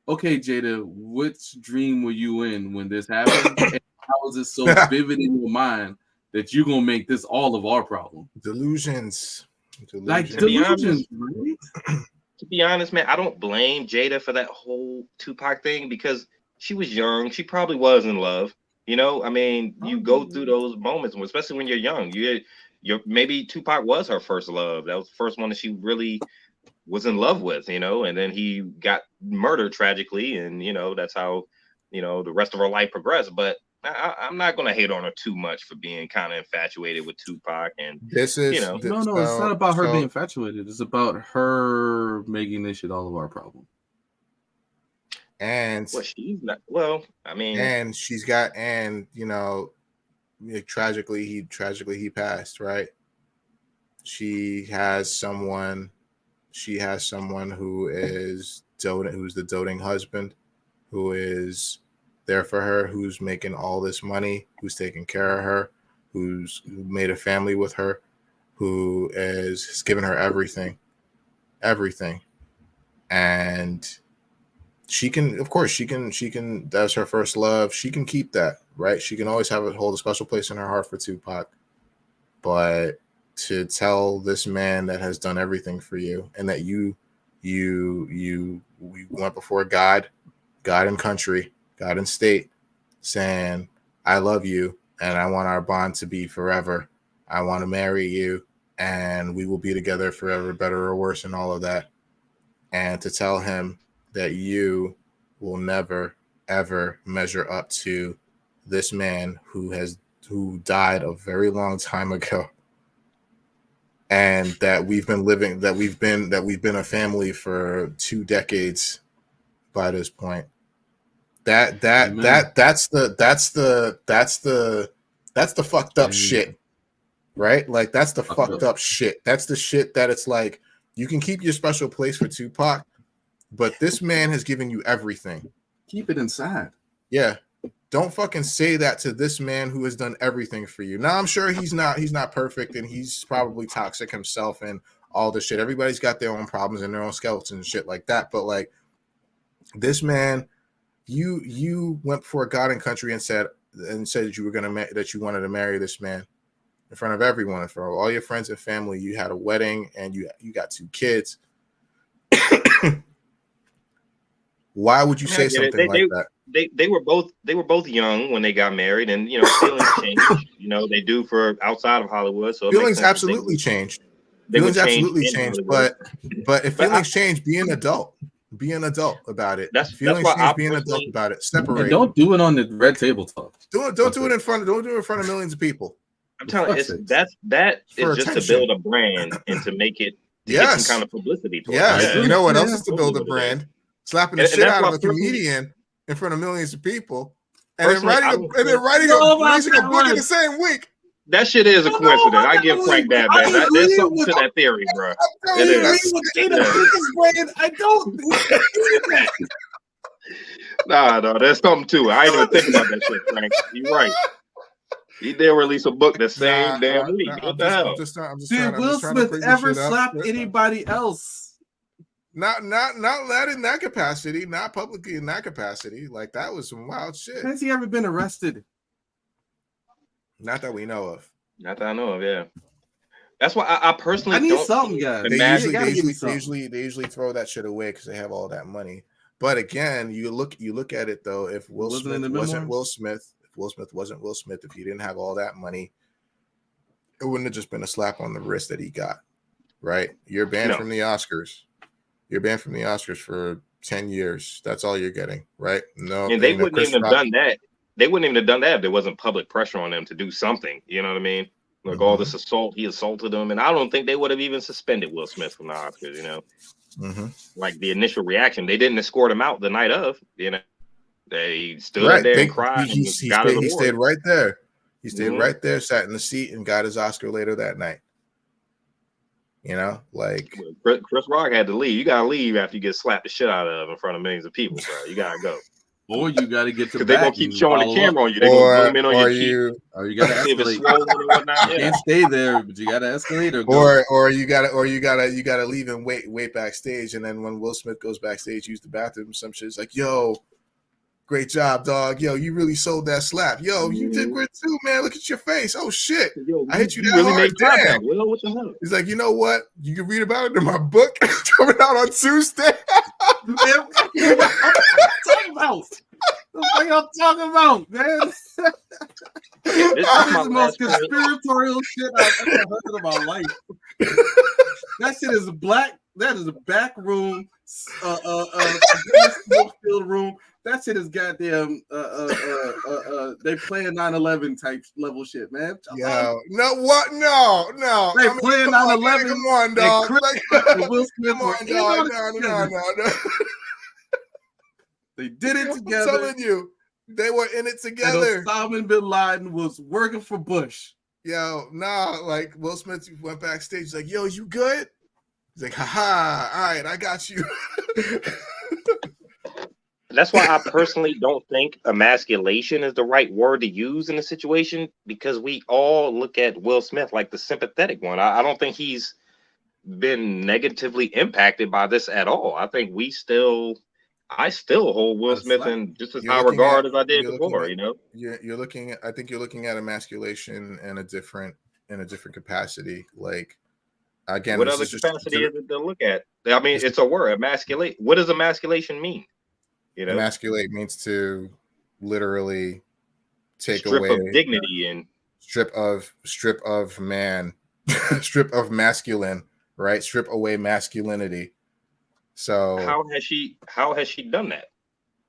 A: okay, Jada, which dream were you in when this happened? And how is it so vivid in your mind that you're gonna make this all of our problem?
D: Delusions.
A: Like delusions, right?
E: To be honest, man, I don't blame Jada for that whole Tupac thing because she was young. She probably was in love. You know, I mean, you go through those moments, especially when you're young. Maybe Tupac was her first love. That was the first one that she really was in love with, and then he got murdered tragically, and that's how the rest of her life progressed. But I'm not gonna hate on her too much for being kind of infatuated with Tupac, and
D: This is
A: no, it's not about her being infatuated. It's about her making this shit all of our problem.
D: And
E: she's not. Well, I mean,
D: and she's got, tragically he passed, right? She has someone who is who's the doting husband, who is there for her, who's making all this money, who's taking care of her, who made a family with her, who has given her everything. And she can, of course, that's her first love. She can keep that, right? She can always hold a special place in her heart for Tupac. But to tell this man that has done everything for you, and that we went before God and country, God and state, saying, I love you and I want our bond to be forever. I want to marry you and we will be together forever, better or worse, and all of that. And to tell him that you will never, ever measure up to this man who died a very long time ago. And that we've been a family for 2 decades by this point. That's the fucked up shit, right? Like, that's the fucked up shit. That's the shit that it's like, you can keep your special place for Tupac, but this man has given you everything.
A: Keep it inside.
D: Yeah. Don't fucking say that to this man who has done everything for you. Now, I'm sure he's not perfect, and he's probably toxic himself and all this shit. Everybody's got their own problems and their own skeletons and shit like that. But like, this man, you went before God and country and said that you were that you wanted to marry this man in front of everyone, in front of all your friends and family. You had a wedding and you got 2 kids. Why would you say something like that?
E: They were both young when they got married, and feelings change. They do for outside of Hollywood. So
D: feelings absolutely changed. Feelings absolutely changed. But if feelings change, be an adult. Be an adult about it. Feelings change. Be an adult about it. Separate.
A: And don't do it on the red table talk.
D: Don't do it in front of millions of people.
E: I'm telling you, that is just to build a brand and to make it get some kind of publicity.
D: Yes. You know what else is to build a brand? Slapping the shit out of a comedian in front of millions of people, and then releasing a book in the same week.
E: That shit is a coincidence. I give Frank that, man. There's something to that theory, bro.
A: I don't do that.
E: No, there's something to it. I ain't even think about that shit, Frank. You're right. He did release a book the same damn week. What the hell?
A: Did Will Smith ever slap anybody else?
D: Not in that capacity, not publicly in that capacity. Like, that was some wild shit.
A: Has he ever been arrested?
D: Not that we know of.
E: Not that I know of, yeah. That's why I personally
A: need
E: don't
A: something, guys.
D: They usually throw that shit away because they have all that money. But again, you look at it though. If Will Smith wasn't Will Smith, if he didn't have all that money, it wouldn't have just been a slap on the wrist that he got. Right? You're banned from the Oscars. You're banned from the Oscars for 10 years. That's all you're getting, right? No,
E: and they wouldn't even have done that. They wouldn't even have done that if there wasn't public pressure on them to do something. You know what I mean? Like all this assault, he assaulted them, and I don't think they would have even suspended Will Smith from the Oscars. Like the initial reaction, they didn't escort him out the night of. They stood there and cried. He
D: stayed right there. He stayed right there, sat in the seat, and got his Oscar later that night. Like
E: Chris Rock had to leave. You gotta leave after you get slapped the shit out of in front of millions of people, bro. You gotta go.
A: Or you gotta get to the back.
E: They're gonna keep showing the camera on you. They're gonna zoom in on your cheek.
A: Or you gotta escalate. You can't stay there, but you gotta escalate
D: or you gotta leave and wait backstage. And then when Will Smith goes backstage, use the bathroom, some shit's like, yo, great job, dog. Yo, you really sold that slap. Yo, you did great too, man. Look at your face. Oh shit, I hit you that really hard. Damn.
E: Will, what the hell?
D: He's like, you know what? You can read about it in my book coming out on Tuesday.
A: What y'all talking about, man? This is the most conspiratorial shit I've ever heard in my life. That shit is black That is a back room, field room. That shit is goddamn. They playing 9/11 type level shit, man.
D: Yo, no, what? No.
A: They
D: I mean,
A: playing
D: come on,
A: 9/11.
D: come on, dog.
A: Like, Will Smith
D: come on, dog. No.
A: They did it
D: I'm
A: together.
D: telling you, they were in it together.
A: And Osama bin Laden was working for Bush.
D: Yo, nah, like Will Smith went backstage, he's like, yo, you good? He's like, haha, all right, I got you.
E: That's why I personally don't think emasculation is the right word to use in a situation, because we all look at Will Smith like the sympathetic one. I don't think he's been negatively impacted by this at all. I think I still hold Will Smith in just as high regard as I did before. You know,
D: you're looking at. I think you're looking at emasculation in a different capacity. Like, again,
E: what other capacity is it to look at? I mean, it's a word, emasculate. What does emasculation mean? You know,
D: emasculate means to literally take
E: strip
D: away
E: of dignity and
D: strip of man, strip of masculine, right? Strip away masculinity. So
E: how has she done that?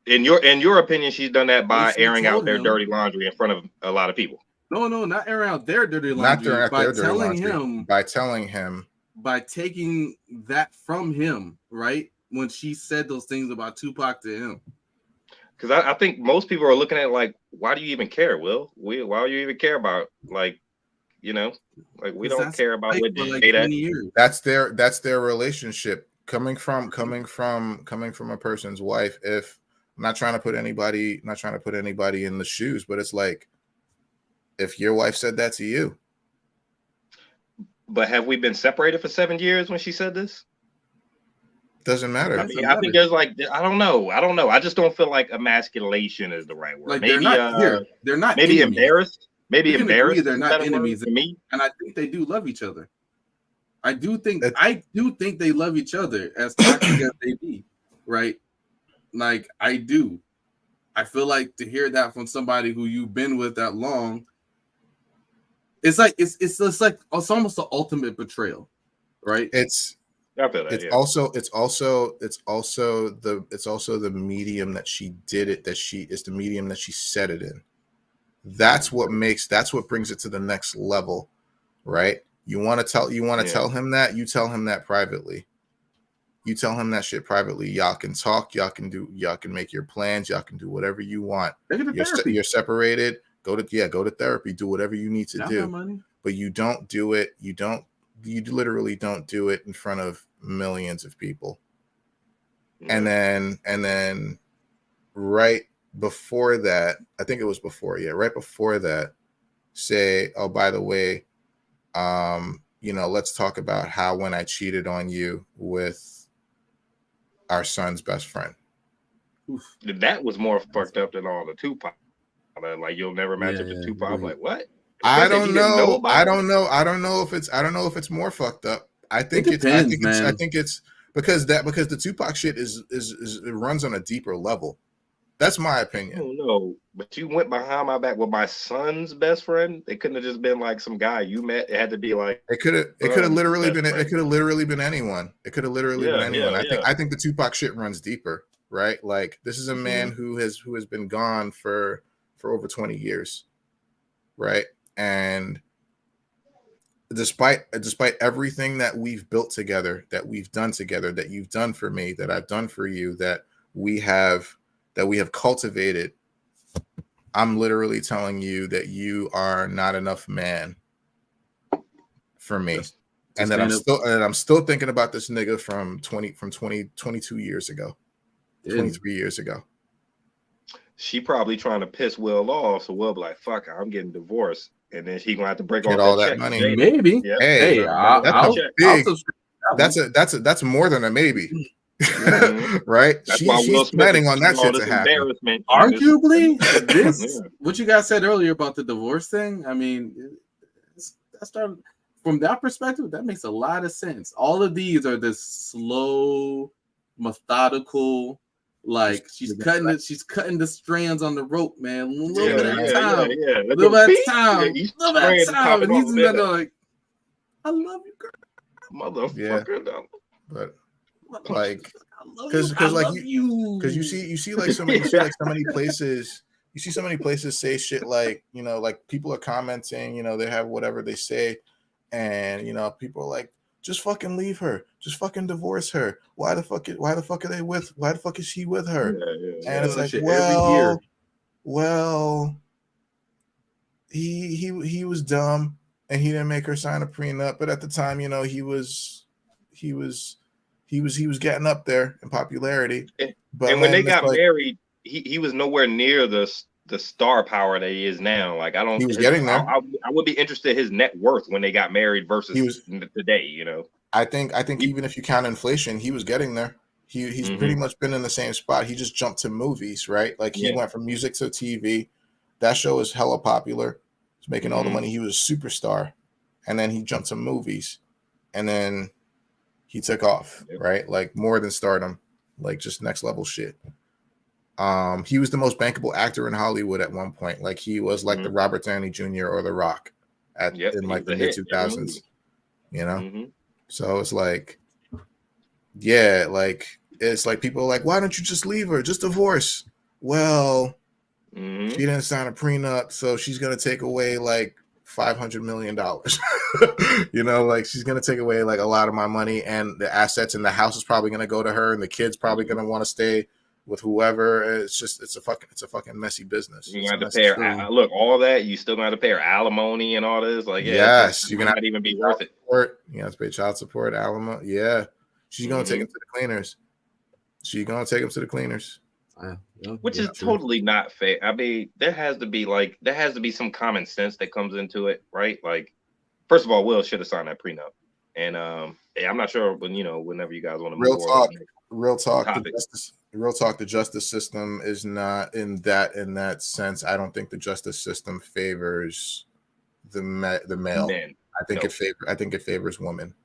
E: In your opinion, she's done that by airing out their dirty laundry in front of a lot of people.
A: No, not airing out their dirty laundry.
D: By telling him.
A: By taking that from him, right? When she said those things about Tupac to him.
E: Because I think most people are looking at it like, why do you even care, Will? Why do you even care about, like, you know, like, we don't care about what
D: that's their relationship. Coming from a person's wife. If I'm not trying to put anybody in the shoes, but it's like, if your wife said that to you.
E: But have we been separated for 7 years when she said this?
D: Doesn't matter.
E: I mean, I think there's like, I don't know. I just don't feel like emasculation is the right word. Like, maybe
A: they're not
E: maybe
A: enemies.
E: Embarrassed. Maybe embarrassed.
A: They're not enemies to me, and I think they do love each other. I do think they love each other, as toxic as they be, right? Like, I do. I feel like to hear that from somebody who you've been with that long, it's like it's almost the ultimate betrayal, right?
D: It's also the medium that she did it, it's the medium that she said it in. That's what brings it to the next level, right? You want to tell him that, you tell him that privately. You tell him that shit privately. Y'all can talk, y'all can make your plans, y'all can do whatever you want. You're separated. Go to therapy, do whatever you need to do. But you don't do it, you literally don't do it in front of millions of people. And then right before that, I think it was right before that, say, oh, by the way, let's talk about how when I cheated on you with our son's best friend.
E: That was more fucked up than all the Tupac. Like, you'll never match up to Tupac. I'm like, what?
D: I don't know if it's more fucked up. I think it's because the Tupac shit is it runs on a deeper level. That's my opinion.
E: I don't know, but you went behind my back with my son's best friend. It couldn't have just been like some guy you met. It had to be like
D: it could have literally been anyone. It could have literally been anyone. I think the Tupac shit runs deeper, right? Like, this is a man who has been gone for over 20 years, right? And despite everything that we've built together, that we've done together, that you've done for me, that I've done for you, that we have cultivated, I'm literally telling you that you are not enough man for me. And that I'm still thinking about this nigga from 22 years ago, 23 years ago.
E: She probably trying to piss Will off, so Will be like, "Fuck, I'm getting divorced," and then he gonna have to break all that
D: money.
E: Check.
A: Maybe.
E: Yeah.
D: Hey, that's more than a maybe. Right? She's planning on that shit to happen.
A: Arguably, what you guys said earlier about the divorce thing, I mean, that started from that perspective, that makes a lot of sense. All of these are this slow, methodical, like she's cutting the strands on the rope, man. A little bit at a time. A little bit at a time. And he's in there like, I love you, girl.
E: Motherfucker.
D: but
A: Like,
D: like,
A: I love
D: because
A: you. I
D: like
A: love you.
D: because you see like so many places. You see so many places say shit like, you know, like people are commenting, you know, they have whatever they say, and you know, people are like, just fucking leave her, just fucking divorce her. Why the fuck are they with? Why the fuck is she with her? And it's like,
A: Shit every year.
D: well, he was dumb and he didn't make her sign a prenup, but at the time, you know, he was getting up there in popularity. But
E: and when they got
D: like,
E: married, he was nowhere near the star power that he is now. Like I don't.
D: he was getting there.
E: I would be interested in his net worth when they got married versus today. You know.
D: I think even if you count inflation, he was getting there. He's pretty much been in the same spot. He just jumped to movies, right? Like he went from music to TV. That show is hella popular. He's making all the money. He was a superstar, and then he jumped to movies, and then he took off, right? Like more than stardom, like just next level shit. He was the most bankable actor in Hollywood at one point. Like he was like the Robert Downey Jr. or The Rock in like the mid 2000s, you know? So it's like, yeah, like it's like people are like, why don't you just leave her? Just divorce. Well, she didn't sign a prenup, so she's gonna take away like $500 million. You know, like she's gonna take away like a lot of my money, and the assets in the house is probably gonna go to her, and the kid's probably gonna want to stay with whoever. It's a fucking messy business.
E: You have to pay her. Look, all that you still gonna have to pay her alimony and all this. Like,
D: yes,
E: you're gonna not even be worth it.
D: You have to pay child support, alimony. Yeah, she's gonna take him to the cleaners.
E: Which is totally not fair. I mean, there has to be some common sense that comes into it, right? Like, first of all, Will should have signed that prenup, and I'm not sure whenever you guys want to move on.
D: Real talk. The justice system is not in that sense. I don't think the justice system favors the male.
E: Men.
D: I think it favors women.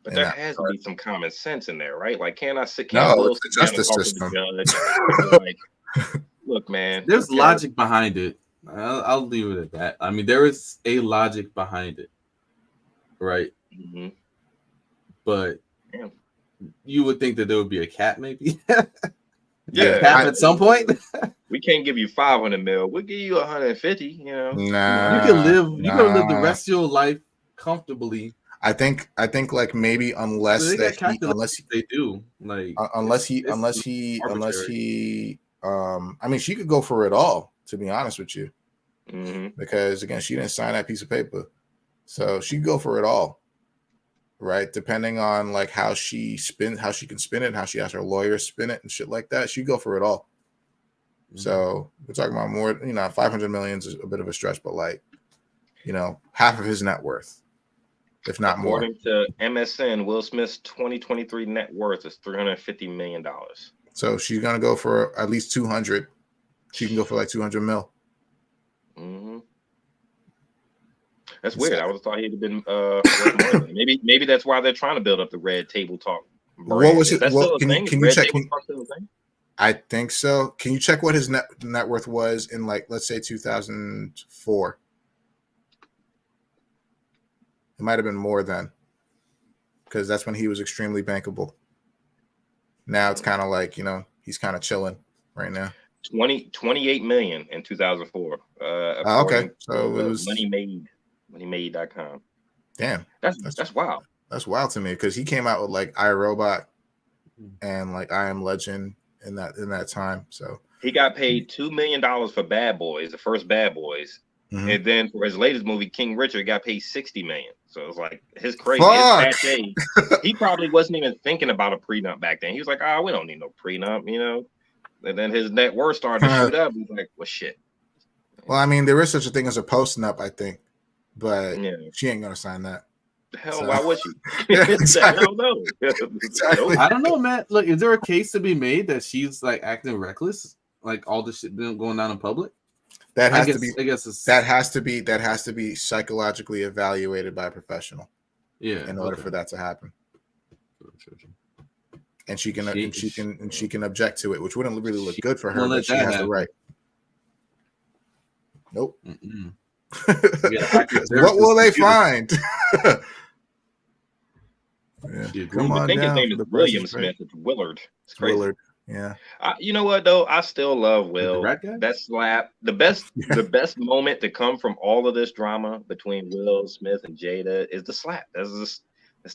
E: But there has to be some common sense in there, right? Like, can't Will sit
D: the
E: down
D: justice
E: and talk
D: system.
E: to the judge? Like, look, man.
A: There's logic behind it. I'll leave it at that. I mean, there is a logic behind it, right? But you would think that there would be a cap, maybe.
E: Yeah,
A: cap at some point.
E: We can't give you 500 mil. We'll give you 150. You know,
D: nah,
A: you can live. You can live the rest of your life comfortably.
D: I think like maybe unless he I mean, she could go for it all, to be honest with you, because again, she didn't sign that piece of paper, so she could go for it all, right? Depending on like how she can spin it, how she has her lawyers spin it and shit like that, she'd go for it all. So we're talking about more, 500 million is a bit of a stretch, but like, half of his net worth, if not more.
E: According to MSN, Will Smith's 2023 net worth is $350 million.
D: So she's gonna go for at least 200. She can go for like 200 mil.
E: That's weird. I would have thought he'd have been worth more. Maybe that's why they're trying to build up the Red Table Talk brand.
D: What was it? Can you check? I think so. Can you check what his net worth was in, like, let's say 2004? It might have been more then, because that's when he was extremely bankable. Now it's kind of like, he's kind of chilling right now.
E: 28 million in 2004.
D: Okay, so it was
E: moneymade.com.
D: Damn,
E: that's wild.
D: That's wild to me, because he came out with like iRobot and like I Am Legend in that time. So
E: he got paid $2 million for Bad Boys, the first Bad Boys. And then for his latest movie, King Richard, got paid $60 million. So it's like his crazy. He probably wasn't even thinking about a prenup back then. He was like, we don't need no prenup, And then his net worth started to shoot up. He's like, well, shit.
D: Well, I mean, there is such a thing as a post-nup, I think, but she ain't gonna sign that.
E: Hell, why would she?
D: Exactly.
E: Hell no.
D: Exactly.
A: I don't know, Matt. Look, is there a case to be made that she's like acting reckless, like all this shit going down in public? That has
D: to be psychologically evaluated by a professional. Yeah. In order for that to happen. And she can object to it, which wouldn't really look good for her, but she has the right. Nope. What will they find? Yeah.
A: Shit,
D: Come
E: I
D: on
E: think his
D: down.
E: name is
D: The price
E: William
D: is right.
E: Smith. It's Willard. It's
D: It's
E: crazy.
D: Willard. Yeah.
E: You know what though? I still love
A: the
E: Will.
A: rat guy.
E: That slap. The best moment to come from all of this drama between Will Smith and Jada is the slap. That's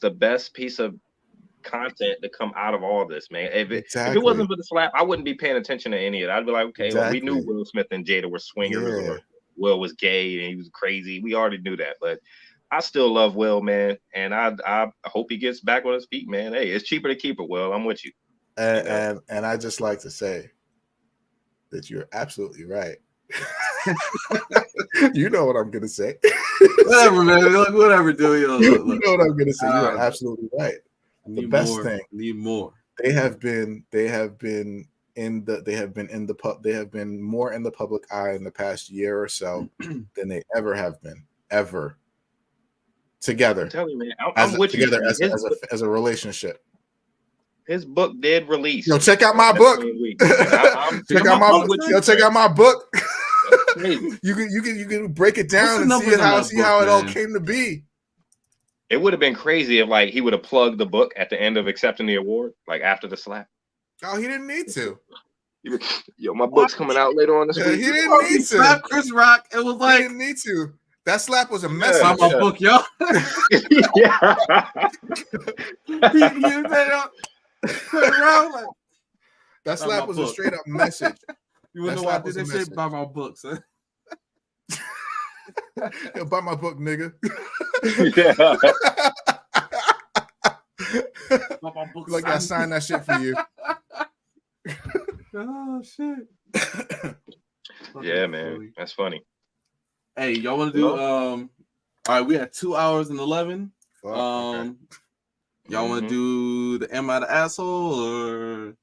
E: the best piece of content to come out of all this, man. If it
D: Exactly.
E: wasn't for the slap, I wouldn't be paying attention to any of it. I'd be like, okay, well, we knew
D: Exactly.
E: Will Smith and Jada were swingers,
D: Yeah.
E: or Will was gay and he was crazy. We already knew that, but I still love Will, man, and I hope he gets back on his feet, man. Hey, it's cheaper to keep it, Will. I'm with you.
D: And I just like to say that you're absolutely right. You know what I'm gonna say.
A: Whatever, man. Look, whatever, dude. Yo,
D: You
A: look.
D: know what I'm gonna say. You're absolutely right. The best thing.
A: Need more.
D: They have been in more in the public eye in the past year or so than they ever have been together.
E: I'm telling you, man. I'm with
D: together
E: you.
D: as a relationship.
E: His book did release.
D: Yo, check out my book. Check out my book. Yo, check out my book. You can break it down and see how it all came to be.
E: It would have been crazy if like he would have plugged the book at the end of accepting the award, like after the slap.
D: Oh, he didn't need to.
E: Yo, my book's coming out later on this week.
D: He didn't need to.
A: Slap Chris Rock. It was like
D: he didn't need to. That slap was a message.
A: Buy my book, yo.
E: Yeah.
D: That slap was a straight up message.
A: You wanna know why I did that shit? Buy my book, son.
D: Yo, buy my book, nigga.
E: Yeah.
A: Buy my book,
D: Like I signed that shit for you.
A: Oh shit.
E: Yeah, man. That's funny.
A: Hey, y'all want to do all right, we had 2 hours and 11.
D: Okay.
A: Y'all want to do the Am I the Asshole or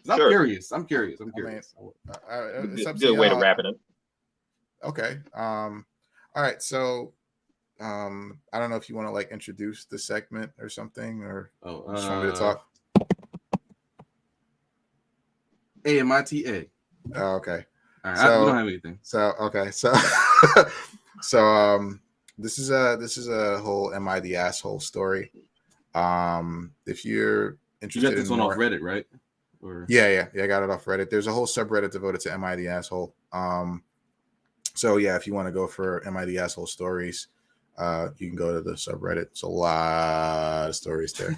A: I'm
E: Sure.
A: curious. I'm curious.
D: It's up to
E: Good way to
D: y'all.
E: wrap it up.
D: Okay. All right. So I don't know if you want to like introduce the segment or something, or just want me to talk.
A: AMITA.
D: Oh, okay.
A: All right, we don't have anything.
D: So okay. So this is a whole Am I the Asshole story. If you're interested,
A: You got this one off Reddit, right? Or...
D: Yeah, I got it off Reddit. There's a whole subreddit devoted to Am I the Asshole. So yeah, if you want to go for Am I the Asshole stories, you can go to the subreddit. It's a lot of stories there.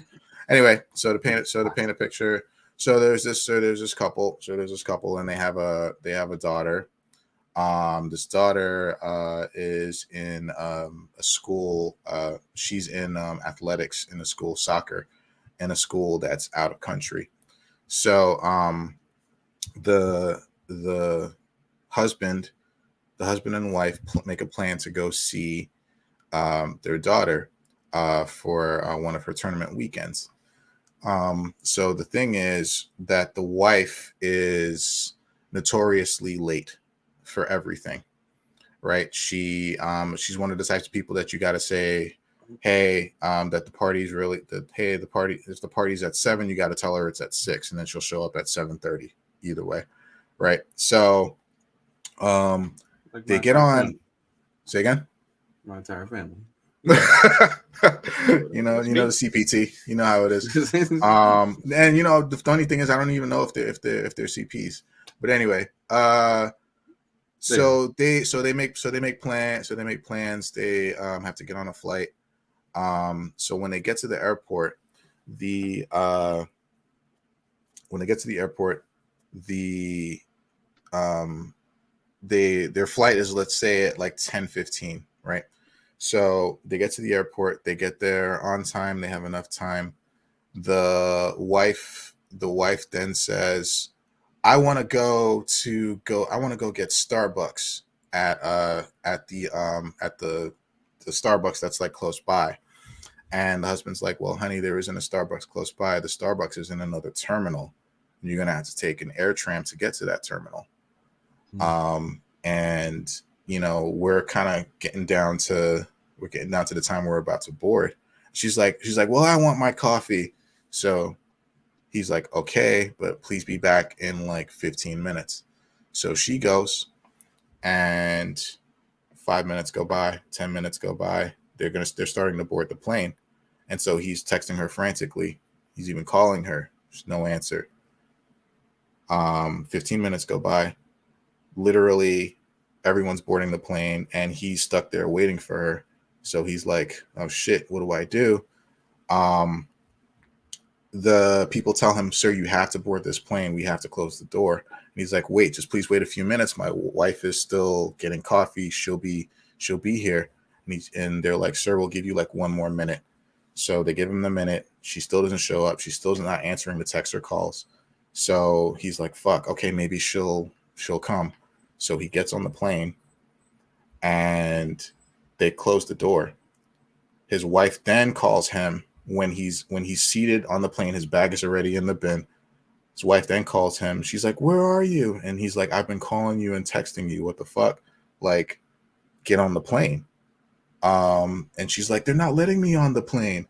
D: Anyway, so to paint a picture, there's this couple, and they have a daughter. This daughter is in a school. She's in athletics in a school, soccer, in a school that's out of country. So the husband and wife make a plan to go see their daughter for one of her tournament weekends. So the thing is that the wife is notoriously late for everything, right? She's one of the types of people that you got to say, hey, that the party's really if the party's at 7, you got to tell her it's at 6, and then she'll show up at 7:30 either way, right? So they get on.
A: Family.
D: Say again.
A: My entire family.
D: you know the CPT. You know how it is. And the funny thing is, I don't even know if they're CPs. But anyway, so they make plans. They have to get on a flight. So when they get to the airport, their flight is, let's say, at like 10:15, right? So they get to the airport, they get there on time, they have enough time. The wife then says, I want to go get Starbucks at the Starbucks that's like close by. And the husband's like, well, honey, there isn't a Starbucks close by. The Starbucks is in another terminal. You're gonna have to take an air tram to get to that terminal. And we're kind of getting down to the time we're about to board. She's like, well, I want my coffee. So he's like, okay, but please be back in like 15 minutes. So she goes, and 5 minutes go by, 10 minutes go by. They're starting to board the plane. And so he's texting her frantically. He's even calling her. There's no answer. 15 minutes go by. Literally, everyone's boarding the plane, and he's stuck there waiting for her. So he's like, "Oh shit, what do I do?" The people tell him, "Sir, you have to board this plane. We have to close the door." And he's like, "Wait, just please wait a few minutes. My wife is still getting coffee. She'll be here." And they're like, "Sir, we'll give you like one more minute." So they give him the minute. She still doesn't show up. She still is not answering the texts or calls. So he's like, "Fuck, okay, maybe she'll come." So he gets on the plane, and they close the door. His wife then calls him when he's seated on the plane. His bag is already in the bin. His wife then calls him. She's like, "Where are you?" And he's like, "I've been calling you and texting you. What the fuck? Like, get on the plane." And she's like, "They're not letting me on the plane."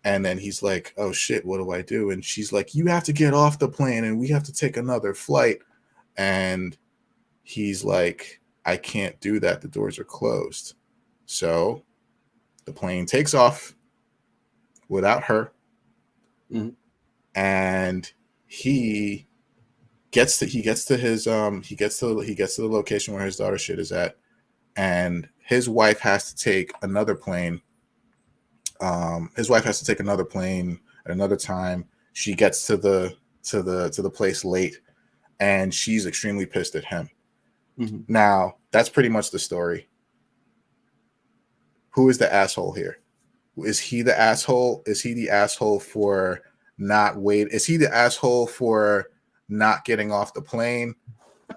D: And then he's like, "Oh shit, what do I do?" And she's like, "You have to get off the plane and we have to take another flight." And he's like, "I can't do that. The doors are closed." So the plane takes off without her.
A: Mhm.
D: And he gets to the location where his daughter shit is at, and his wife has to take another plane. His wife has to take another plane at another time. She gets to the place late, and she's extremely pissed at him.
A: Mm-hmm.
D: Now, that's pretty much the story. Who is the asshole here? Is he the asshole? Is he the asshole for not wait? Is he the asshole for not getting off the plane,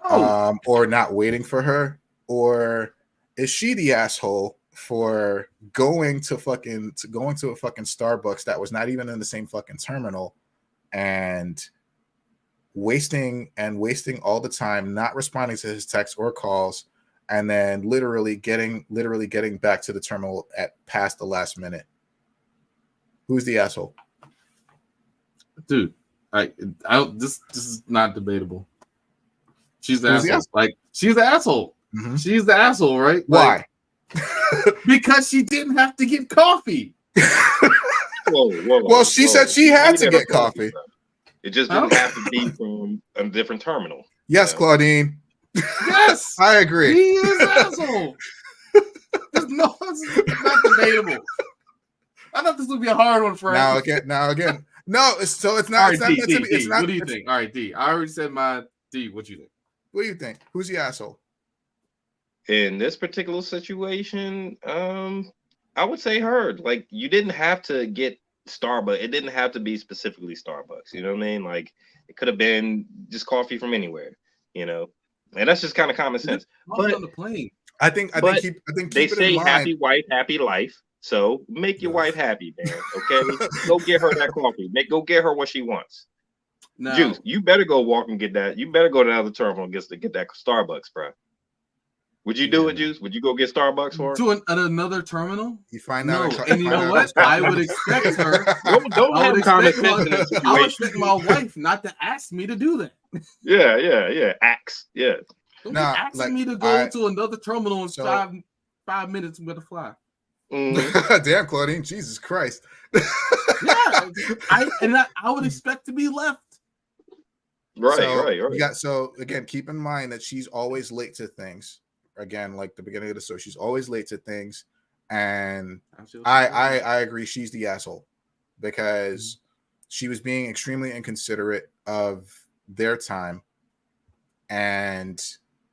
D: or not waiting for her? Or is she the asshole for going to a fucking Starbucks that was not even in the same fucking terminal, and wasting all the time, not responding to his texts or calls, and then literally getting back to the terminal at past the last minute? Who's the asshole?
A: Dude, this is not debatable. She's the
D: Who's the
A: asshole.
D: asshole?
A: Like, she's the asshole.
D: Mm-hmm.
A: She's the asshole, right?
D: Why?
A: Like, because she didn't have to get coffee.
D: Well, she said she had to get coffee.
E: It just didn't have to be from a different terminal.
D: Yes, Claudine.
A: Yes,
D: I agree.
A: He is the asshole. It's not debatable. I thought this would be a hard one for
D: now again. No, it's not.
A: All right,
D: it's not
A: D,
D: meant
A: D,
D: to be.
A: D,
D: It's not.
A: what do you think? All right, D. I already said my D. What do you think?
D: What do you think? Who's the asshole?
E: In this particular situation, I would say her. Like, you didn't have to get Starbucks. It didn't have to be specifically Starbucks. You know what I mean? Like, it could have been just coffee from anywhere. You know, and that's just kind of common sense. But
A: on the plane.
D: I think
E: they say happy wife, happy life. So make your wife happy, man. Okay, go get her that coffee. Go get her what she wants.
A: No.
E: Juice, you better go walk and get that. You better go to the other terminal and get that Starbucks, bro. Would you do it, Juice? Would you go get Starbucks for her?
A: To another terminal?
D: You find
A: no.
D: out.
A: And you know what? I would expect her.
E: Don't have common sense in this situation.
A: I would expect my wife not to ask me to do that.
E: Yeah. Axe. Yeah.
A: Don't be asking me to go to another terminal in 5 minutes with a fly.
D: Mm-hmm. Damn, Claudine, Jesus Christ.
A: Yeah, I would expect to be left.
D: Right. So again, keep in mind that she's always late to things. Again, like the beginning of the story, she's always late to things, and I agree. She's the asshole because she was being extremely inconsiderate of their time, and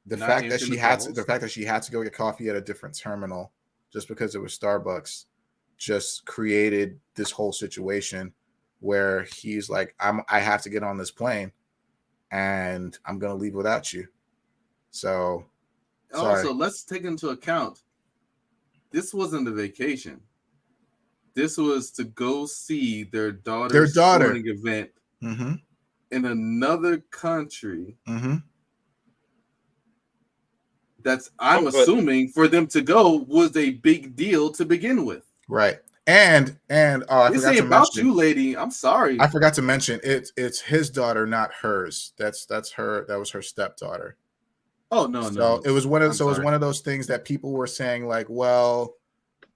D: the fact that she had to go get coffee at a different terminal just because it was Starbucks just created this whole situation where he's like, I have to get on this plane and I'm going to leave without you. So,
A: so let's take into account, this wasn't a vacation. This was to go see their daughter's sporting event
D: in
A: another country.
D: Mm-hmm.
A: I'm assuming for them to go was a big deal to begin with.
D: Right. And I
A: this ain't about you, lady. I'm sorry.
D: I forgot to mention it's his daughter, not hers. That's her. That was her stepdaughter.
A: Oh no.
D: It was one of those things that people were saying like, well,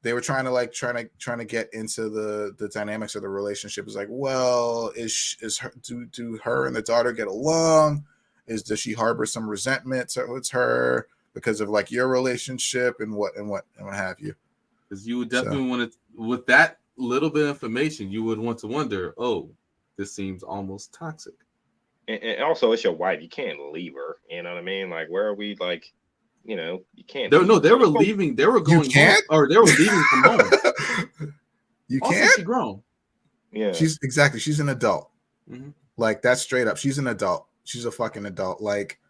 D: they were trying to get into the dynamics of the relationship. It's like, well, is her, do her and the daughter get along? Does she harbor some resentment towards her because of like your relationship and what have you?
A: Because you would definitely want to, with that little bit of information, you would want to wonder, oh, this seems almost toxic.
E: And also, it's your wife. You can't leave her. You know what I mean? Like, where are we? Like, you know, you can't.
A: They were leaving. They were going home, or they were leaving from home.
D: You
A: also,
D: can't.
A: She grown.
E: Yeah,
D: she's an adult.
A: Mm-hmm.
D: Like, that's straight up. She's an adult. She's a fucking adult. Like,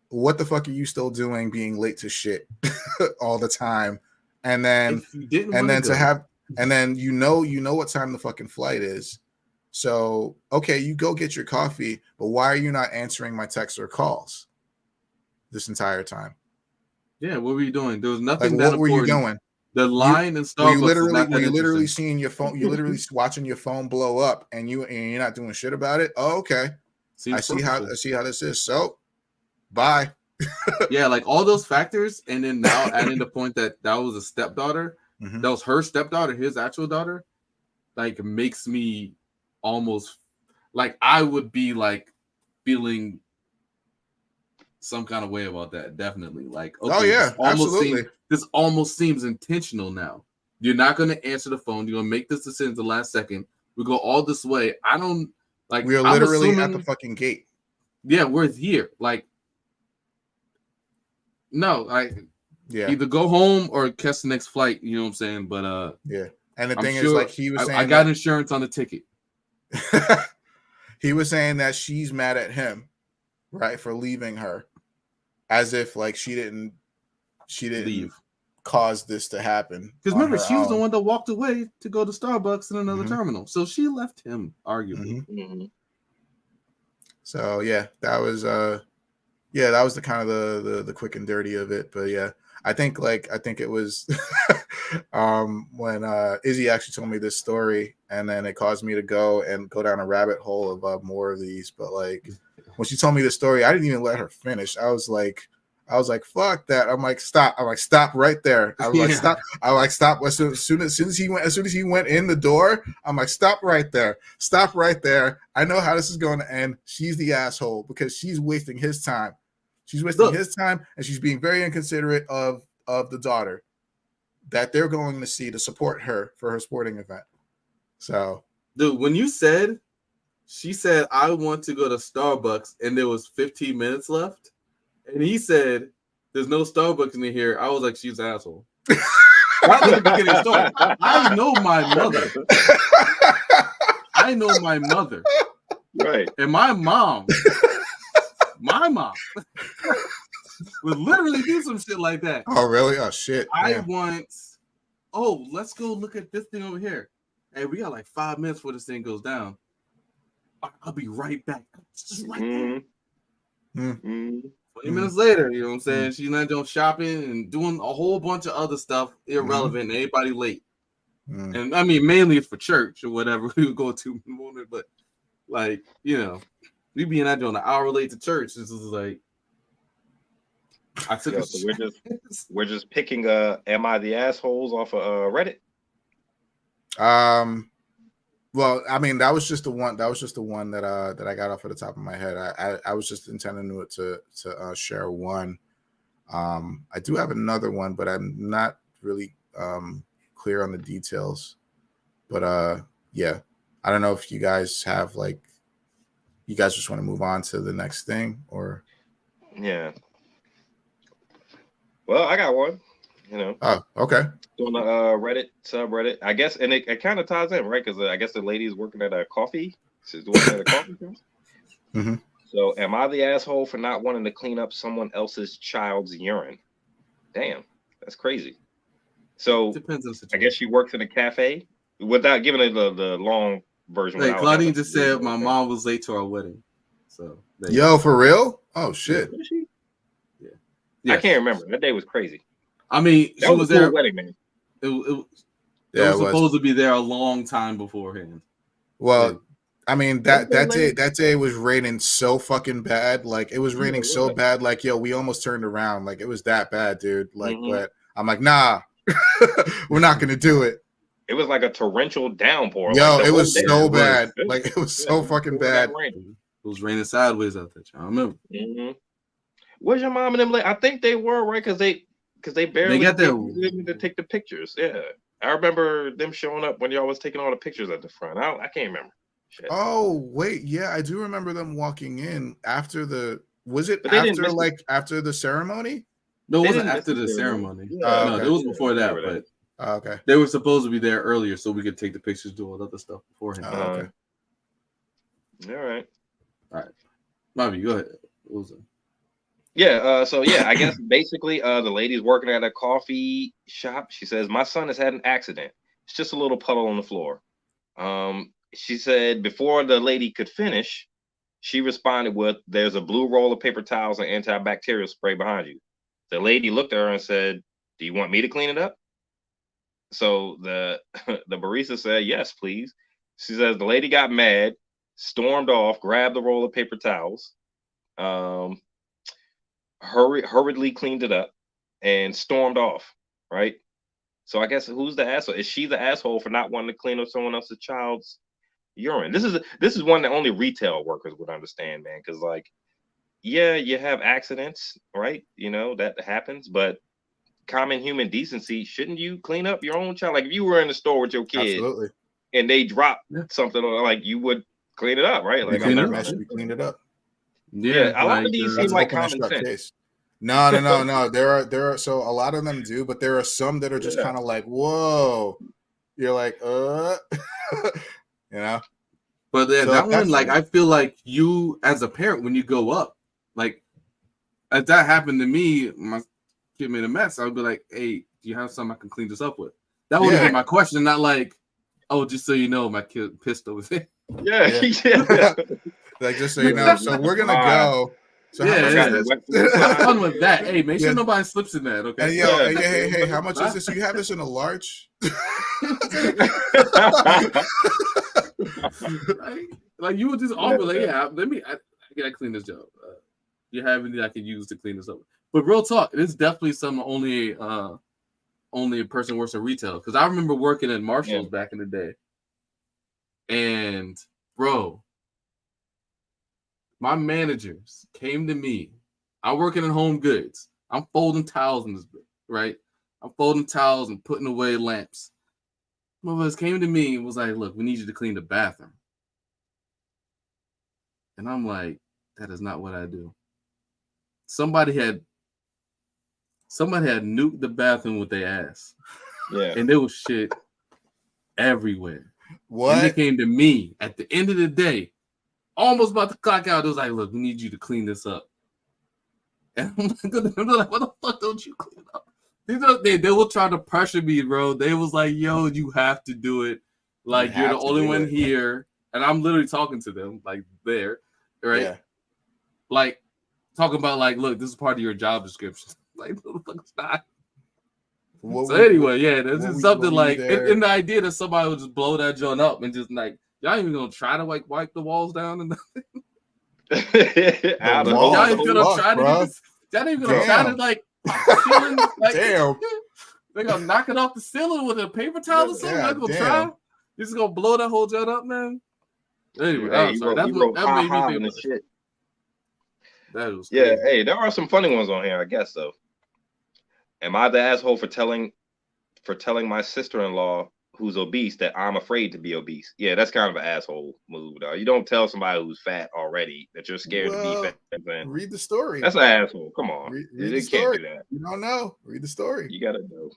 D: what the fuck are you still doing, being late to shit all the time? And then you know what time the fucking flight is. So, okay, you go get your coffee, but why are you not answering my texts or calls this entire time?
A: Yeah, what were you doing? There was nothing that
D: important. Where you going?
A: The line in Starbucks.
D: Were you literally seeing your phone? You literally watching your phone blow up, and you're not doing shit about it. Oh, okay. I see how this is. So, bye.
A: Yeah, like all those factors, and then now adding the point that was a stepdaughter, that was her stepdaughter, his actual daughter, like makes me almost like I would be like feeling some kind of way about that. Definitely, like, okay,
D: oh yeah, absolutely.
A: This almost seems intentional now. You're not going to answer the phone. You're going to make this decision at the last second. We go all this way. I don't like.
D: We're literally at the fucking gate.
A: Yeah, we're here. Like, no, either go home or catch the next flight. You know what I'm saying? But
D: yeah. And the thing is, like, he was saying,
A: I got insurance on the ticket.
D: He was saying that she's mad at him, right, for leaving her, as if like she didn't leave, cause this to happen.
A: Because remember, she was the one that walked away to go to Starbucks in another terminal, so she left him arguably.
E: Mm-hmm.
D: So yeah, that was the kind of the quick and dirty of it. But yeah, I think it was when Izzy actually told me this story, and then it caused me to go down a rabbit hole of more of these. But like when she told me the story, I didn't even let her finish. I was like, fuck that. I'm like, stop. I'm like, stop right there. I was like, stop. I like, stop. As soon as he went in the door, I'm like, stop right there. Stop right there. I know how this is going to end. She's the asshole because she's wasting his time. She's wasting his time, and she's being very inconsiderate of the daughter that they're going to see to support her for her sporting event. So,
A: dude, when she said, I want to go to Starbucks, and there was 15 minutes left, and he said, there's no Starbucks in here, I was like, she's an asshole. Right at the beginning of the story. I know my mother.
E: Right.
A: And my mom would literally do some shit like that.
D: Oh, really? Oh, shit.
A: Let's go look at this thing over here. Hey, we got like 5 minutes before this thing goes down. I'll be right back. Just right there. 20 minutes later, you know what I'm saying? She's not doing shopping and doing a whole bunch of other stuff, irrelevant, and everybody late. And I mean, mainly it's for church or whatever we would go to in the morning, but like, you know, we being out doing an hour late to church. This is like, I took
E: so we're just picking am I the assholes off of Reddit?
D: Well, I mean, that was just the one that I got off of the top of my head. I was just intending to share one. I do have another one, but I'm not really clear on the details. But yeah, I don't know if you guys have you guys just want to move on to the next thing or.
E: Yeah. Well, I got one. You know.
D: Oh, okay.
E: On the Reddit subreddit, I guess, and it kind of ties in, right? Because I guess the lady is working at a coffee. She's working at a coffee shop.
D: Mm-hmm.
E: So, am I the asshole for not wanting to clean up someone else's child's urine? Damn, that's crazy. So,
A: depends on the situation.
E: I guess she works in a cafe without giving it the long version.
A: Like Claudine just said, my mom was late to our wedding. So,
D: for real? Oh shit.
E: Was she?
A: Yeah.
E: Yes. I can't remember. That day was crazy.
A: I mean,
E: that
A: she was there.
E: Wedding, man.
A: It was supposed to be there a long time beforehand.
D: Well, I mean that day was raining so fucking bad. Like it was raining so bad. Like, yo, we almost turned around. Like it was that bad, dude. Like, but I'm like, nah, We're not gonna do it.
E: It was like a torrential downpour.
D: Yo,
E: like
D: it was so bad.
E: Was.
D: Like it was so fucking bad.
A: It was raining sideways out there. I remember.
E: Mm-hmm. Where's your mom and them? I think they were right because they barely
A: got there
E: to take the pictures. Yeah, I remember them showing up when y'all was taking all the pictures at the front. I can't remember. Shit.
D: Oh wait, yeah, I do remember them walking in after the. Was it after the ceremony?
A: No, it wasn't after the ceremony.
E: Yeah.
A: No, it was before that. But
D: okay,
A: they were supposed to be there earlier so we could take the pictures, do all that other stuff beforehand.
D: Okay.
E: All right.
A: Bobby, go ahead. What was it?
E: Yeah, so yeah, I guess basically the lady's working at a coffee shop. She says, my son has had an accident. It's just a little puddle on the floor. She said before the lady could finish, she responded with, there's a blue roll of paper towels and antibacterial spray behind you. The lady looked at her and said, do you want me to clean it up? So the barista said, yes, please. She says the lady got mad, stormed off, grabbed the roll of paper towels, hurriedly cleaned it up and stormed off, right? So I guess who's the asshole? Is she the asshole for not wanting to clean up someone else's child's urine? This is one that only retail workers would understand, man, because like, yeah, you have accidents, right? You know, that happens, but common human decency, shouldn't you clean up your own child? Like if you were in the store with your kid
D: absolutely,
E: and they dropped something, like you would clean it up, right? Like
D: clean it up.
E: Yeah, a lot of these seem like common sense. Case.
D: No. There are so a lot of them do, but there are some that are just kind of like, whoa. You're like, you know.
A: But then so that one, like, I feel like you as a parent, when you go up, like, if that happened to me, my kid made a mess, I would be like, hey, do you have something I can clean this up with? That would have been my question, not like, oh, just so you know, my kid pissed over there.
E: Yeah.
D: Like, just so you know. So we're gonna go. So
A: have fun with that. Hey, make sure nobody slips in that. Okay.
D: Hey, how much is this? You have this in a large?
A: like you would just offer, like, I gotta clean this job. You have anything I can use to clean this up? But real talk, it is definitely something only a person works in retail. Because I remember working at Marshall's back in the day, and bro, my managers came to me. I'm working in home goods. I'm folding towels in this bit, right? I'm folding towels and putting away lamps. One of us came to me and was like, look, we need you to clean the bathroom. And I'm like, that is not what I do. Somebody had nuked the bathroom with their ass.
E: Yeah.
A: And there was shit everywhere.
D: What?
A: And they came to me at the end of the day, almost about to clock out. It was like, look, we need you to clean this up. And I'm like, what the fuck don't you clean up? They will try to pressure me, bro. They was like, yo, you have to do it. Like, you're the only one here. And I'm literally talking to them, like, there, right? Yeah. Like, talking about, like, look, this is part of your job description. Like, what the fuck is that? So anyway, this is something like, and the idea that somebody would just blow that joint up and just, like, y'all ain't even gonna try to, like, wipe the walls down and nothing? Y'all ain't gonna try to, like, ceiling, like,
D: damn.
A: They gonna knock it off the ceiling with a paper towel or something. They're gonna try. You're just gonna blow that whole joint up, man. Anyway, I'm sorry. That made me think of shit. That was crazy.
E: Hey, there are some funny ones on here, I guess. Though, am I the asshole for telling my sister-in-law who's obese that I'm afraid to be obese? Yeah, that's kind of an asshole move, though. You don't tell somebody who's fat already that you're scared to be fat. Man.
D: Read the story.
E: That's an asshole. Come on,
D: read the story. Can't do that. You don't know. Read the story.
E: You gotta know.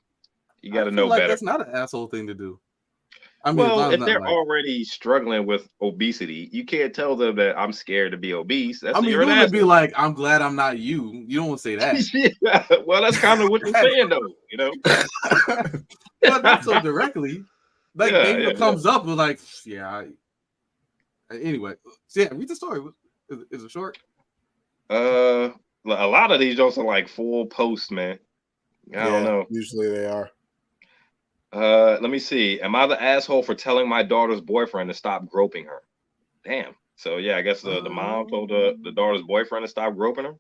E: You gotta know better.
A: That's not an asshole thing to do. I mean,
E: well, if they're already struggling with obesity, you can't tell them that I'm scared to be obese. That's,
A: you would be like, I'm glad I'm not you. You don't want to say that.
E: Yeah. Well, that's kind of what you're saying, though. You know,
A: well, not so directly. Like, maybe it comes up with like, anyway, so read the story. Is it short?
E: A lot of these jokes are like full posts, man. I don't know.
D: Usually they are.
E: Let me see. Am I the asshole for telling my daughter's boyfriend to stop groping her? Damn. So I guess the mom told the daughter's boyfriend to stop groping her.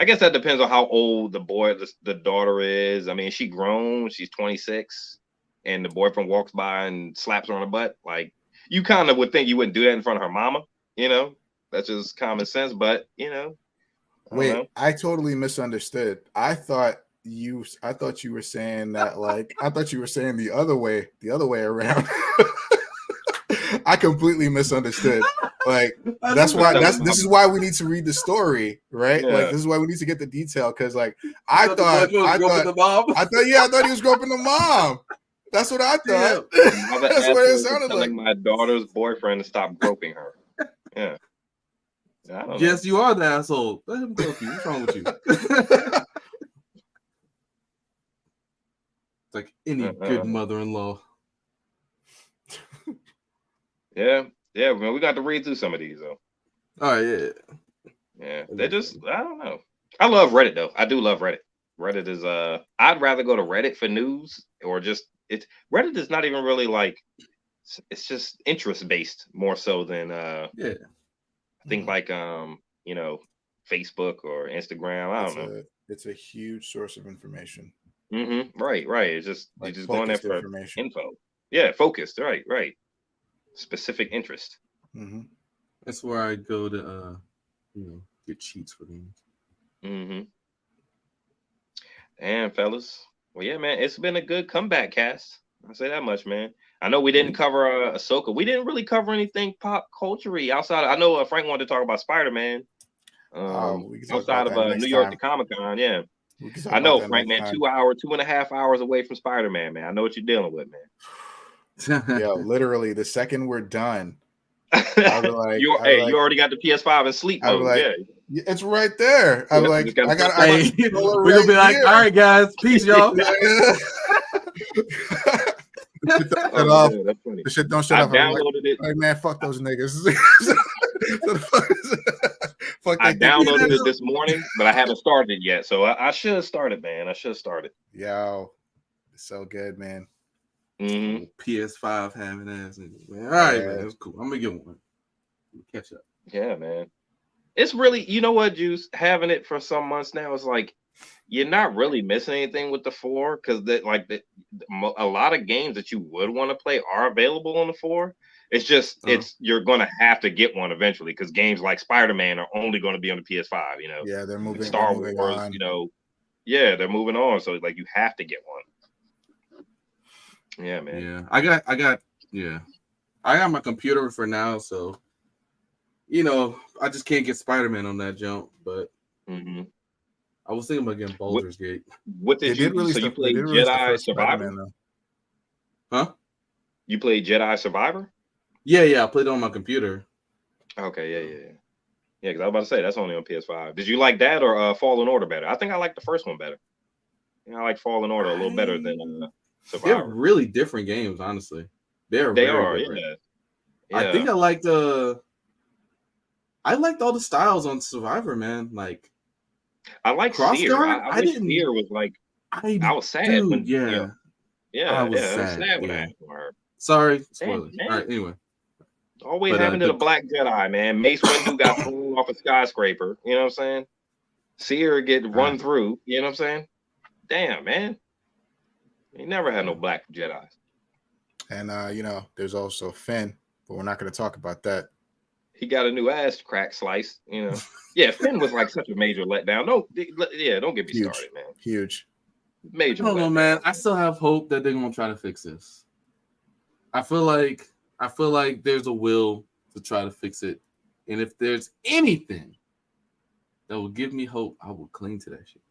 E: I guess that depends on how old the daughter is. I mean, she grown. She's 26, and the boyfriend walks by and slaps her on the butt. Like, you kind of would think you wouldn't do that in front of her mama. You know, that's just common sense. But I don't know.
D: I totally misunderstood. I thought you were saying that, like, I thought you were saying the other way around. I completely misunderstood. Like, this is why we need to read the story, right? Yeah. Like, this is why we need to get the detail, because like I thought he was groping the mom. That's what I thought.
E: Yeah. That's what it sounded like. My daughter's boyfriend to stop groping her. Yeah.
A: Yes, you are the asshole. Let him grope you. What's wrong with you? It's like any good mother-in-law.
E: Yeah, man, we got to read through some of these though.
A: Oh yeah.
E: Yeah, they're just, I don't know. I love Reddit though. I do love Reddit. Reddit is I'd rather go to Reddit for news, or just Reddit is not even really like, it's just interest based more so than I think like Facebook or Instagram. I don't know.
D: It's a huge source of information.
E: Right. It's just
D: like,
E: you're just going there for info. Yeah, focused. Right. Specific interest.
A: That's where I go to get cheats for them.
E: And fellas, well, yeah, man, it's been a good comeback cast. I'll say that much, man. I know we didn't cover Ahsoka. We didn't really cover anything pop culture-y outside. I know Frank wanted to talk about Spider-Man. Outside of New York Comic-Con, yeah. I know, Frank, man, 2.5 hours away from Spider-Man, man. I know what you're dealing with, man.
D: Yo, literally, the second we're done,
E: you already got the PS5 in sleep mode.
D: Like, yeah, it's right there. I'm like,
A: we're gonna be like, all right, guys, peace, y'all.
D: The shit don't shut off. I downloaded it. Like, man, fuck those niggas.
E: I downloaded it this morning, but I haven't started it yet. So I should have started, man. I should have started.
D: Yo, it's so good, man.
A: PS5 having ass niggas, man. All right, man, that's cool. I'm gonna get one. Catch up.
E: Yeah, man. It's really, you know what, Juice, having it for some months now is like you're not really missing anything with the 4, because a lot of games that you would want to play are available on the 4. It's just you're gonna have to get one eventually, because games like Spider-Man are only going to be on the PS5.
D: Yeah, they're moving.
E: Star Wars, on. Yeah, they're moving on. So like you have to get one. Yeah, man.
A: Yeah, I got my computer for now, so I just can't get Spider-Man on that jump. But I was thinking about getting Baldur's Gate.
E: What did you? So you played Jedi Survivor?
A: Huh?
E: You played Jedi Survivor?
A: Yeah, I played it on my computer.
E: Okay, yeah. Because I was about to say that's only on PS5. Did you like that or Fallen Order better? I think I like the first one better. I like Fallen Order a little better than Survivor.
A: They're really different games, honestly. They are.
E: Yeah.
A: I think I liked all the styles on Survivor, man. Like,
E: I like Seer. I didn't. Seer was like, I was sad when
A: I was sad when I had her. Sorry, spoiler. All right, anyway.
E: Always having the Black Jedi, man. Mace Windu got thrown off a skyscraper. You know what I'm saying? Seer get run through. You know what I'm saying? Damn, man. He never had no Black Jedi.
D: And there's also Finn, but we're not going to talk about that.
E: He got a new ass crack slice. Yeah, Finn was like such a major letdown. Don't get me started, man.
D: Huge.
E: Major.
A: I don't know, man. I still have hope that they're gonna try to fix this. I feel like there's a will to try to fix it, and if there's anything that will give me hope, I will cling to that shit.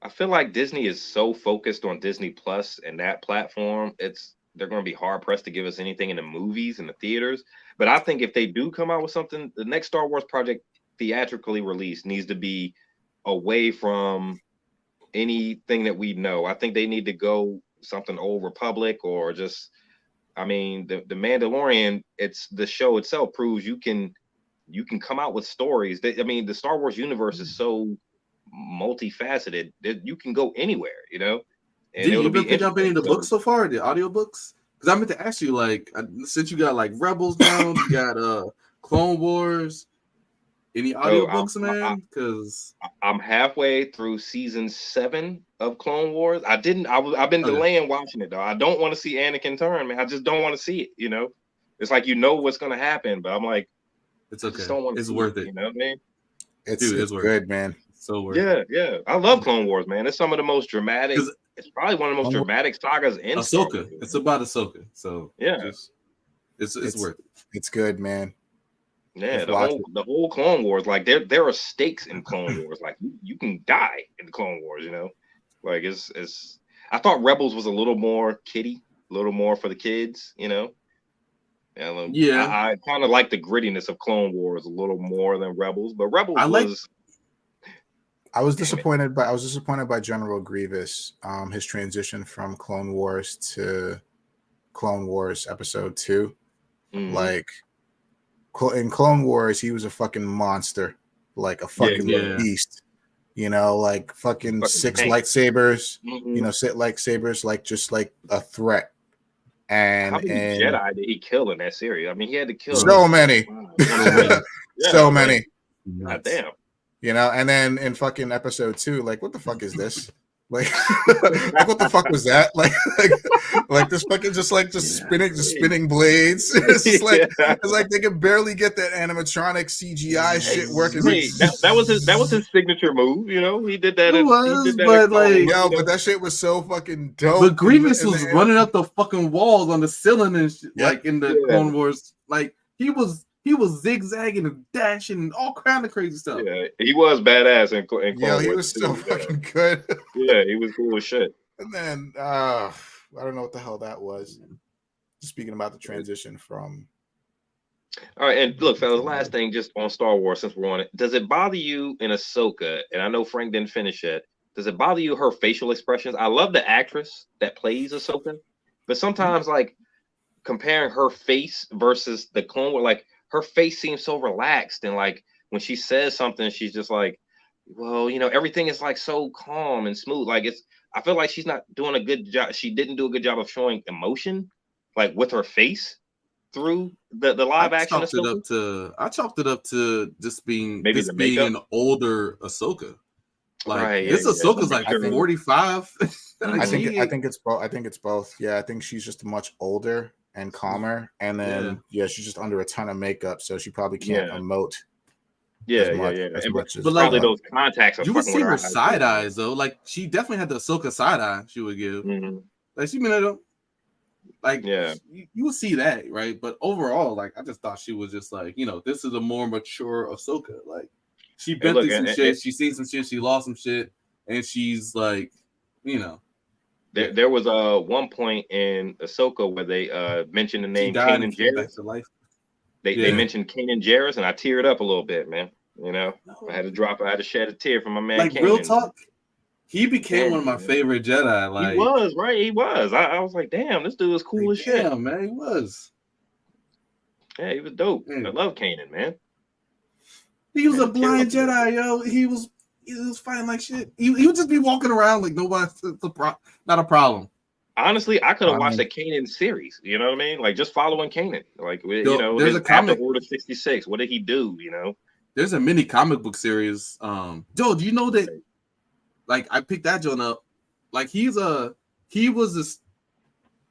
E: I feel like Disney is so focused on Disney Plus and that platform, they're going to be hard pressed to give us anything in the movies and the theaters. But I think if they do come out with something, the next Star Wars project theatrically released needs to be away from anything that we know. I think they need to go something Old Republic or just, the Mandalorian. It's the show itself proves you can come out with stories. The Star Wars universe is so multifaceted that you can go anywhere, And
A: did you even pick up any of the books so far, the audiobooks? Because I meant to ask you, like, since you got like Rebels down, you got Clone Wars, Any
E: So
A: audiobooks, man? Because
E: I'm halfway through season 7 of Clone Wars. I've been delaying watching it though. I don't want to see Anakin turn, man. I just don't want to see it. You know, it's like what's gonna happen, but I'm like,
A: it's
E: I
A: okay.
E: just don't want to.
A: It's
E: see
A: worth
E: it.
A: it.
E: You know what I mean?
D: It's
A: worth
D: good,
A: it.
D: man.
A: So worth it.
E: Yeah. I love Clone Wars, man. It's some of the most dramatic.
A: 'Cause
E: It's probably one of the most dramatic sagas in Star
A: Ahsoka.
E: Wars.
A: It's about Ahsoka. So
E: yeah,
A: it's worth it.
D: It's good, man.
E: Yeah,
D: Just
E: the whole Clone Wars, like there are stakes in Clone Wars. Like you can die in the Clone Wars, you know. Like it's. I thought Rebels was a little more kiddie, a little more for the kids, you know. And
A: Yeah.
E: I kind of like the grittiness of Clone Wars a little more than Rebels, but Rebels was.
D: I was disappointed by General Grievous, his transition from Clone Wars to Clone Wars Episode 2.
E: Mm-hmm.
D: Like in Clone Wars, he was a fucking monster, like a fucking beast. You know, like fucking 6 lightsabers.
E: Mm-hmm.
D: You know, 6 lightsabers, like just like a threat. And
E: how many Jedi did he kill in that series? I mean, he had to kill
D: so many, so many.
E: God damn.
D: You know, and then in fucking Episode 2, like, what the fuck is this? Like, what the fuck was that? Like this fucking just spinning blades. It's just it's like they can barely get that animatronic CGI shit working.
E: Hey, that was his signature move. You know, he did that.
D: But that shit was so fucking dope.
A: But Grievous was running up the fucking walls on the ceiling and shit, like in the Clone Wars. Like he was zigzagging and dashing and all kind of crazy stuff.
E: Yeah, he was badass in Clone Wars.
D: He was so fucking good.
E: Yeah, he was cool as shit.
D: And then I don't know what the hell that was. Speaking about the transition from.
E: All right, and look, fellas, last thing just on Star Wars, since we're on it. Does it bother you in Ahsoka, and I know Frank didn't finish it, does it bother you her facial expressions? I love the actress that plays Ahsoka, but sometimes like comparing her face versus the Clone Wars, like her face seems so relaxed, and like when she says something, she's just like, well, you know, everything is like so calm and smooth. Like I feel like she's not doing a good job. She didn't do a good job of showing emotion, like with her face through the live action.
A: I chalked it up to just being
E: being
A: an older Ahsoka. Like this Ahsoka's like 45.
D: I think it's both. I think it's both. Yeah, I think she's just much older and calmer, and then she's just under a ton of makeup, so she probably can't emote.
E: But like those contacts,
A: you would see her side eyes though. Like she definitely had the Ahsoka side eye. She would give.
E: Mm-hmm.
A: Like she you would see that, right? But overall, like I just thought she was just like, you know, this is a more mature Ahsoka. Like she been through some shit, she seen some shit, she lost some shit, and she's like, you know.
E: There was one point in Ahsoka where they mentioned the name Kanan Jarrus. They mentioned Kanan Jarrus, and I teared up a little bit, man. You know, I had to shed a tear for my man.
A: Like
E: Kanan.
A: Real talk, he became one of my favorite Jedi. Like
E: he was right, he was. I was like, damn, this dude was cool as shit.
A: Damn, man, he was.
E: Yeah, he was dope. I love Kanan, man.
A: He was a blind Jedi, yo. He was fighting like shit. He would just be walking around like nobody's not a problem.
E: Honestly, I could have watched the Kanan series. You know what I mean? Like just following Kanan. Like there's a comic Order 66. What did he do? You know,
A: there's a mini comic book series. Joe, do you know that? Like I picked that John up. Like his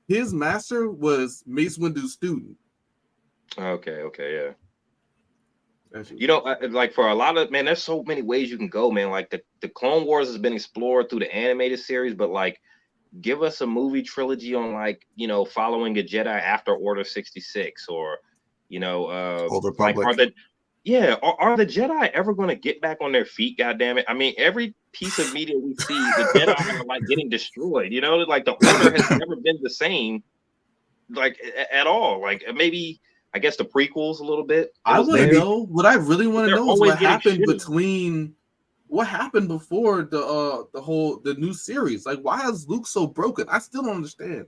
A: master was Mace Windu's student.
E: Okay, yeah. You know, like for a lot of there's so many ways you can go, man. Like the Clone Wars has been explored through the animated series, but like give us a movie trilogy on like, you know, following a Jedi after Order 66 or, you know,
D: Old Republic.
E: Like are the Jedi ever going to get back on their feet? God damn it. I mean, every piece of media we see, the Jedi are like getting destroyed, you know, like the Order has never been the same, like at all. Like maybe I guess the prequels a little bit.
A: I want to know. What I really want to know is what happened what happened before the new series. Like, why is Luke so broken? I still don't understand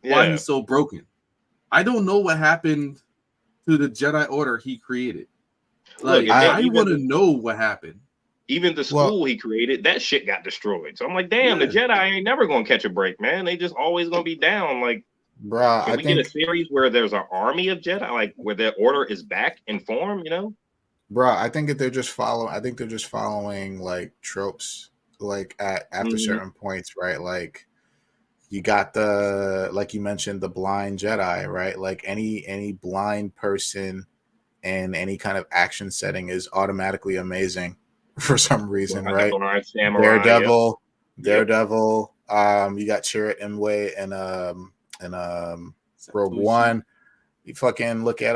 A: why he's so broken. I don't know what happened to the Jedi Order he created. Like, I want to know what happened.
E: Even the school he created, that shit got destroyed. So I'm like, damn, the Jedi ain't never gonna catch a break, man. They just always gonna be down. Like,
D: bruh,
E: can we get a series where there's an army of Jedi, like where the Order is back in form, you know?
D: bro. I think that they're just following. I think they're just following like tropes, like after certain points, right? Like you got the like you mentioned the blind Jedi, right? Like any blind person in any kind of action setting is automatically amazing for some reason,
E: Behind the
D: right?
E: blind samurai.
D: Daredevil,
E: Yep.
D: Daredevil. You got Chirrut Imwe and Rogue One. You fucking look at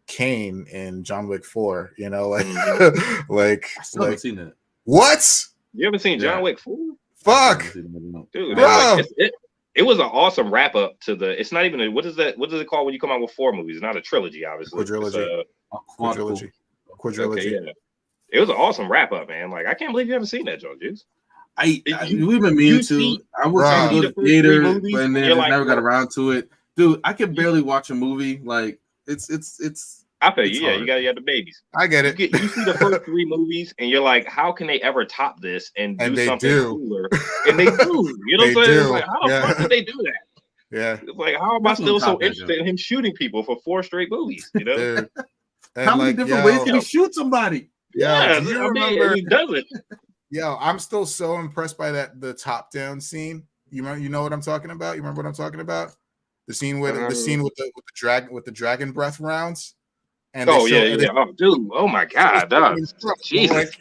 D: Kane in John Wick 4, you know, like like
A: I still haven't seen it.
D: what?
E: You ever seen John Wick 4?
D: Fuck,
E: dude,
D: bro.
E: man, like, it was an awesome wrap up to the. It's not even what is that? What is it called when you come out with 4 movies? It's not a trilogy, obviously.
D: Quadrilogy.
E: Quadrilogy.
D: Okay,
E: yeah. It was an awesome wrap up, man. Like I can't believe you haven't seen that, Joe Juice.
A: We've been meaning to. I was trying to go to the theater, but then just never got around to it. Dude, I can barely watch a movie. Like it's.
E: I feel you. Yeah, you got the babies.
D: I get it.
E: You see the first 3 movies, and you're like, how can they ever top this and do something cooler? And they do. You know what I'm saying? It's like, how the fuck did they do that?
D: Yeah.
E: It's like, how am I still so interested in him shooting people for 4 straight movies? You know?
D: Dude.
A: How many different ways can he shoot somebody?
E: Yeah,
D: do you
E: remember? He does it.
D: Yo, I'm still so impressed by the top down scene. You know what I'm talking about? You remember what I'm talking about? The scene with the dragon breath rounds. And
E: oh, dude. Oh my God. Jesus. Like,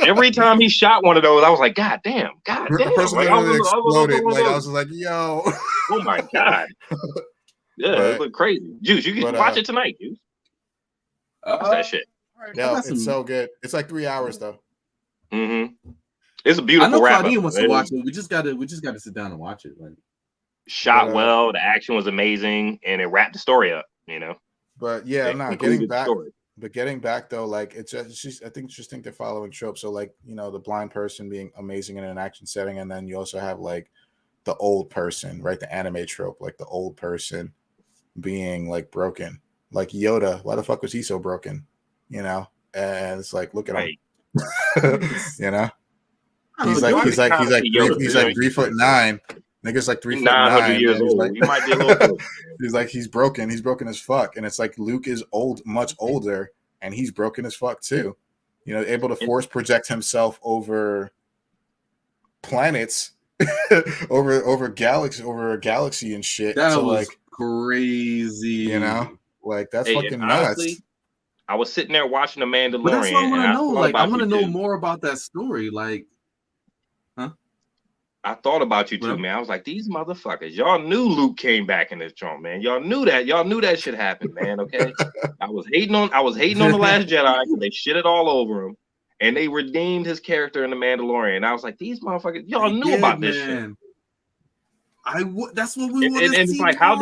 E: every time he shot one of those, I was like, God damn.
D: The person
E: like,
D: exploded. I was like, yo.
E: Oh my God. Yeah, it looked crazy. Juice, you can watch it tonight, Juice. What's that shit?
D: Yeah, it's so good. It's like 3 hours though.
E: Mm-hmm. It's a beautiful.
A: I know
E: wrap
A: Claudine wants to watch it. We just gotta sit down and watch it. Like,
E: shot well, the action was amazing, and it wrapped the story up. You know.
D: But yeah, getting back though, like it's just I think they're following tropes. So like, you know, the blind person being amazing in an action setting, and then you also have like the old person, right? The anime trope, like the old person being like broken. Like Yoda, why the fuck was he so broken? You know? And it's like, look at him. You know? He's like 3'9". Nigga's like 3'9".
E: Years old. Like, he might be a little
D: he's broken. He's broken as fuck. And it's like Luke is much older, and he's broken as fuck too. You know, able to force project himself over planets, over a galaxy and shit.
A: That
D: so,
A: was
D: like
A: crazy.
D: You know, like that's fucking nuts.
E: Honestly, I was sitting there watching The Mandalorian.
A: But that's what I want to know. Like, I want to know more about that story. Like,
E: I thought about you too, man. I was like, these motherfuckers, y'all knew Luke came back in this joint, man. Y'all knew that shit happened, man. Okay. I was hating on The Last Jedi because they shit it all over him. And they redeemed his character in The Mandalorian. And I was like, these motherfuckers, y'all knew about this shit.
A: That's what we want to see.
E: And it's like, how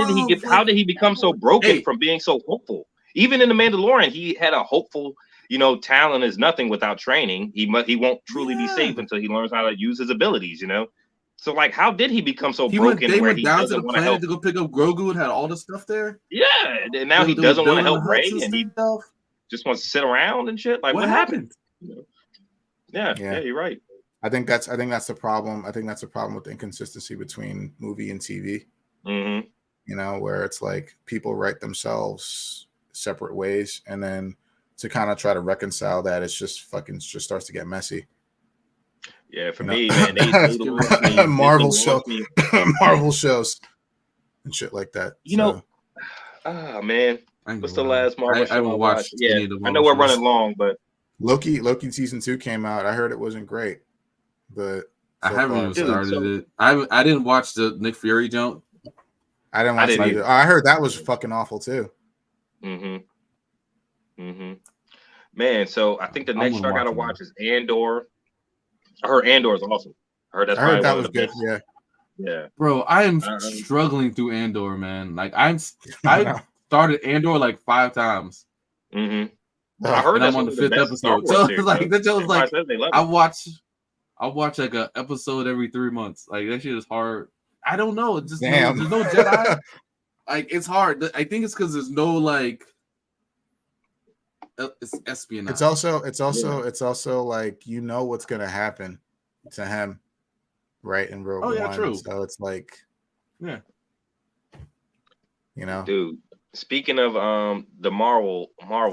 E: did he become so broken from being so hopeful? Even in The Mandalorian, he had a hopeful, you know, talent is nothing without training. He won't truly be safe until he learns how to use his abilities, you know? So, like, how did he become so broken?
A: They went down to the planet to go pick up Grogu and had all the stuff there.
E: Yeah, and now he doesn't want to help Rey, and he just wants to sit around and shit. Like, what happened? You know? Yeah, you're right.
D: I think that's the problem. I think that's the problem with the inconsistency between movie and TV.
E: Mm-hmm.
D: You know, where it's like people write themselves separate ways, and then to kind of try to reconcile that, it just starts to get messy.
E: Yeah, for me, man, they
D: Marvel shows and shit like that.
E: You know, man, what's the last Marvel show I watched? Yeah, I know we're running long, but
D: Loki season 2 came out. I heard it wasn't great, but
A: I haven't even started it. I didn't watch the Nick Fury jump.
D: I didn't watch it either. I heard that was fucking awful too.
E: Man, so I think the next show I gotta watch is Andor. I heard Andor is awesome. I heard that was good. Best. Yeah.
A: Bro, I am struggling through Andor, man. Like I started Andor like 5 times.
E: I heard
A: I'm on the 5th episode. So like that was like I watch like an episode every 3 months. Like that shit is hard. I don't know. It's just there's no Jedi. Like it's hard. I think it's because there's no like. It's espionage.
D: It's also like you know what's gonna happen to him, right? In Rogue One.
A: True.
D: So it's like,
A: you know,
E: dude. Speaking of the Marvel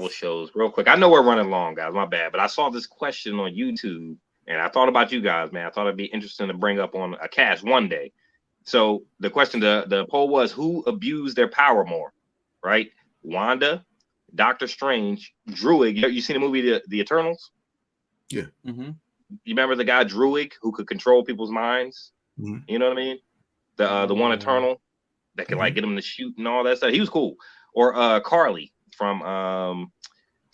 E: shows, real quick. I know we're running long, guys. My bad, but I saw this question on YouTube, and I thought about you guys, man. I thought it'd be interesting to bring up on a cast one day. So the question, the poll was, who abused their power more, right? Wanda, Doctor Strange, Druid. You seen the movie The Eternals?
D: Yeah.
A: Mm-hmm.
E: You remember the guy Druid who could control people's minds?
D: Mm-hmm.
E: You know what I mean? The one Eternal that could like get him to shoot and all that stuff. He was cool. Or Carly from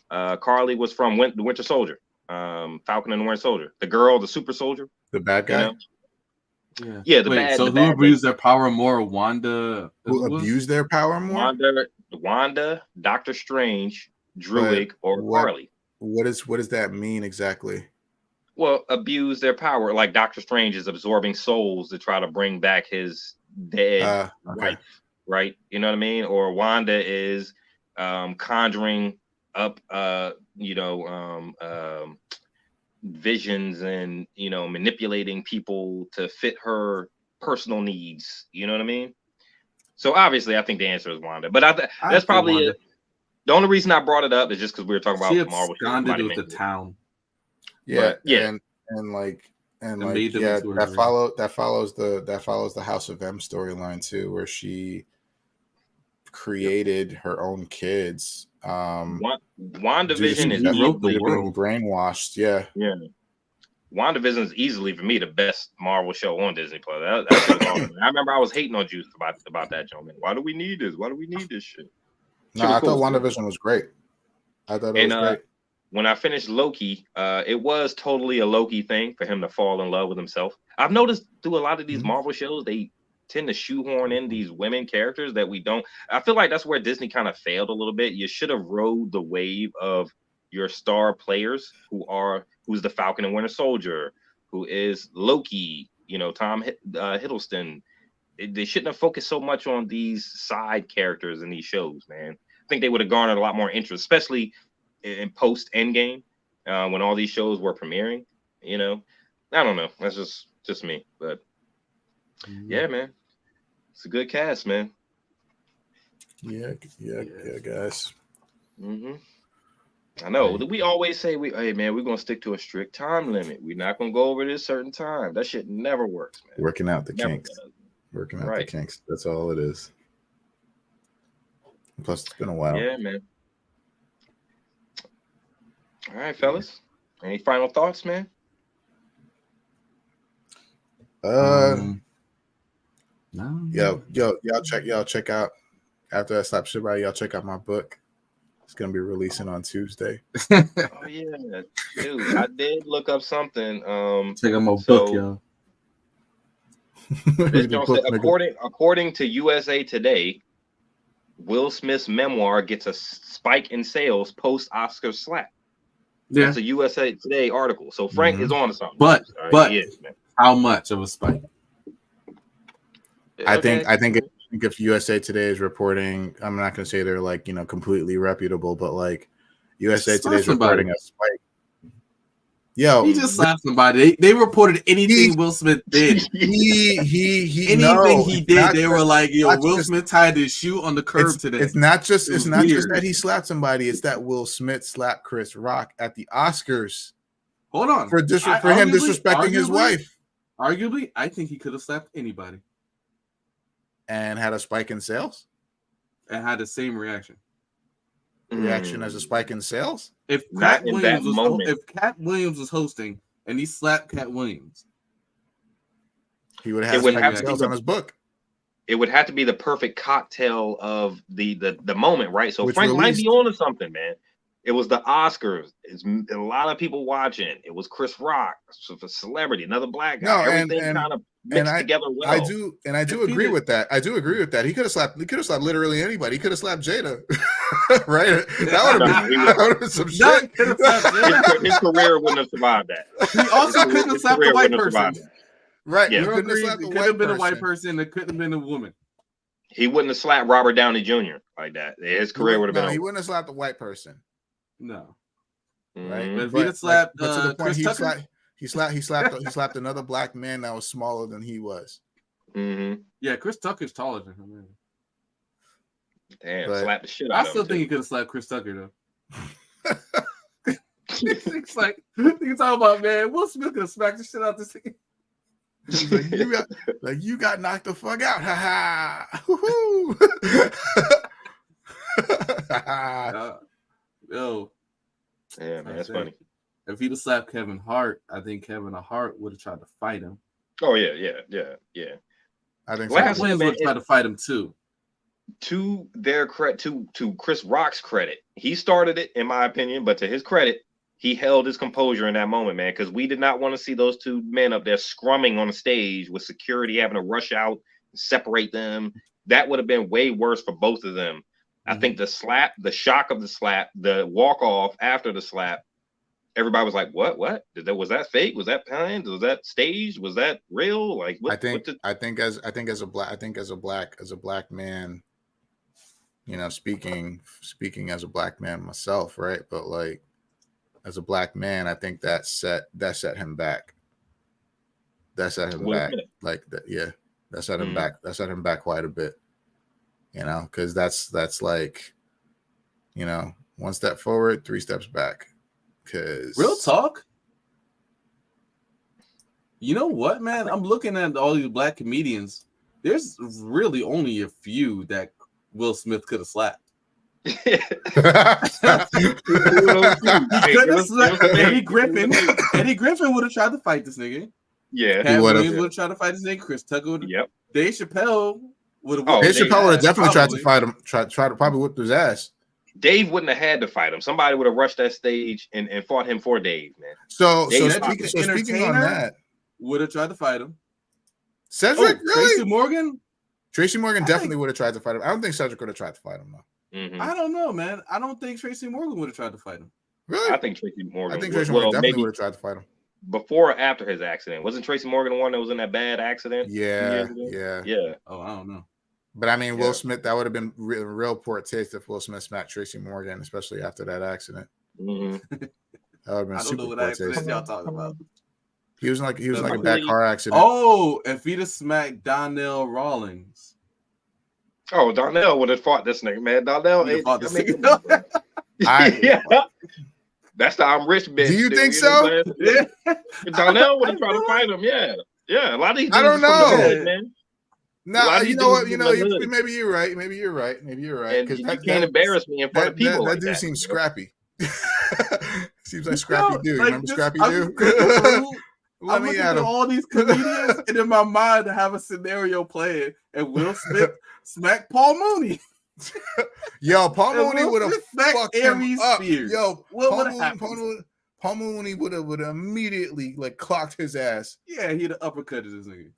E: Carly was from the Winter Soldier, Falcon and the Winter Soldier. The girl, the super soldier,
D: the bad guy.
E: You know? Yeah.
A: So who abused their power more? Wanda.
D: Who abused their power more?
E: Wanda, Doctor Strange, Druid, or Carly.
D: What does that mean exactly?
E: Well, abuse their power. Like Doctor Strange is absorbing souls to try to bring back his dead wife, right? You know what I mean? Or Wanda is conjuring up, visions and, manipulating people to fit her personal needs. You know what I mean? So obviously, I think the answer is Wanda. But that's probably it. The only reason I brought it up is just because we were talking about Marvel.
A: She absconded with the town.
D: Yeah, that follows the House of M storyline too, where she created her own kids.
E: WandaVision is
D: being brainwashed. Yeah.
E: WandaVision is easily for me the best Marvel show on Disney Plus. That's awesome. I remember I was hating on Juice about that, gentleman. Why do we need this? Why do we need this shit?
D: No, I thought WandaVision was great. I thought it was great.
E: When I finished Loki, it was totally a Loki thing for him to fall in love with himself. I've noticed through a lot of these Marvel shows, they tend to shoehorn in these women characters that we don't. I feel like that's where Disney kind of failed a little bit. You should have rode the wave of your star players who's the Falcon and Winter Soldier, who is Loki, Tom Hiddleston. They shouldn't have focused so much on these side characters in these shows, man. I think they would have garnered a lot more interest, especially in post Endgame, when all these shows were premiering. I don't know. That's just me, but yeah, man, it's a good cast, man.
D: Yeah, guys.
E: I know. We always say hey man, we're gonna stick to a strict time limit. We're not gonna go over this certain time. That shit never works, man.
D: Working out the kinks. Working out the kinks. That's all it is. Plus, it's been a while.
E: Yeah, man. All right, fellas. Any final thoughts, man?
D: No. Y'all check out after I stop shit by y'all check out my book. It's gonna be releasing on Tuesday.
E: Oh yeah, dude. I did look up something.
A: Check out my book, y'all.
E: According to USA Today, Will Smith's memoir gets a spike in sales post Oscar slap. Yeah. That's a USA Today article. So Frank is on to something.
A: But how much of a spike?
D: I think if USA Today is reporting, I'm not going to say they're like, completely reputable, but like USA Today is reporting a spike. Yo,
A: he just slapped somebody. They reported anything Will Smith did. Anything he did, they were like, "Yo, Will Smith tied his shoe on the curb today."
D: It's not just that he slapped somebody. It's that Will Smith slapped Chris Rock at the Oscars.
A: Hold on,
D: for him disrespecting his wife.
A: Arguably, I think he could have slapped anybody
D: and had a spike in sales,
A: and had the same reaction
D: as a spike in sales.
A: If Cat Williams was hosting and he slapped Cat Williams,
D: he would have sales on his book.
E: It would have to be the perfect cocktail of the moment, right? So Frank might be on to something, man. It was the Oscars. It's a lot of people watching. It was Chris Rock, a celebrity, another black guy. Everything kind of mixed together well.
D: I do agree with that. He could have slapped literally anybody. He could have slapped Jada. Right? That would have been some shit.
E: His career wouldn't have survived that.
A: He also couldn't have slapped a white person.
D: Right.
A: Yeah. It could have been a white person. It couldn't have been a woman.
E: He wouldn't have slapped Robert Downey Jr. like that. His career would have been over.
D: He wouldn't have slapped a white person.
A: No.
D: Right.
A: But if he'd have slapped
D: to the point
A: he
D: slapped another black man that was smaller than he was.
E: Mm-hmm.
A: Yeah, Chris Tucker's taller than him.
E: Damn,
D: But
E: slap the shit
A: I
E: out of
A: still
E: him.
A: think he could have slapped Chris Tucker though. It's like you talking about, man. Will Smith could have smacked the shit out this thing.
D: you got knocked the fuck out. Ha ha.
A: Yo,
E: Yeah, man, that's funny.
A: If he'd have slapped Kevin Hart, I think Kevin Hart would have tried to fight him.
E: Oh yeah.
D: I think
A: Scott
D: so.
A: Williams would have tried to fight him too.
E: To their credit, to Chris Rock's credit, he started it, in my opinion. But to his credit, he held his composure in that moment, man, because we did not want to see those two men up there scrumming on the stage with security having to rush out and separate them. That would have been way worse for both of them. I think the slap, the shock of the slap, the walk off after the slap, everybody was like, "What? Was that fake? Was that planned? Was that staged? Was that real?" Like,
D: I think as a black man, you know, speaking as a black man myself, right? But like as a black man, I think that set him back. That set him back. Like that, yeah. That set him back. That set him back quite a bit. You know, because that's like, you know, one step forward, 3 steps back. Because
A: real talk. You know what, man? I'm looking at all these black comedians. There's really only a few that Will Smith could have slapped. Eddie Griffin would have tried to fight this nigga.
E: Yeah,
A: Cat Williams would have tried to fight this nigga. Chris Tucker would have.
E: Yep.
A: Dave Chappelle would have.
D: Dave Chappelle would have definitely tried to fight him. Tried to probably whip his ass.
E: Dave wouldn't have had to fight him. Somebody would have rushed that stage and fought him for Dave, man.
D: So speaking on that,
A: would have tried to fight him.
D: Cedric, really? Tracy Morgan definitely would have tried to fight him. I don't think Cedric would have tried to fight him though.
E: Mm-hmm.
A: I don't know, man. I don't think Tracy Morgan would have tried to fight him.
E: Really? I think Tracy Morgan.
D: Definitely would have tried to fight him.
E: Before or after his accident? Wasn't Tracy Morgan the one that was in that bad accident?
D: Yeah.
A: Oh, I don't know.
D: But I mean, Will Smith, that would have been real poor taste if Will Smith smacked Tracy Morgan, especially after that accident.
E: Mm-hmm.
D: That would have been
A: I don't know what accident y'all talking about.
D: He was like a bad car accident.
A: Oh, if he'd have smacked Donnell Rawlings.
E: Oh, Donnell would have fought this nigga, man. Donnell ain't fought this nigga.
D: Yeah.
E: That's the I'm rich bitch.
D: Do you think so?
E: Yeah. Donnell would have tried to fight him. Yeah. Yeah. A lot of these
D: I don't know.
E: Hood, man.
D: No, you know what? Maybe you're right. Maybe you're right.
E: Because you can't embarrass me in front of people.
D: That dude seems scrappy. Seems like Scrappy Doo. You remember Scrappy Doo?
A: I'm looking at all these comedians, and in my mind, I have a scenario playing, and Will Smith smacked Paul Mooney.
D: Yo, Paul Mooney would have fucked him up.
A: Spears.
D: Yo, Paul Mooney would have immediately like clocked his ass.
A: Yeah, he'd have uppercutted this nigga.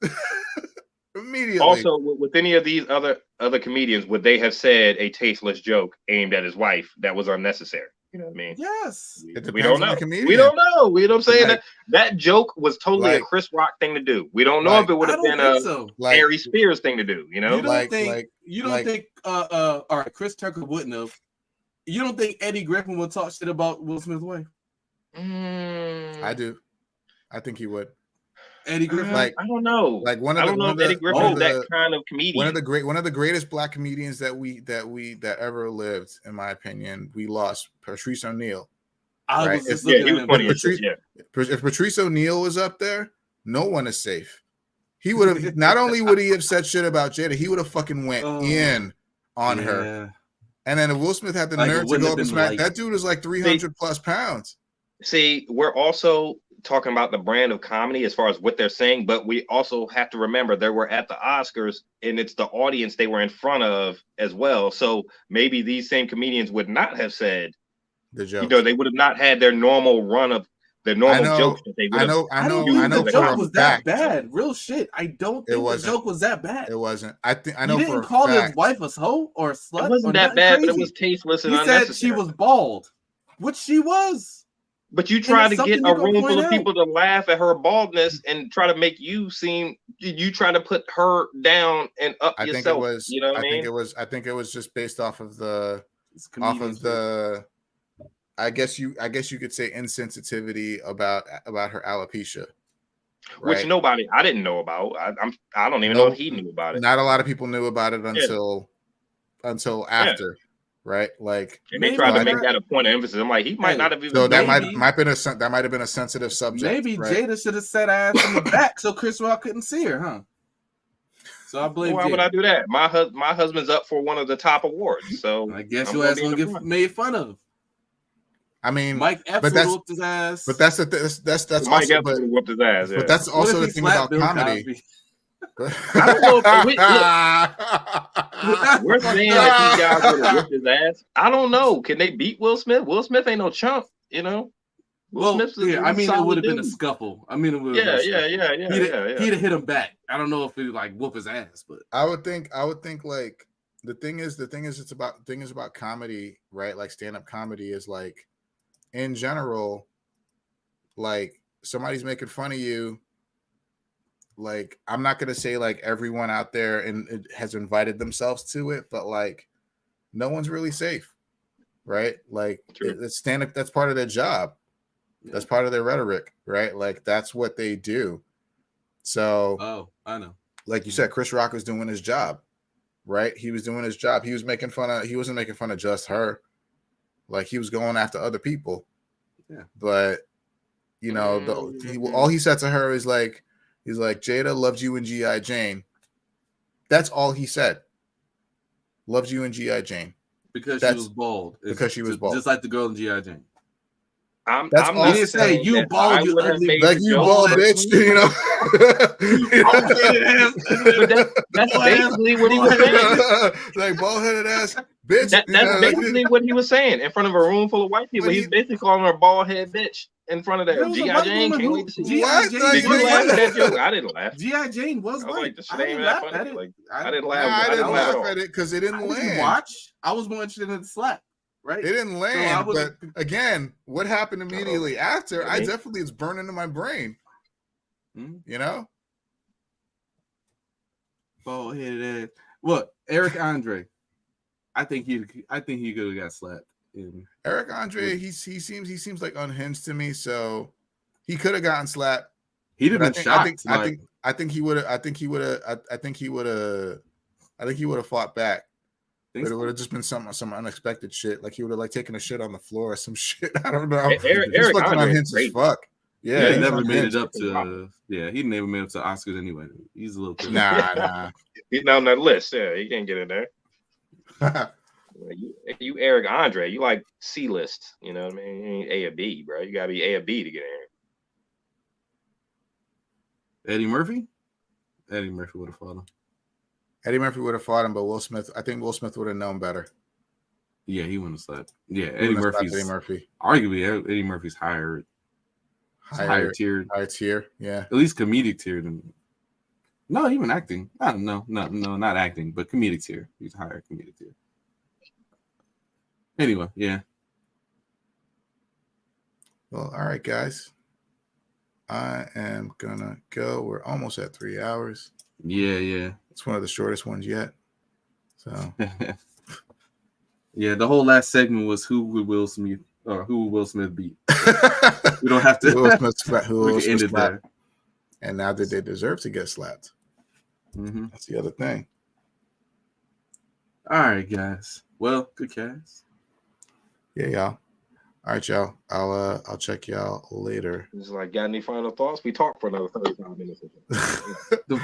D: Immediately.
E: Also, with any of these other comedians, would they have said a tasteless joke aimed at his wife that was unnecessary? You know what I mean?
A: Yes.
E: We don't know. We don't know. We know what I'm saying? That joke was totally a Chris Rock thing to do. We don't know if it would have been a Harry Spears thing to do. You know?
A: You don't think all right, Chris Tucker wouldn't have. You don't think Eddie Griffin would talk shit about Will Smith's wife?
D: I do. I think he would.
A: Eddie Griffin,
E: I don't know.
D: Like
E: I don't know if Eddie Griffin is that kind of comedian.
D: One of the greatest black comedians that ever lived, in my opinion. We lost Patrice O'Neal.
A: Right?
D: If Patrice O'Neal was up there, no one is safe. He would have not only would he have said shit about Jada, he would have fucking went in on her. And then if Will Smith had the nerve to go up and smack that dude is like 300 plus pounds.
E: See, we're also talking about the brand of comedy as far as what they're saying, but we also have to remember they were at the Oscars and it's the audience they were in front of as well. So maybe these same comedians would not have said
D: the joke.
E: You know, they would have not had their normal run of their normal jokes that they would have.
A: I know. The joke was that bad. Real shit. I don't think the joke was that bad.
D: It wasn't. I know.
A: He didn't call his wife a hoe or a slut.
E: It wasn't that bad, but it was tasteless and unnecessary.
A: He said she was bald, which she was.
E: But you try to get a room full of people to laugh at her baldness and try to make you seem. You try to put her down and up yourself.
D: Think it was.
E: You know what I mean?
D: I think it was just based off of the. I guess you could say insensitivity about her alopecia,
E: right? Which I didn't know about. I don't even know if he knew about it.
D: Not a lot of people knew about it until until after, right? Like,
E: and they
A: Maybe
E: tried to
D: I
E: make
D: think-
E: that a point of emphasis. I'm like, he might
A: Hey,
E: not have even.
D: so that
A: maybe-
D: might have been a sensitive subject.
A: Maybe
D: right?
A: Jada should have sat ass in the back so Chris Rock couldn't see her, huh? So I blame
E: Why would
A: Jada.
E: I do that? My husband's up for one of the top awards, so
A: I guess
E: I'm
A: your
E: gonna
A: ass
E: be in
A: gonna
E: the
A: get
E: front.
A: made fun of.
D: I mean,
A: Mike Epps
D: but
A: would
D: that's
A: whooped his ass.
D: but that's that's
E: Mike
D: also
E: Epps would have whooped his ass. Yeah.
D: but that's
A: What
D: also
A: if
D: the
A: he
D: thing
A: slapped
D: about
A: Bill
D: comedy.
A: Cosby?
E: I don't know if we're saying that these guys would have whipped his ass. I don't know. Can they beat Will Smith? Will Smith ain't no chump, you know. Will Smith's
A: yeah, I mean, it would have been a
E: dude.
A: scuffle. I mean, it would have
E: Yeah.
A: He'd have hit him back. I don't know if he like whoop his ass, but
D: I would think like the thing is about comedy, right? Like stand-up comedy is like in general, like somebody's making fun of you. Like, I'm not gonna say like everyone out there and it has invited themselves to it, but like no one's really safe, right? Like it's stand-up, that's part of their job. That's part of their rhetoric, right? Like that's what they do. So
A: I know.
D: Like you said, Chris Rock was doing his job, right? He was doing his job. He wasn't making fun of just her. Like he was going after other people.
A: Yeah.
D: But you know, all he said to her is like, he's like, Jada loved you in G.I. Jane. That's all he said. Loves you in G.I. Jane.
A: Because she was bald.
D: Because she was bald.
A: Just like the girl in G.I. Jane.
E: I'm
A: not
E: saying
A: saying you bald, you ugly,
D: like you bald bitch, you know.
E: But that's basically what he was saying.
D: Like bald-headed ass bitch.
E: That's basically what he was saying in front of a room full of white people. He's basically calling her a bald head bitch in front of that. G.I. Jane, can't wait to see
A: G.I. Jane.
E: Did you laugh at that joke? I didn't laugh.
A: G.I. Jane was white.
E: Like, this shit ain't that funny. Like, I didn't laugh.
D: I didn't laugh
E: at
D: it because it didn't land.
A: Watch. I was more interested in the slap. Right?
D: It didn't land, but again, what happened immediately after? I definitely it's burned into my brain. You know,
A: bald headed ass. Look, Eric Andre. I think he could have got slapped.
D: Eric Andre, he seems like unhinged to me, so he could have gotten slapped.
A: He'd have been shot.
D: I think he would have fought back. But it would have just been some unexpected shit. Like he would have like taken a shit on the floor or some shit. I don't know.
E: Eric
D: fucking unhinged as fuck. Yeah,
A: he never made it up to. Yeah, he never made it up to Oscars anyway. He's a little.
E: Nah. He's not on that list. Yeah, he can't get in there. you Eric Andre, you like C list. You know what I mean? You ain't A or B, bro. You gotta be A or B to get in here.
A: Eddie Murphy would have fought him.
D: Eddie Murphy would have fought him, but I think Will Smith would have known better.
A: Yeah, he wouldn't have slept. Yeah, Eddie Murphy. Arguably, Eddie Murphy's higher tiered.
D: Higher tier, yeah.
A: At least comedic tier than. No, even acting. No, not acting, but comedic tier. He's higher comedic tier. Anyway, yeah.
D: Well, all right, guys. I am gonna go. We're almost at 3 hours.
A: Yeah.
D: It's one of the shortest ones yet. So
A: yeah, the whole last segment was who would Will Smith beat? We don't have to
D: who
A: end it there.
D: And now that they deserve to get slapped.
A: Mm-hmm.
D: That's the other thing.
A: All right, guys. Well, good cast.
D: Yeah, y'all. All right, y'all. I'll check y'all later.
E: It's like, got any final thoughts? We talked for another 35 minutes.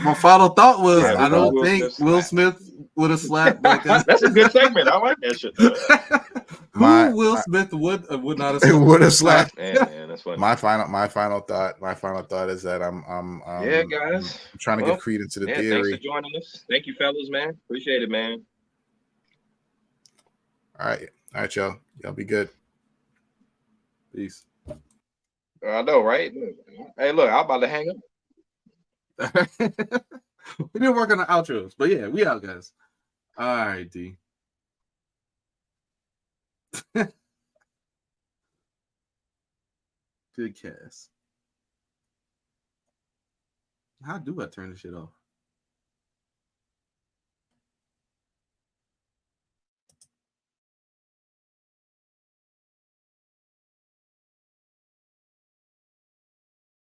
A: My final thought was, I don't think Will Smith would have slapped.
E: That's a good segment. I like that shit.
A: Will Smith would not have slapped?
D: It would have slapped.
E: Man, that's funny.
D: My final thought is that I'm
E: yeah, guys.
D: I'm trying to give credence to the theory.
E: Thanks for joining us. Thank you, fellas, man. Appreciate it, man.
D: All right, y'all. Y'all be good.
A: Peace.
E: I know, right? Hey, look, I'm about to hang up.
A: We didn't work on the outros, but yeah, we out, guys. All right, D. Good cast. How do I turn this shit off?